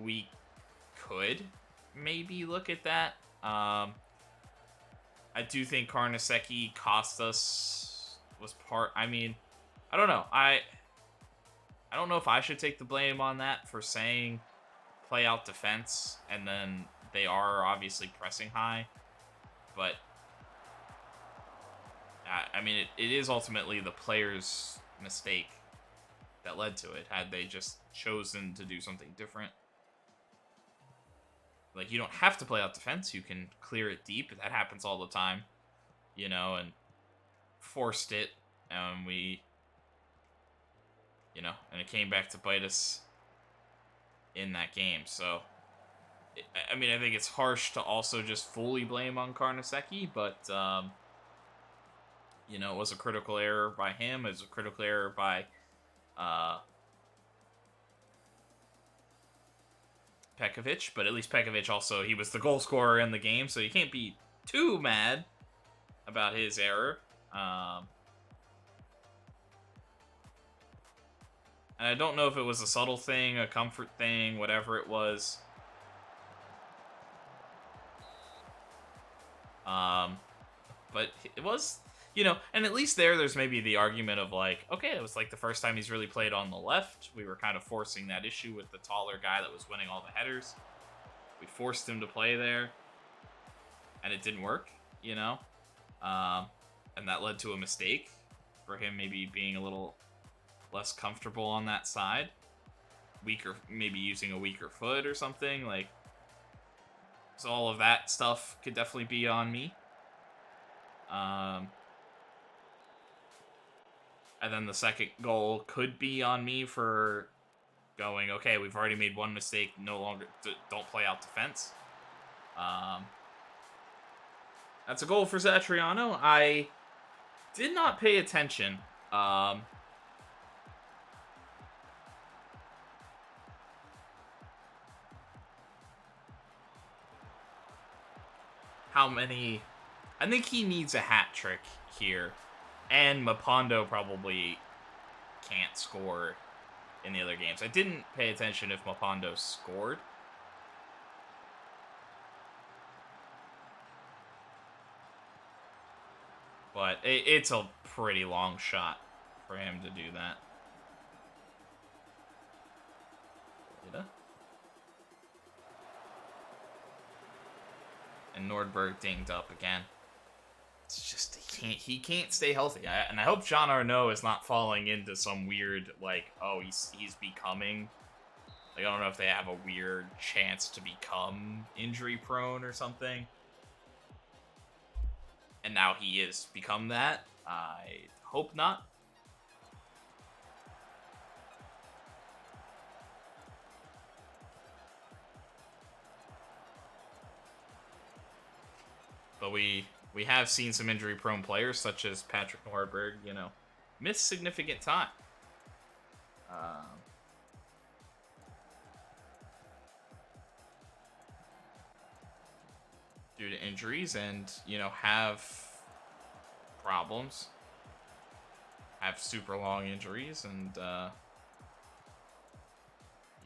we could maybe look at that. I do think Carnesecchi cost us was part. I mean, I don't know. I don't know if I should take the blame on that for saying play out defense, and then they are obviously pressing high, but I mean it is ultimately the player's mistake that led to it. Had they just chosen to do something different. Like, you don't have to play out defense. You can clear it deep. That happens all the time, you know, and forced it, and we, you know, and it came back to bite us in that game. So, I mean, I think it's harsh to also just fully blame on Carnesecchi, but, you know, it was a critical error by him. It was a critical error by, Pekovic, but at least Pekovic also, he was the goal scorer in the game, so you can't be too mad about his error. And I don't know if it was a subtle thing, a comfort thing, whatever it was. But it was, you know, and at least there's maybe the argument of like, okay, it was like the first time he's really played on the left. We were kind of forcing that issue with the taller guy that was winning all the headers. We forced him to play there, and it didn't work, you know? And that led to a mistake for him maybe being a little less comfortable on that side. Weaker, maybe using a weaker foot or something. Like, so all of that stuff could definitely be on me. And then the second goal could be on me for going, okay, we've already made one mistake, no longer, don't play out defense. That's a goal for Satriano. I did not pay attention. How many... I think he needs a hat trick here. And Mapondo probably can't score in the other games. I didn't pay attention if Mapondo scored. But it's a pretty long shot for him to do that. And Nordberg dinged up again. It's just he can't stay healthy. And I hope Jean Arnaud is not falling into some weird, like, oh, he's becoming, like, I don't know if they have a weird chance to become injury prone or something. And now he has become that. I hope not. But we have seen some injury-prone players, such as Patrick Nordberg, miss significant time. Due to injuries and, have problems. Have super long injuries, and,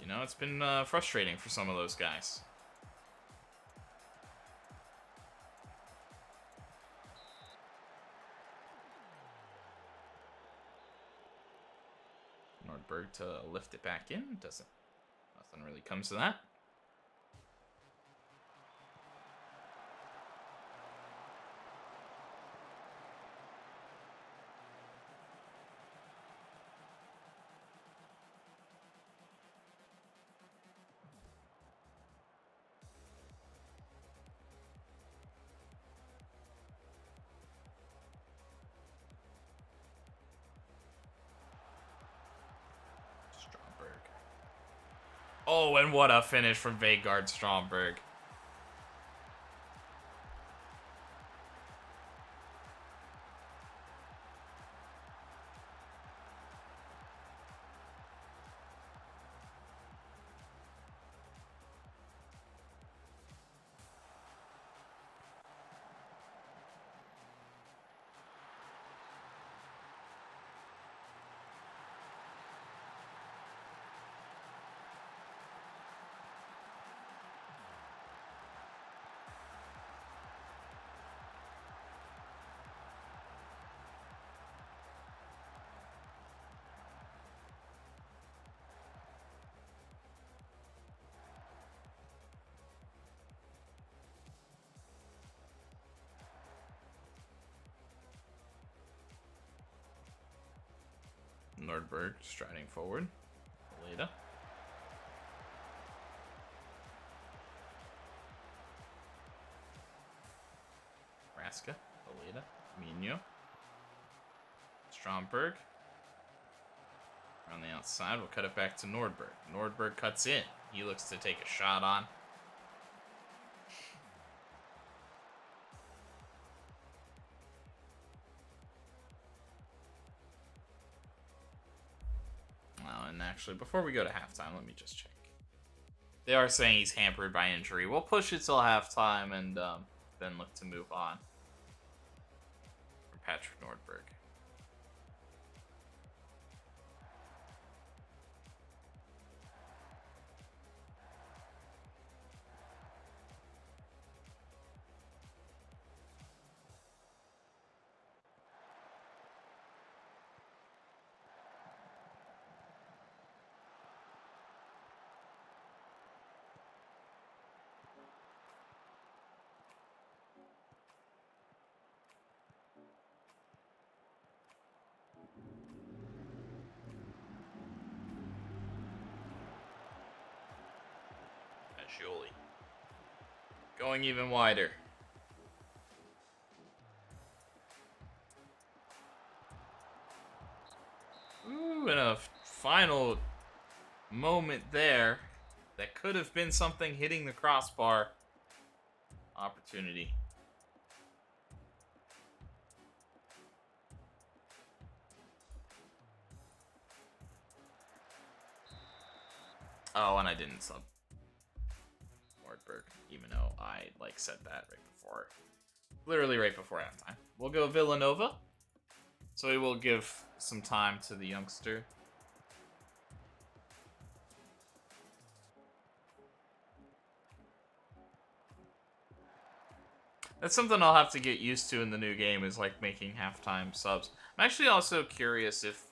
it's been frustrating for some of those guys. Nordberg to lift it back in. Nothing really comes to that. Oh, and what a finish from Vegard Stromberg. Nordberg striding forward. Aleda. Raska. Aleda. Mino. Stromberg. Around the outside, we'll cut it back to Nordberg. Nordberg cuts in. He looks to take a shot on. And actually, before we go to halftime, let me just check. They are saying he's hampered by injury. We'll push it till halftime and then look to move on for Patrick Nordberg. Ascioli. Going even wider. Ooh, and a final moment there that could have been something hitting the crossbar. Opportunity. Oh, and I didn't sub Nordberg, even though I said that right before, literally right before halftime. We'll go Villanova, so we will give some time to the youngster. That's something I'll have to get used to in the new game, is making halftime subs. I'm actually also curious if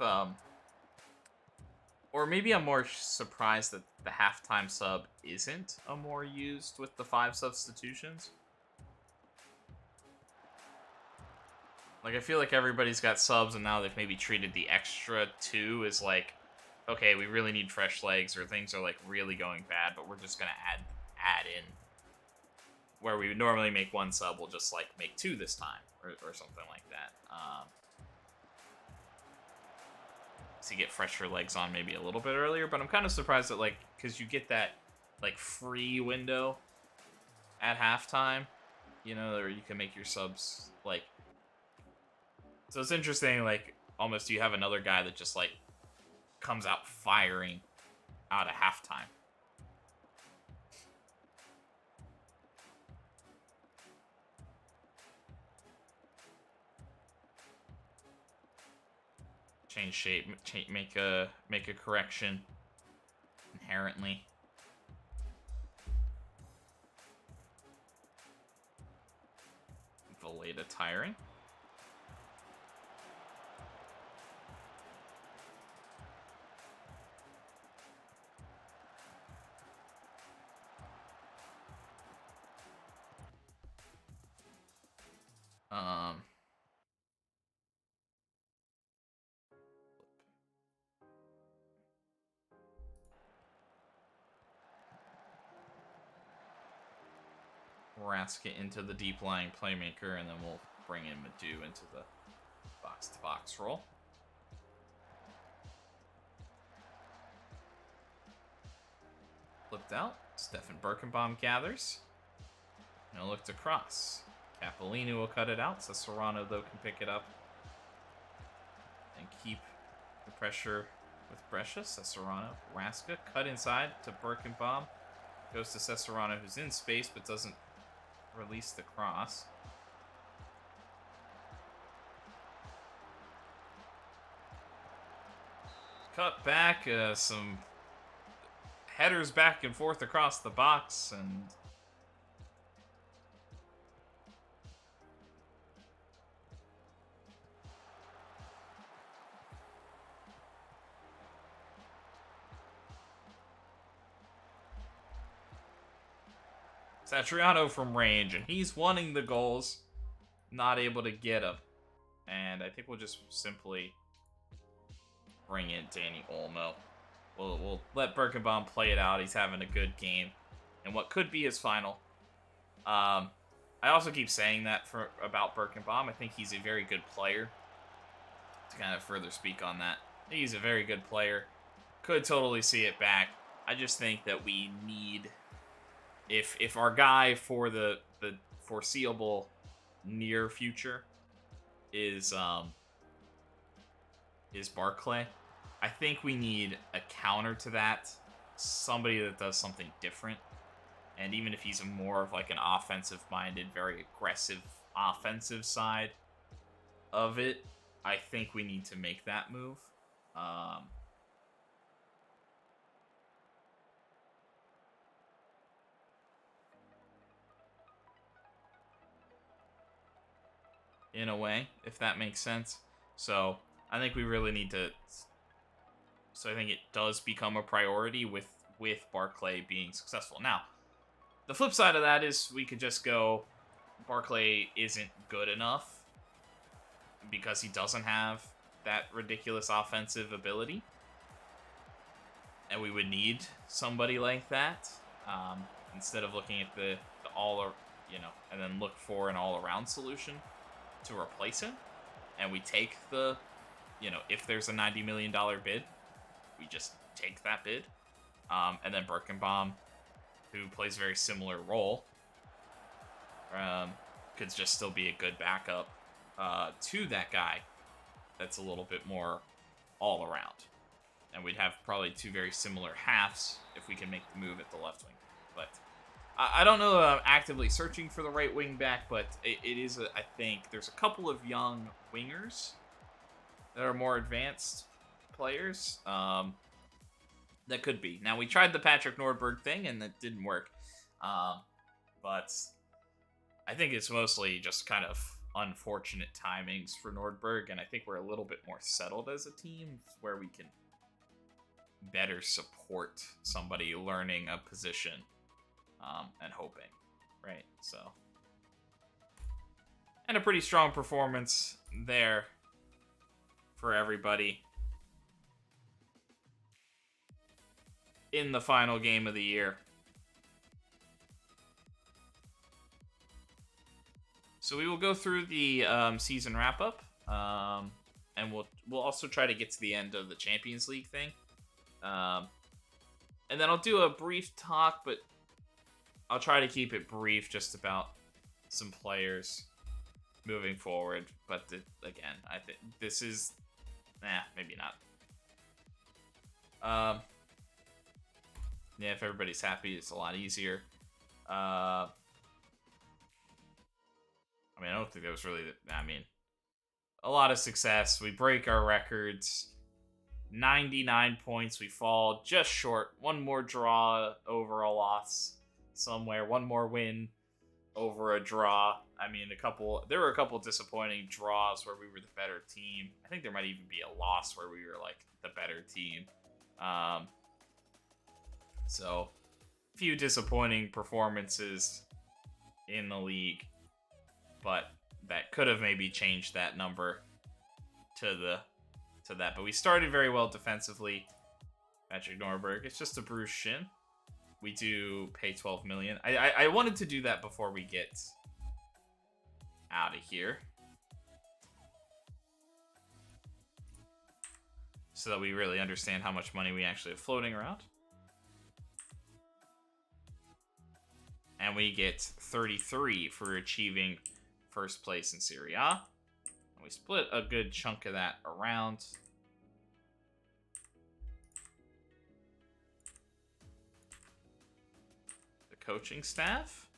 or maybe I'm more surprised that the halftime sub isn't a more used with the 5 substitutions. I feel like everybody's got subs, and now they've maybe treated the extra 2 as okay, we really need fresh legs, or things are really going bad, but we're just gonna add in. Where we would normally make 1 sub, we'll just make 2 this time, or something like that. To get fresher legs on maybe a little bit earlier, but I'm kind of surprised that because you get that free window at halftime, or you can make your subs so it's interesting, almost you have another guy that just comes out firing out of halftime. Change shape, make a correction inherently. Valeda tiring. Raska into the deep lying playmaker, and then we'll bring in Madu into the box-to-box role. Flipped out. Stefan Birkenbaum gathers. No look to cross. Capolini will cut it out. Sassuolo, though, can pick it up and keep the pressure with Brescia. Sassuolo, Raska, cut inside to Birkenbaum. Goes to Sassuolo, who's in space, but doesn't release the cross. Cut back, some headers back and forth across the box, and Satriano from range, and he's wanting the goals, not able to get them. And I think we'll just simply bring in Danny Olmo. We'll let Birkenbaum play it out. He's having a good game, and what could be his final. I also keep saying that about Birkenbaum. I think he's a very good player. To kind of further speak on that, I think he's a very good player. Could totally see it back. I just think that we need, if our guy for the foreseeable near future is Barclay, I think we need a counter to that, somebody that does something different. And even if he's more of an offensive-minded, very aggressive offensive side of it, I think we need to make that move. In a way, if that makes sense. So I think we really need to. So I think it does become a priority with Barclay being successful. Now, the flip side of that is we could just go, Barclay isn't good enough because he doesn't have that ridiculous offensive ability, and we would need somebody like that instead of looking at the all, and then look for an all-around solution to replace him, and we take the if there's a $90 million bid, we just take that bid. And then Birkenbaum, who plays a very similar role, could just still be a good backup to that guy that's a little bit more all around. And we'd have probably two very similar halves if we can make the move at the left wing. But I don't know that I'm actively searching for the right wing back, but it is, I think, there's a couple of young wingers that are more advanced players that could be. Now, we tried the Patrick Nordberg thing, and that didn't work. But I think it's mostly just kind of unfortunate timings for Nordberg, and I think we're a little bit more settled as a team where we can better support somebody learning a position and hoping, right? So, and a pretty strong performance there for everybody in the final game of the year. So we will go through the season wrap-up, and we'll also try to get to the end of the Champions League thing. And then I'll do a brief talk, but I'll try to keep it brief just about some players moving forward. But again, I think this is... maybe not. Yeah, if everybody's happy, it's a lot easier. I don't think that was really... a lot of success. We break our records. 99 points. We fall just short. One more draw over a loss somewhere. One more win over a draw. There were a couple disappointing draws where we were the better team. I think there might even be a loss where we were the better team. So, a few disappointing performances in the league, but that could have maybe changed that number to that. But we started very well defensively. Patrick Norberg, it's just a bruised shin. We do pay $12 million. I wanted to do that before we get out of here, so that we really understand how much money we actually have floating around. And we get 33 for achieving first place in Serie A. And we split a good chunk of that around. The coaching staff.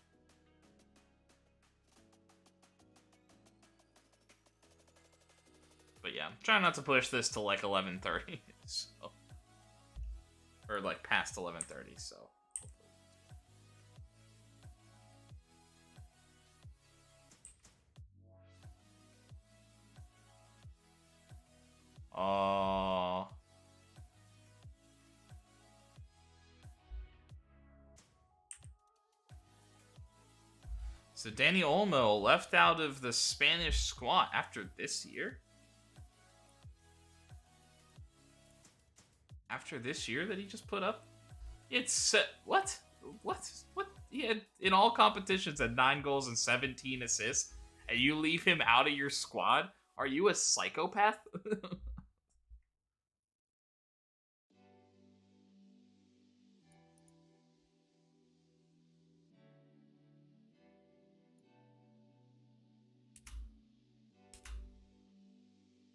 But yeah, I'm trying not to push this to 11:30. So, or past 11:30, so. So Dani Olmo left out of the Spanish squad after this year? After this year that he just put up? It's what? He had in all competitions had 9 goals and 17 assists, and you leave him out of your squad? Are you a psychopath?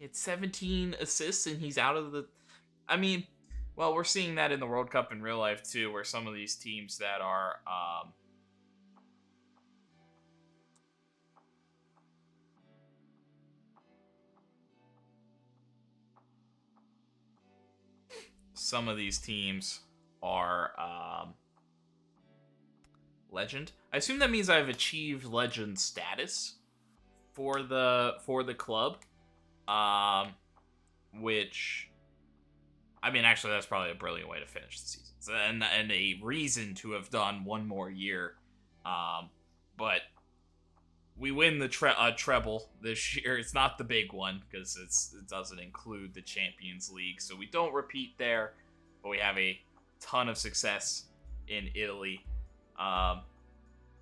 It's 17 assists and he's out of the... well, we're seeing that in the World Cup in real life too, where some of these teams that are... some of these teams are legend. I assume that means I've achieved legend status for the club. Which, actually, that's probably a brilliant way to finish the season, and a reason to have done one more year. But we win the treble this year. It's not the big one because it doesn't include the Champions League, so we don't repeat there. But we have a ton of success in Italy. Dani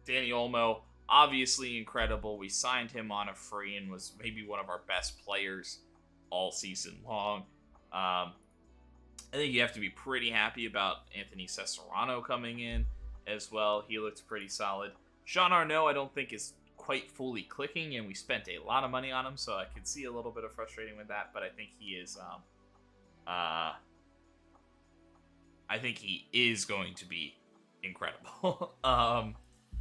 Olmo, obviously incredible. We signed him on a free and was maybe one of our best players all season long. I think you have to be pretty happy about Anthony Cesarano coming in as well. He looks pretty solid. Jean Arnaud, I don't think is quite fully clicking, and we spent a lot of money on him, so I could see a little bit of frustrating with that. But I think he is, I think he is going to be incredible.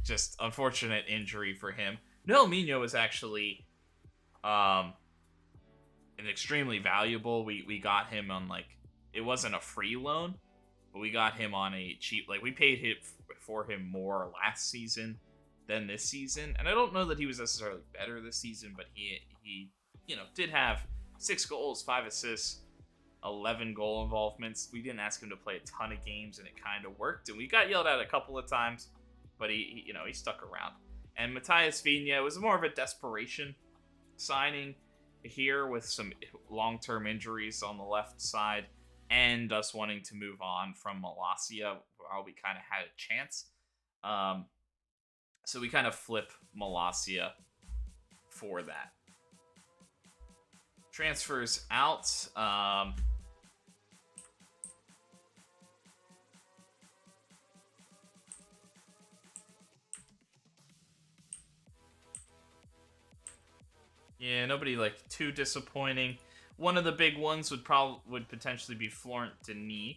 Just unfortunate injury for him. Noel Mino is actually, an extremely valuable. We got him on it wasn't a free loan, but we got him on a cheap. We paid for him more last season than this season, and I don't know that he was necessarily better this season, but he did have 6 goals, 5 assists, 11 goal involvements. We didn't ask him to play a ton of games, and it kind of worked. And we got yelled at a couple of times, but he stuck around. And Matthias Vigna was more of a desperation signing here with some long-term injuries on the left side, and us wanting to move on from Malacia while we kind of had a chance. So we kind of flip Malacia for that. Transfers out. Yeah, nobody too disappointing. One of the big ones would potentially be Florent Denis.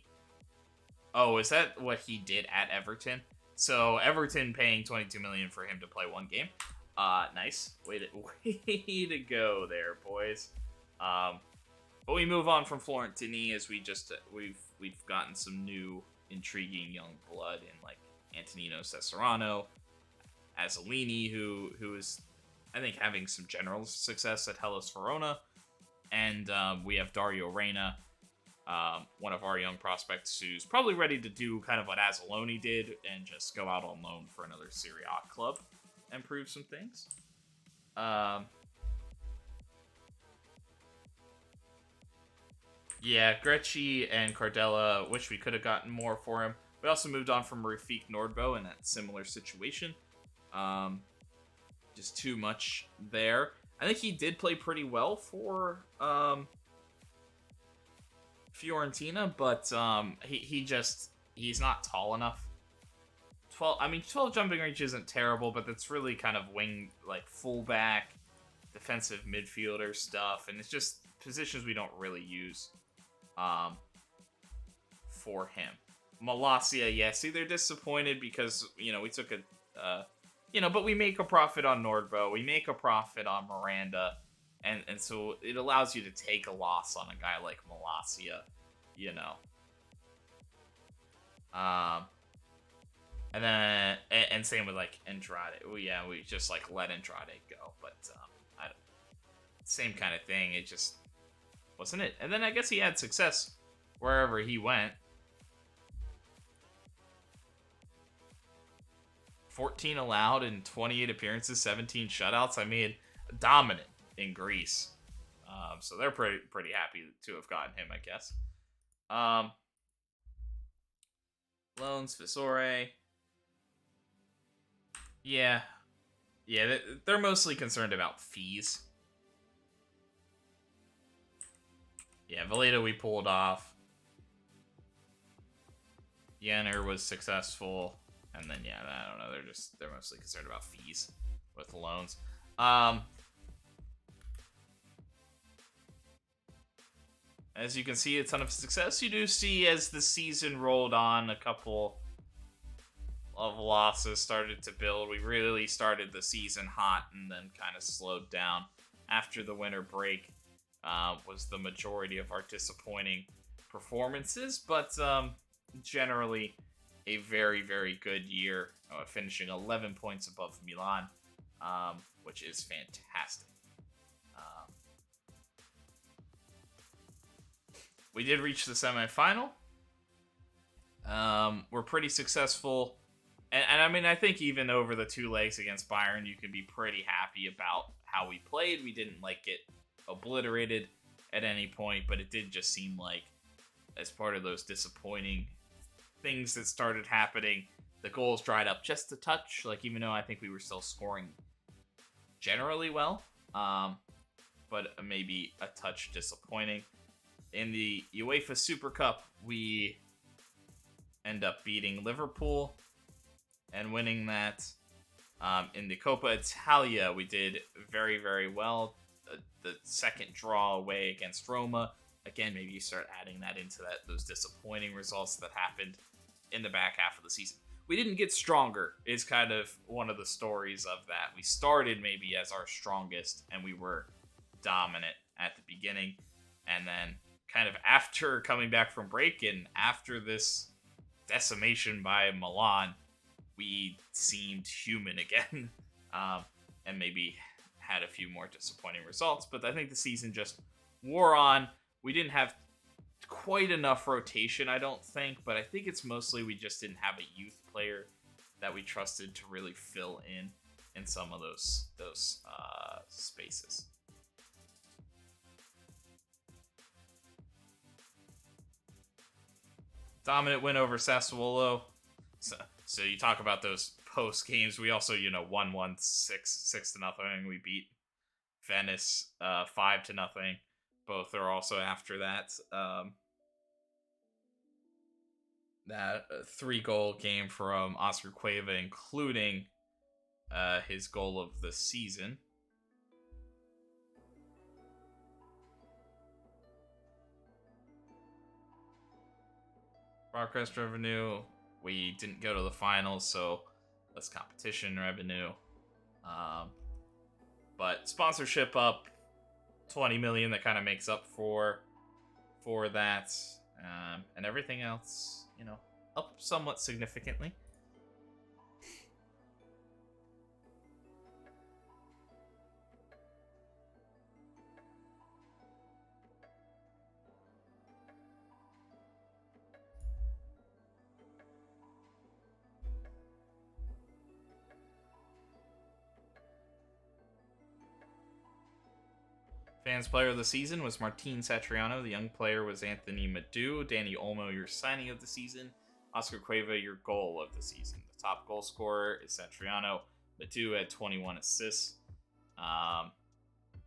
Oh, is that what he did at Everton? So Everton paying $22 million for him to play one game. Nice. Way to go there, boys. But we move on from Florent Denis as we've gotten some new intriguing young blood in Antonino Cesarano, Azzolini, who is I think having some general success at Hellas Verona, and we have Dario Reina, one of our young prospects who's probably ready to do kind of what Azzolini did and just go out on loan for another Serie A club and prove some things. Yeah, Grecci and Cardella, wish we could have gotten more for him. We also moved on from Rafik Nordbo in that similar situation. Just too much there. I think he did play pretty well for Fiorentina, but he's not tall enough. 12 jumping range isn't terrible, but that's really kind of wing, fullback, defensive midfielder stuff, and it's just positions we don't really use for him. Malacia, yes, they're disappointed because, we took but we make a profit on Nordbo, we make a profit on Miranda, and so it allows you to take a loss on a guy like Malacia, And then, and same with Andrade. We just let Andrade go, but same kind of thing. It just wasn't it. And then I guess he had success wherever he went. 14 allowed in 28 appearances, 17 shutouts. I mean, dominant in Greece. So they're pretty happy to have gotten him, I guess. Loans, Visore. Yeah, they're mostly concerned about fees. Yeah, Valeda we pulled off. Jenner was successful. And then, I don't know, they're mostly concerned about fees with loans. As you can see, a ton of success. You do see, as the season rolled on, a couple of losses started to build. We really started the season hot and then kind of slowed down after the winter break. Was the majority of our disappointing performances, but generally a very, very good year, finishing 11 points above Milan, which is fantastic. We did reach the semifinal. We're pretty successful. And I mean, I think even over the 2 legs against Bayern, you can be pretty happy about how we played. We didn't get obliterated at any point, but it did just seem like, as part of those disappointing things that started happening, the goals dried up just a touch. Even though I think we were still scoring generally well, but maybe a touch disappointing. In the UEFA Super Cup, we end up beating Liverpool and winning that. In the Coppa Italia, we did very, very well. The second draw away against Roma. Again, maybe you start adding that into those disappointing results that happened in the back half of the season. We didn't get stronger is kind of one of the stories of that. We started maybe as our strongest, and we were dominant at the beginning. And then kind of after coming back from break and after this decimation by Milan, we seemed human again, and maybe had a few more disappointing results. But I think the season just wore on. We didn't have quite enough rotation, I don't think, but I think it's mostly we just didn't have a youth player that we trusted to really fill in some of those spaces. Dominant win over Sassuolo. So you talk about those post games. We also, won 6-0. We beat Venice 5-0. Both are also after that. That 3-goal game from Oscar Cueva, including his goal of the season. Broadcast revenue, we didn't go to the finals, so less competition revenue. But sponsorship up 20 million, that kind of makes up for that. And everything else, up somewhat significantly. Fans player of the season was Martin Satriano. The young player was Anthony Madu. Danny Olmo, your signing of the season. Oscar Cueva, your goal of the season. The top goal scorer is Satriano. Madu had 21 assists.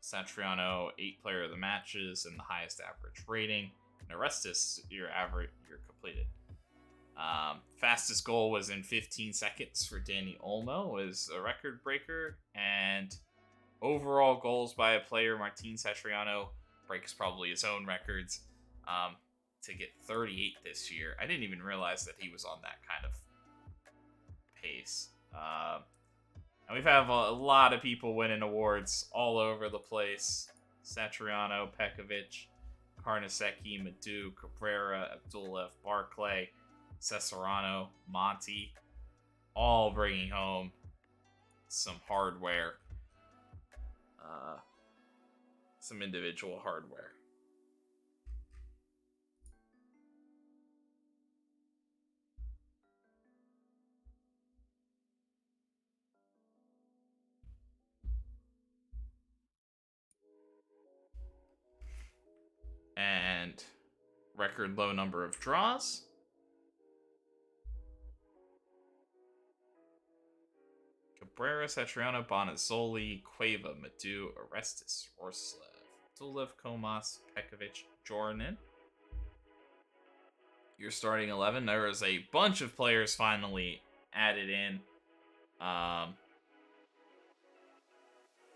Satriano, 8 player of the matches and the highest average rating. And Orestes, your completed. Fastest goal was in 15 seconds for Danny Olmo, was a record breaker. And overall goals by a player, Martin Satriano breaks probably his own records to get 38 this year. I didn't even realize that he was on that kind of pace. And we've had a lot of people winning awards all over the place. Satriano, Pekovic, Carnesecchi, Madu, Cabrera, Abdullaev, Barclay, Cesarano, Monti, all bringing home some hardware. Some individual hardware. And record low number of draws. Cabrera, Satriano, Bonazzoli, Cueva, Madu, Orestes, Rorslev, Abdullaev, Comas, Pekovic, Jordan. Your starting 11. There was a bunch of players finally added in.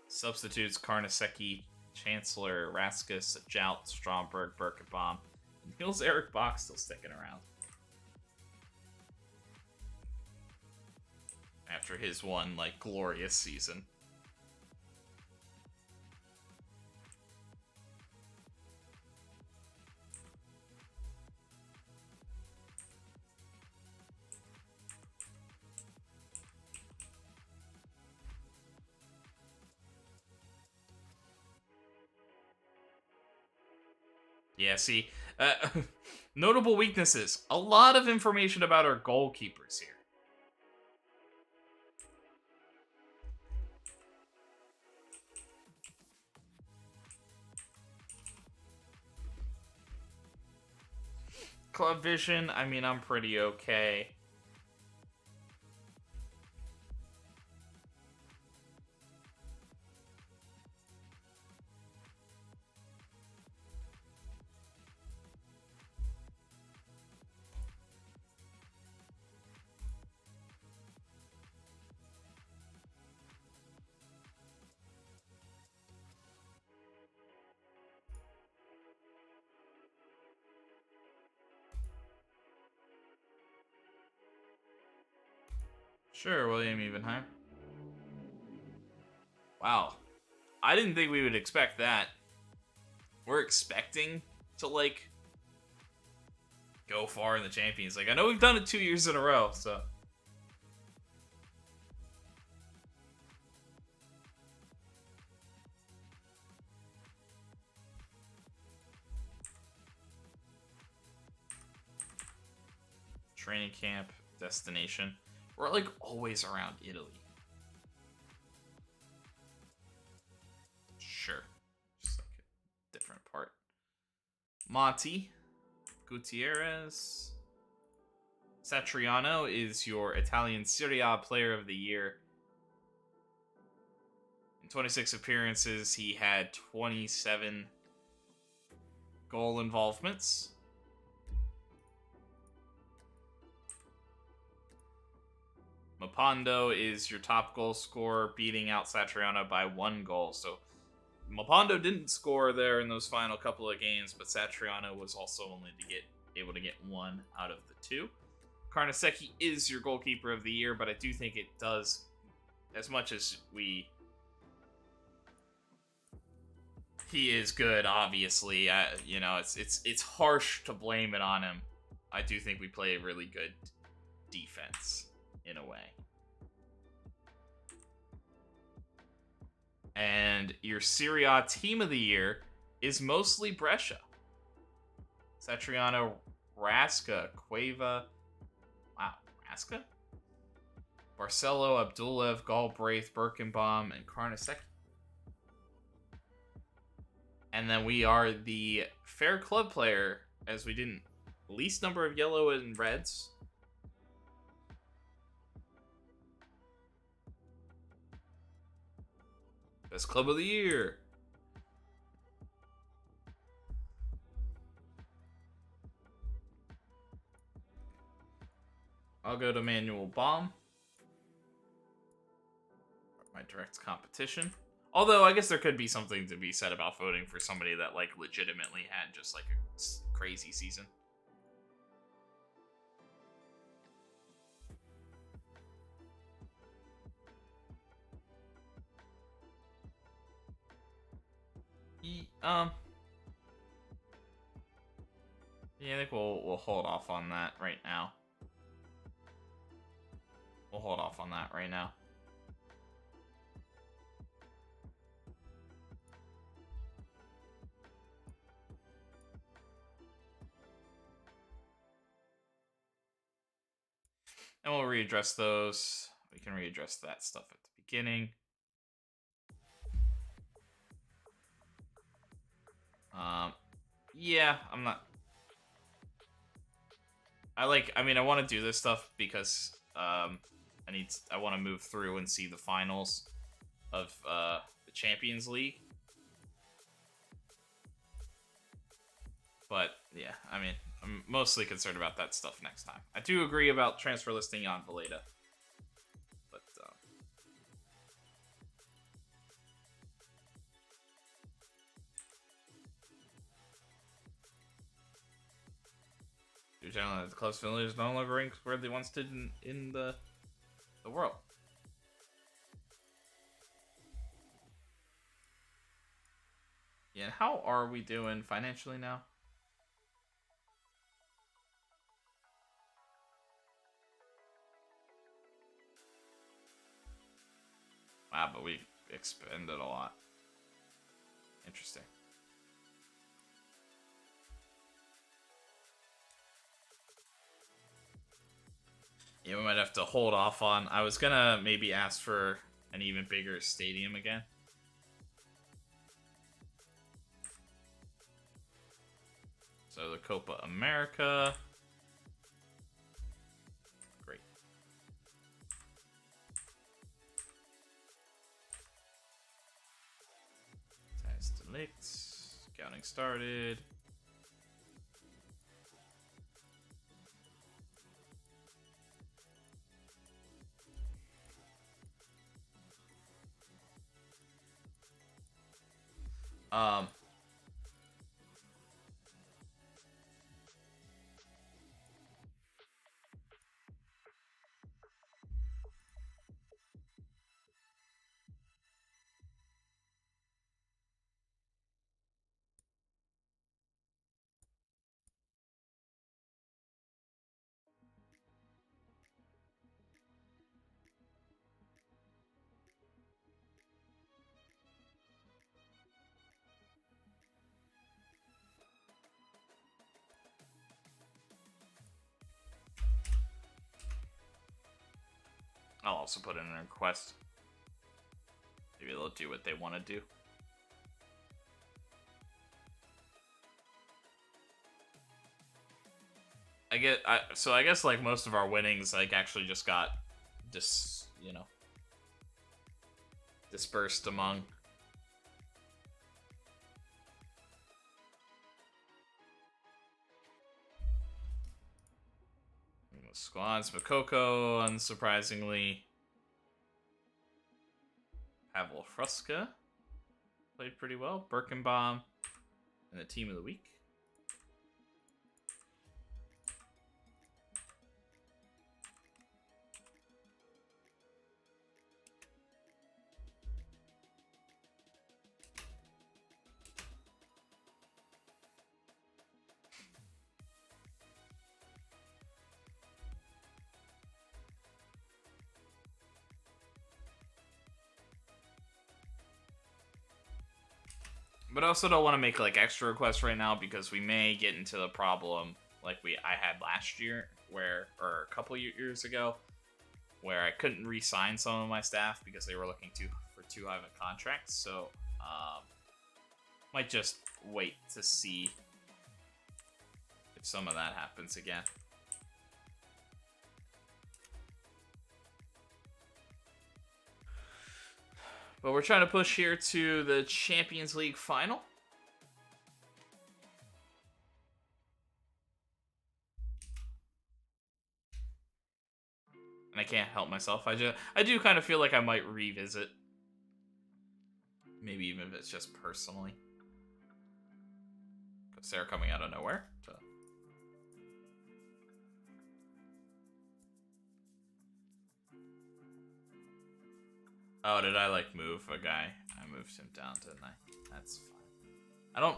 Substitutes: Carnesecchi, Chancellor, Raskus, Jout, Stromberg, Birkenbaum, and Niels Eric Bach still sticking around after his one glorious season. Yeah, see, notable weaknesses. A lot of information about our goalkeepers here. Club vision, I mean, I'm pretty okay. Sure, William Evenheim. Wow. I didn't think we would expect that. We're expecting to, like, go far in the Champions League. I know we've done it 2 years in a row, so. Training camp, destination. We're, like, always around Italy. Sure. Just like a different part. Monty. Gutierrez. Satriano is your Italian Serie A Player of the Year. In 26 appearances, he had 27 goal involvements. Mapando is your top goal scorer, beating out Satriano by 1 goal. So Mapando didn't score there in those final couple of games, but Satriano was also only able to get 1 out of the 2. Carnesecchi is your goalkeeper of the year, but I do think it does, as much as he is good, obviously. You know, it's harsh to blame it on him. I do think we play a really good defense in a way. And your Serie A team of the year is mostly Brescia. Satriano, Raska, Cueva. Wow, Raska? Barcelo, Abdulev, Galbraith, Birkenbaum, and Carnesecchi. And then we are the fair club player, as we didn't. Least number of yellow and reds. Best club of the year. I'll go to Manuel Baum. My direct competition. Although, I guess there could be something to be said about voting for somebody that, like, legitimately had just, like, a crazy season. Yeah, I think we'll hold off on that right now. We'll hold off on that right now. And we'll readdress those. We can readdress that stuff at the beginning. Yeah, I'm not. I want to do this stuff because I want to move through and see the finals of the Champions League. But yeah, I mean, I'm mostly concerned about that stuff next time. I do agree about transfer listing Jan Valeda. But you're telling that the club's affiliates no longer ranks where they once did in the world. Yeah, and how are we doing financially now? Wow, but we expended a lot. Interesting. Yeah, we might have to hold off on. I was gonna maybe ask for an even bigger stadium again. So the Coppa America. Great. Test delict. Scouting started. also put in a request. Maybe they'll do what they want to do. I guess like most of our winnings like actually just got dispersed among squads. Makoko, unsurprisingly. Pavel Fruska played pretty well. Birkenbaum and the team of the week. But I also don't want to make like extra requests right now because we may get into the problem like I had last year, or a couple years ago, where I couldn't re-sign some of my staff because they were looking for too high of a contract. So might just wait to see if some of that happens again. But we're trying to push here to the Champions League final. And I can't help myself. I do kind of feel like I might revisit. Maybe even if it's just personally. Because they're coming out of nowhere. So. Oh, did I like move a guy? I moved him down, didn't I? That's fine. I don't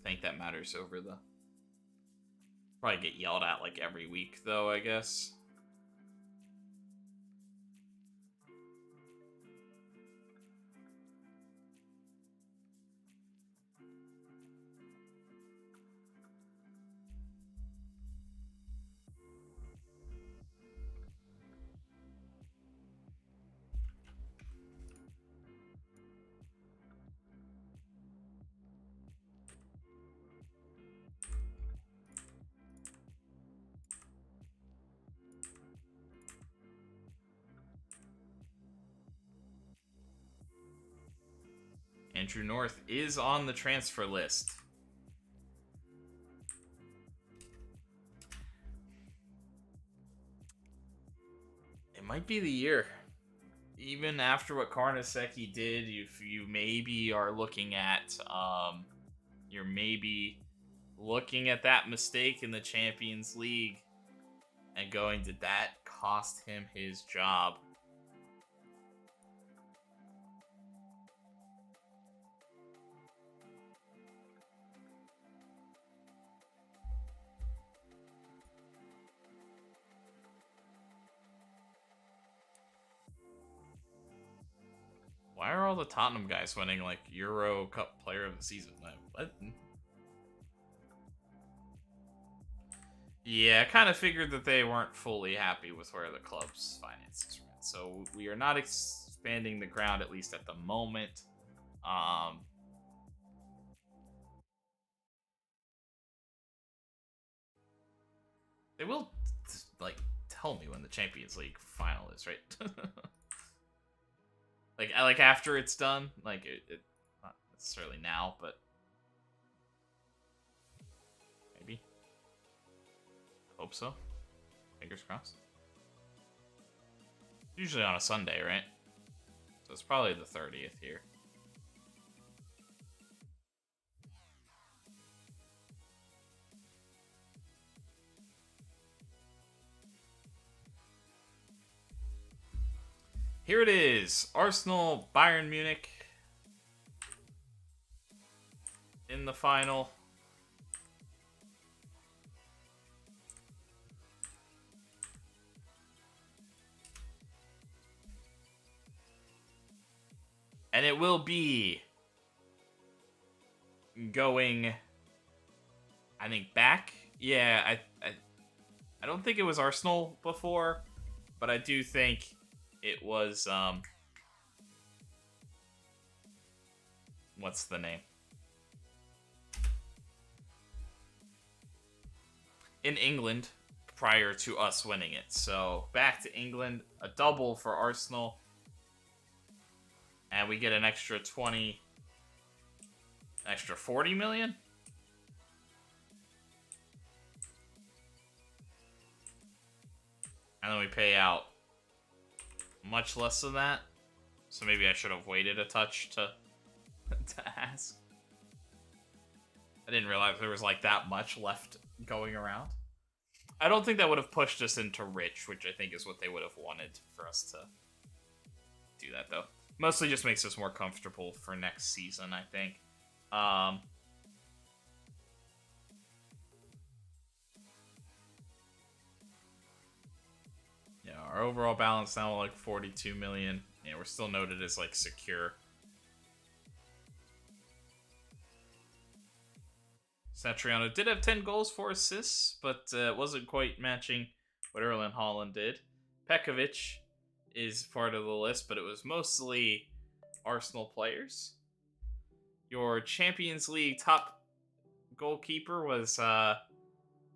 think that matters over the... Probably get yelled at like every week though, I guess. Andrew North is on the transfer list. It might be the year. Even after what Karnaseki did, if you maybe are looking at you're maybe looking at that mistake in the Champions League and going, did that cost him his job? Why are all the Tottenham guys winning, like, Euro Cup Player of the Season? What? Yeah, I kind of figured that they weren't fully happy with where the club's finances were. So we are not expanding the ground, at least at the moment. They will, like, tell me when the Champions League final is, right? Like after it's done, like it not necessarily now, but maybe. Hope so. Fingers crossed. Usually on a Sunday, right? So it's probably the 30th here. Here it is. Arsenal, Bayern Munich in the final. And it will be going, I think, back. Yeah, I don't think it was Arsenal before, but I do think It was, what's the name? In England prior to us winning it. So back to England, a double for Arsenal. And we get an extra 40 million? And then we pay out much less than that. So maybe I should have waited a touch to ask. I didn't realize there was like that much left going around. I don't think that would have pushed us into rich, which I think is what they would have wanted for us to do that, though. Mostly just makes us more comfortable for next season, I think. Yeah, our overall balance now like 42 million. Yeah, we're still noted as like secure. Satriano did have 10 goals, 4 assists, but wasn't quite matching what Erling Haaland did. Pekovic is part of the list, but it was mostly Arsenal players. Your Champions League top goalkeeper was Aaron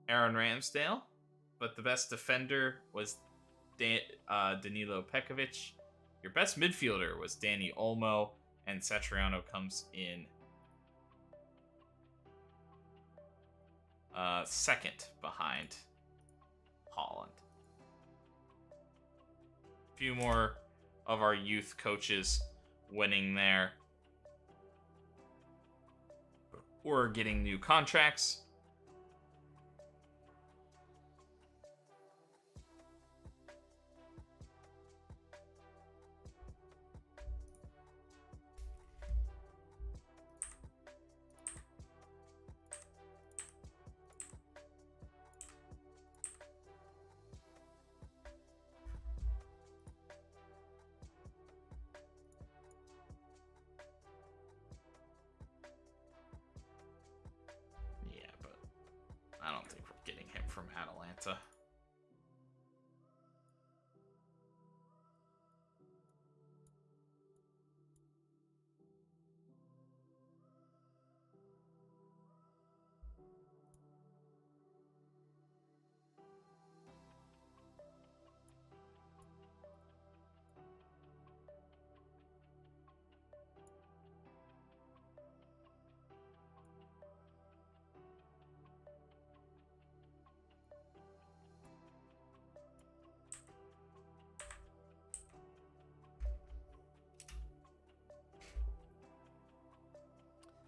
Ramsdale, but the best defender was Danilo Pekovic. Your best midfielder was Dani Olmo, and Satriano comes in second behind Haaland. A few more of our youth coaches winning there. We're getting new contracts. I don't think we're getting him from Atalanta.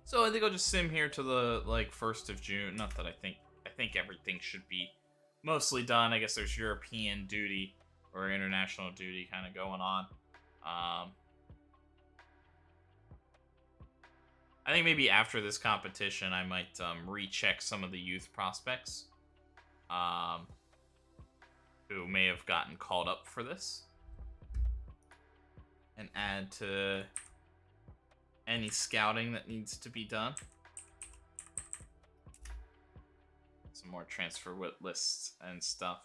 So I think I'll just sim here to the 1st of June. Not that I think everything should be mostly done. I guess there's European duty or international duty kind of going on. I think maybe after this competition, I might recheck some of the youth prospects who may have gotten called up for this, and add to any scouting that needs to be done. Some more transfer lists and stuff.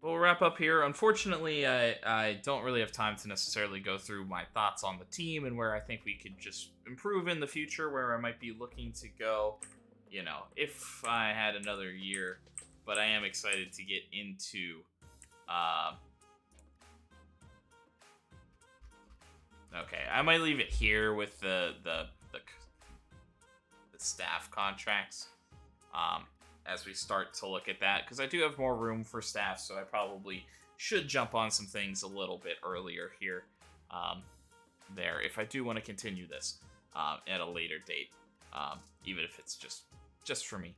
We'll wrap up here. Unfortunately, I don't really have time to necessarily go through my thoughts on the team and where I think we could just improve in the future, where I might be looking to go, if I had another year. But I am excited to get into okay, I might leave it here with the staff contracts as we start to look at that, because I do have more room for staff, so I probably should jump on some things a little bit earlier here there if I do want to continue this at a later date, even if it's just for me.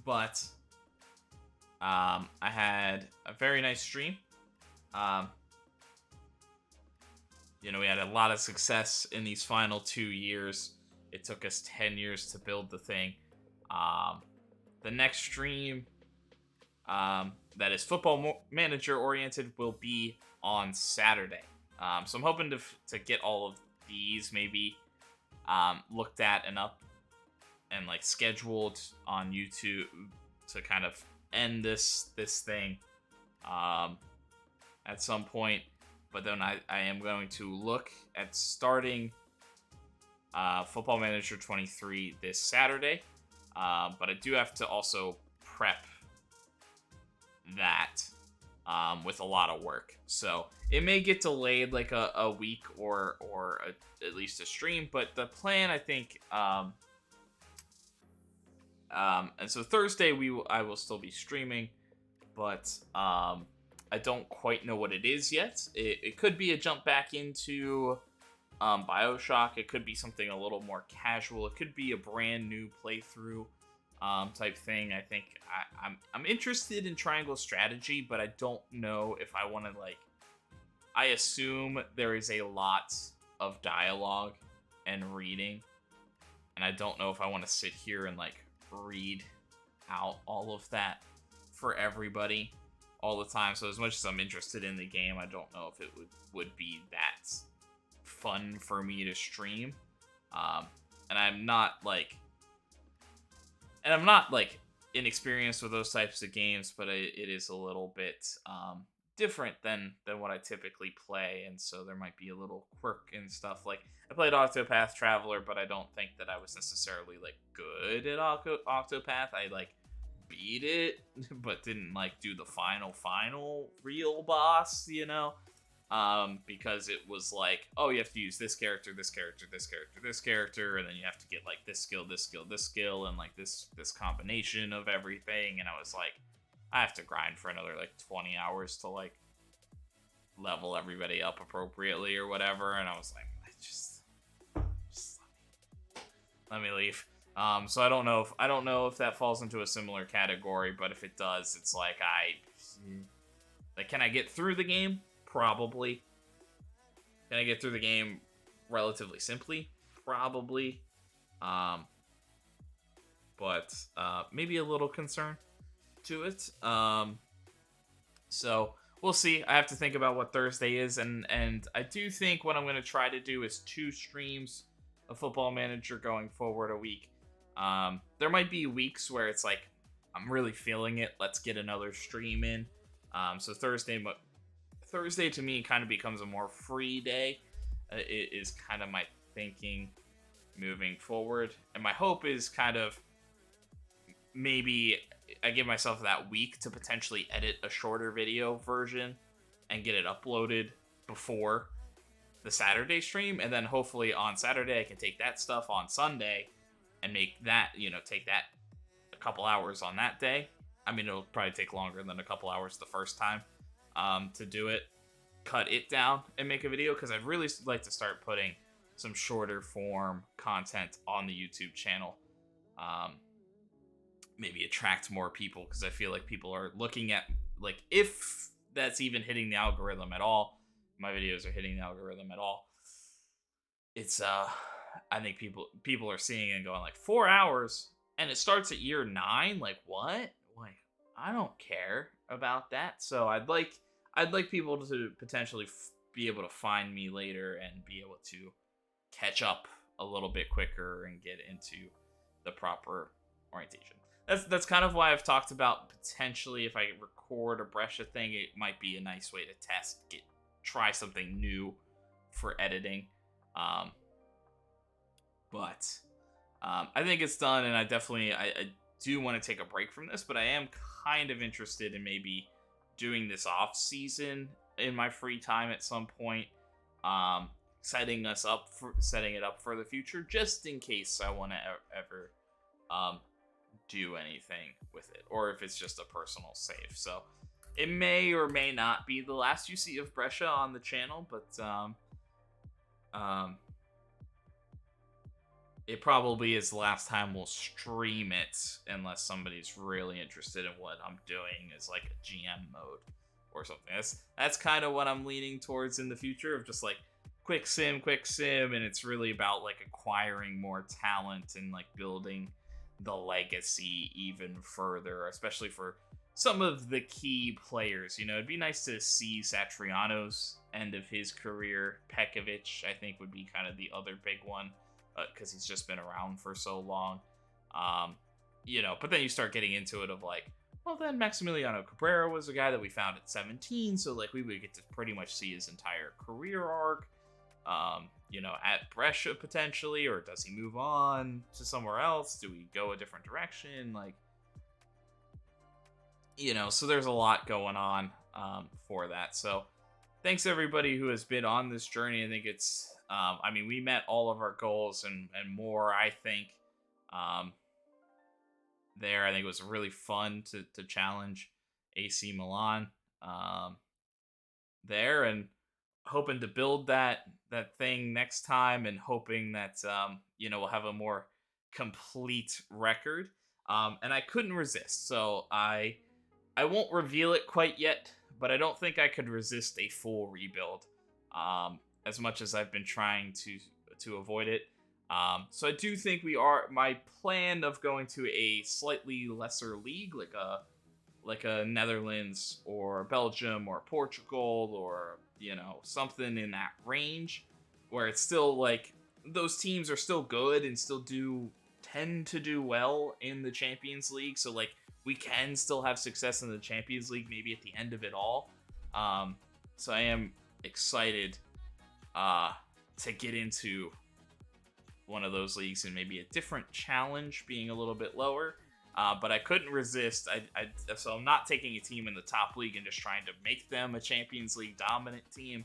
But I had a very nice stream. We had a lot of success in these final 2 years. It took us 10 years to build the thing. The next stream that is Football Manager oriented will be on Saturday. So I'm hoping to get all of these maybe looked at and up and like scheduled on YouTube to kind of end this thing at some point. But then I am going to look at starting Football Manager 23 this Saturday. But I do have to also prep that with a lot of work. So it may get delayed like a week or at least a stream. But the plan, I think... and so Thursday I will still be streaming, but I don't quite know what it is yet. It could be a jump back into BioShock. It could be something a little more casual. It could be a brand new playthrough type thing. I think I'm interested in Triangle Strategy, but I don't know if I want to like. I assume there is a lot of dialogue and reading, and I don't know if I want to sit here and like read out all of that for everybody all the time. So as much as I'm interested in the game, I don't know if it would be that fun for me to stream. And I'm not like inexperienced with those types of games, but it is a little bit different than what I typically play, and so there might be a little quirk and stuff. Like I played Octopath Traveler, but I don't think that I was necessarily like good at Octopath. I like beat it, but didn't like do the final real boss, you know, because it was like, oh, you have to use this character, this character, this character, this character, and then you have to get like this skill, this skill, this skill, and like this combination of everything. And I was like, I have to grind for another like 20 hours to like level everybody up appropriately or whatever. And I was like, just let me leave. So I don't know if that falls into a similar category, but if it does, it's like can I get through the game? Probably. Can I get through the game relatively simply? Probably. But maybe a little concern to it. So we'll see. I have to think about what Thursday is, and I do think what I'm going to try to do is 2 streams of Football Manager going forward a week. There might be weeks where it's like I'm really feeling it. Let's get another stream in. So Thursday to me kind of becomes a more free day. It is kind of my thinking moving forward, and my hope is kind of maybe I give myself that week to potentially edit a shorter video version and get it uploaded before the Saturday stream, and then hopefully on Saturday I can take that stuff on Sunday and make that, take that a couple hours on that day. I mean, it'll probably take longer than a couple hours the first time to do it, cut it down and make a video, because I'd really like to start putting some shorter form content on the YouTube channel. Maybe attract more people, because I feel like people are looking at, like, if that's even hitting the algorithm at all, my videos are hitting the algorithm at all, it's I think people are seeing it and going like 4 hours and it starts at year 9, like what? Like I don't care about that. So I'd like people to potentially be able to find me later and be able to catch up a little bit quicker and get into the proper orientation. That's kind of why I've talked about potentially if I record a Brescia thing, it might be a nice way to try something new for editing. But I think it's done, and I do want to take a break from this, but I am kind of interested in maybe doing this off season in my free time at some point, setting it up for the future, just in case I want to ever do anything with it, or if it's just a personal save. So it may or may not be the last you see of Brescia on the channel, but it probably is the last time we'll stream it, unless somebody's really interested in what I'm doing as like a GM mode or something. That's kind of what I'm leaning towards in the future, of just like quick sim, and it's really about like acquiring more talent and like building the legacy even further, especially for some of the key players. It'd be nice to see Satriano's end of his career. Pekovic, I think, would be kind of the other big one because he's just been around for so long. But then you start getting into it of like, well, then Maximiliano Cabrera was a guy that we found at 17, so like we would get to pretty much see his entire career arc. At Brescia potentially, or does he move on to somewhere else? Do we go a different direction? Like, so there's a lot going on for that. So thanks everybody who has been on this journey. I think it's, we met all of our goals and more, I think. I think it was really fun to challenge AC Milan there, and hoping to build that thing next time, and hoping that we'll have a more complete record. And I couldn't resist, so I won't reveal it quite yet, but I don't think I could resist a full rebuild, as much as I've been trying to avoid it. So I do think my plan of going to a slightly lesser league, like a Netherlands or Belgium or Portugal, or something in that range, where it's still like those teams are still good and still tend to do well in the Champions League. So like we can still have success in the Champions League maybe at the end of it all. So I am excited to get into one of those leagues and maybe a different challenge, being a little bit lower. But I couldn't resist. So I'm not taking a team in the top league and just trying to make them a Champions League dominant team.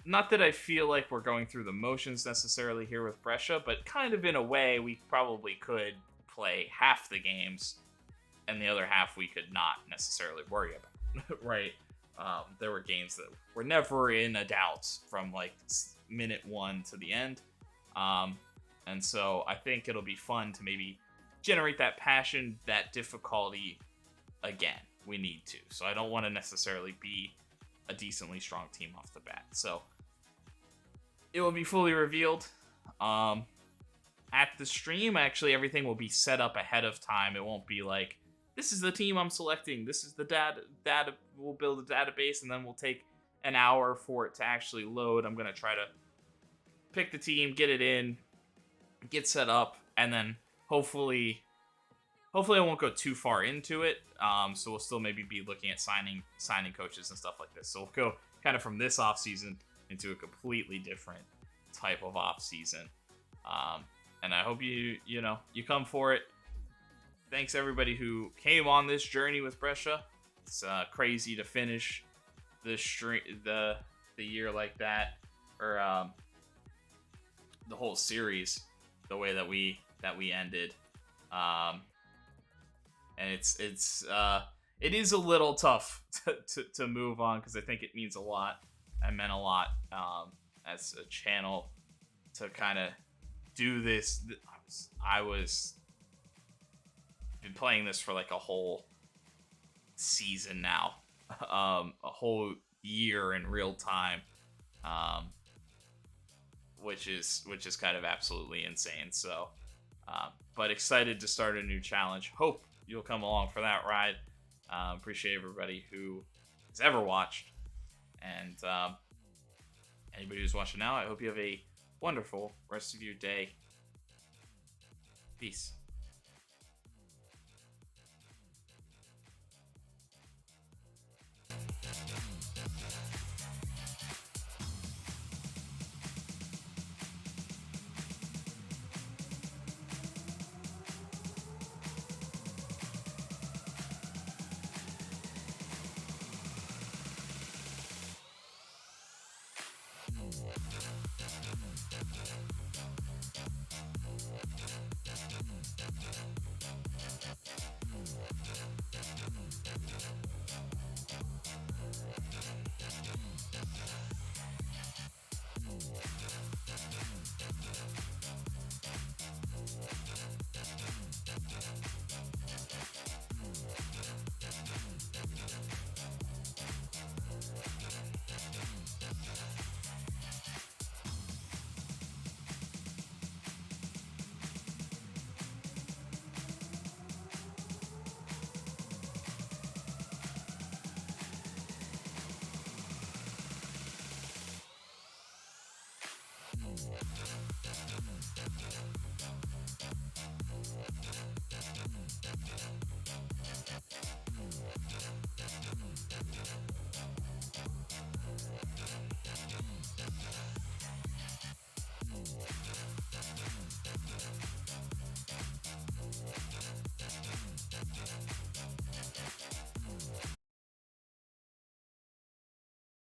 Not that I feel like we're going through the motions necessarily here with Brescia, but kind of in a way we probably could play half the games and the other half we could not necessarily worry about. Right? There were games that were never in a doubt from like minute 1 to the end. And so I think it'll be fun to maybe generate that passion, that difficulty again. We need to. So I don't want to necessarily be a decently strong team off the bat. So it will be fully revealed at the stream. Actually, everything will be set up ahead of time. It won't be like, this is the team I'm selecting. This is the data. We'll build a database, and then we'll take an hour for it to actually load. I'm going to try to pick the team, get it in, get set up, and then hopefully I won't go too far into it. So we'll still maybe be looking at signing coaches and stuff like this. So we'll go kind of from this off season into a completely different type of off season. And I hope you come for it. Thanks everybody who came on this journey with Brescia. It's crazy to finish the year like that, or the whole series the way that we ended. And it is a little tough to move on, because I think it means a lot. It meant a lot as a channel to kind of do this. I was been playing this for like a whole season now, a whole year in real time, which is kind of absolutely insane. So, but excited to start a new challenge. Hope you'll come along for that ride. Appreciate everybody who has ever watched, and anybody who's watching now, I hope you have a wonderful rest of your day. Peace.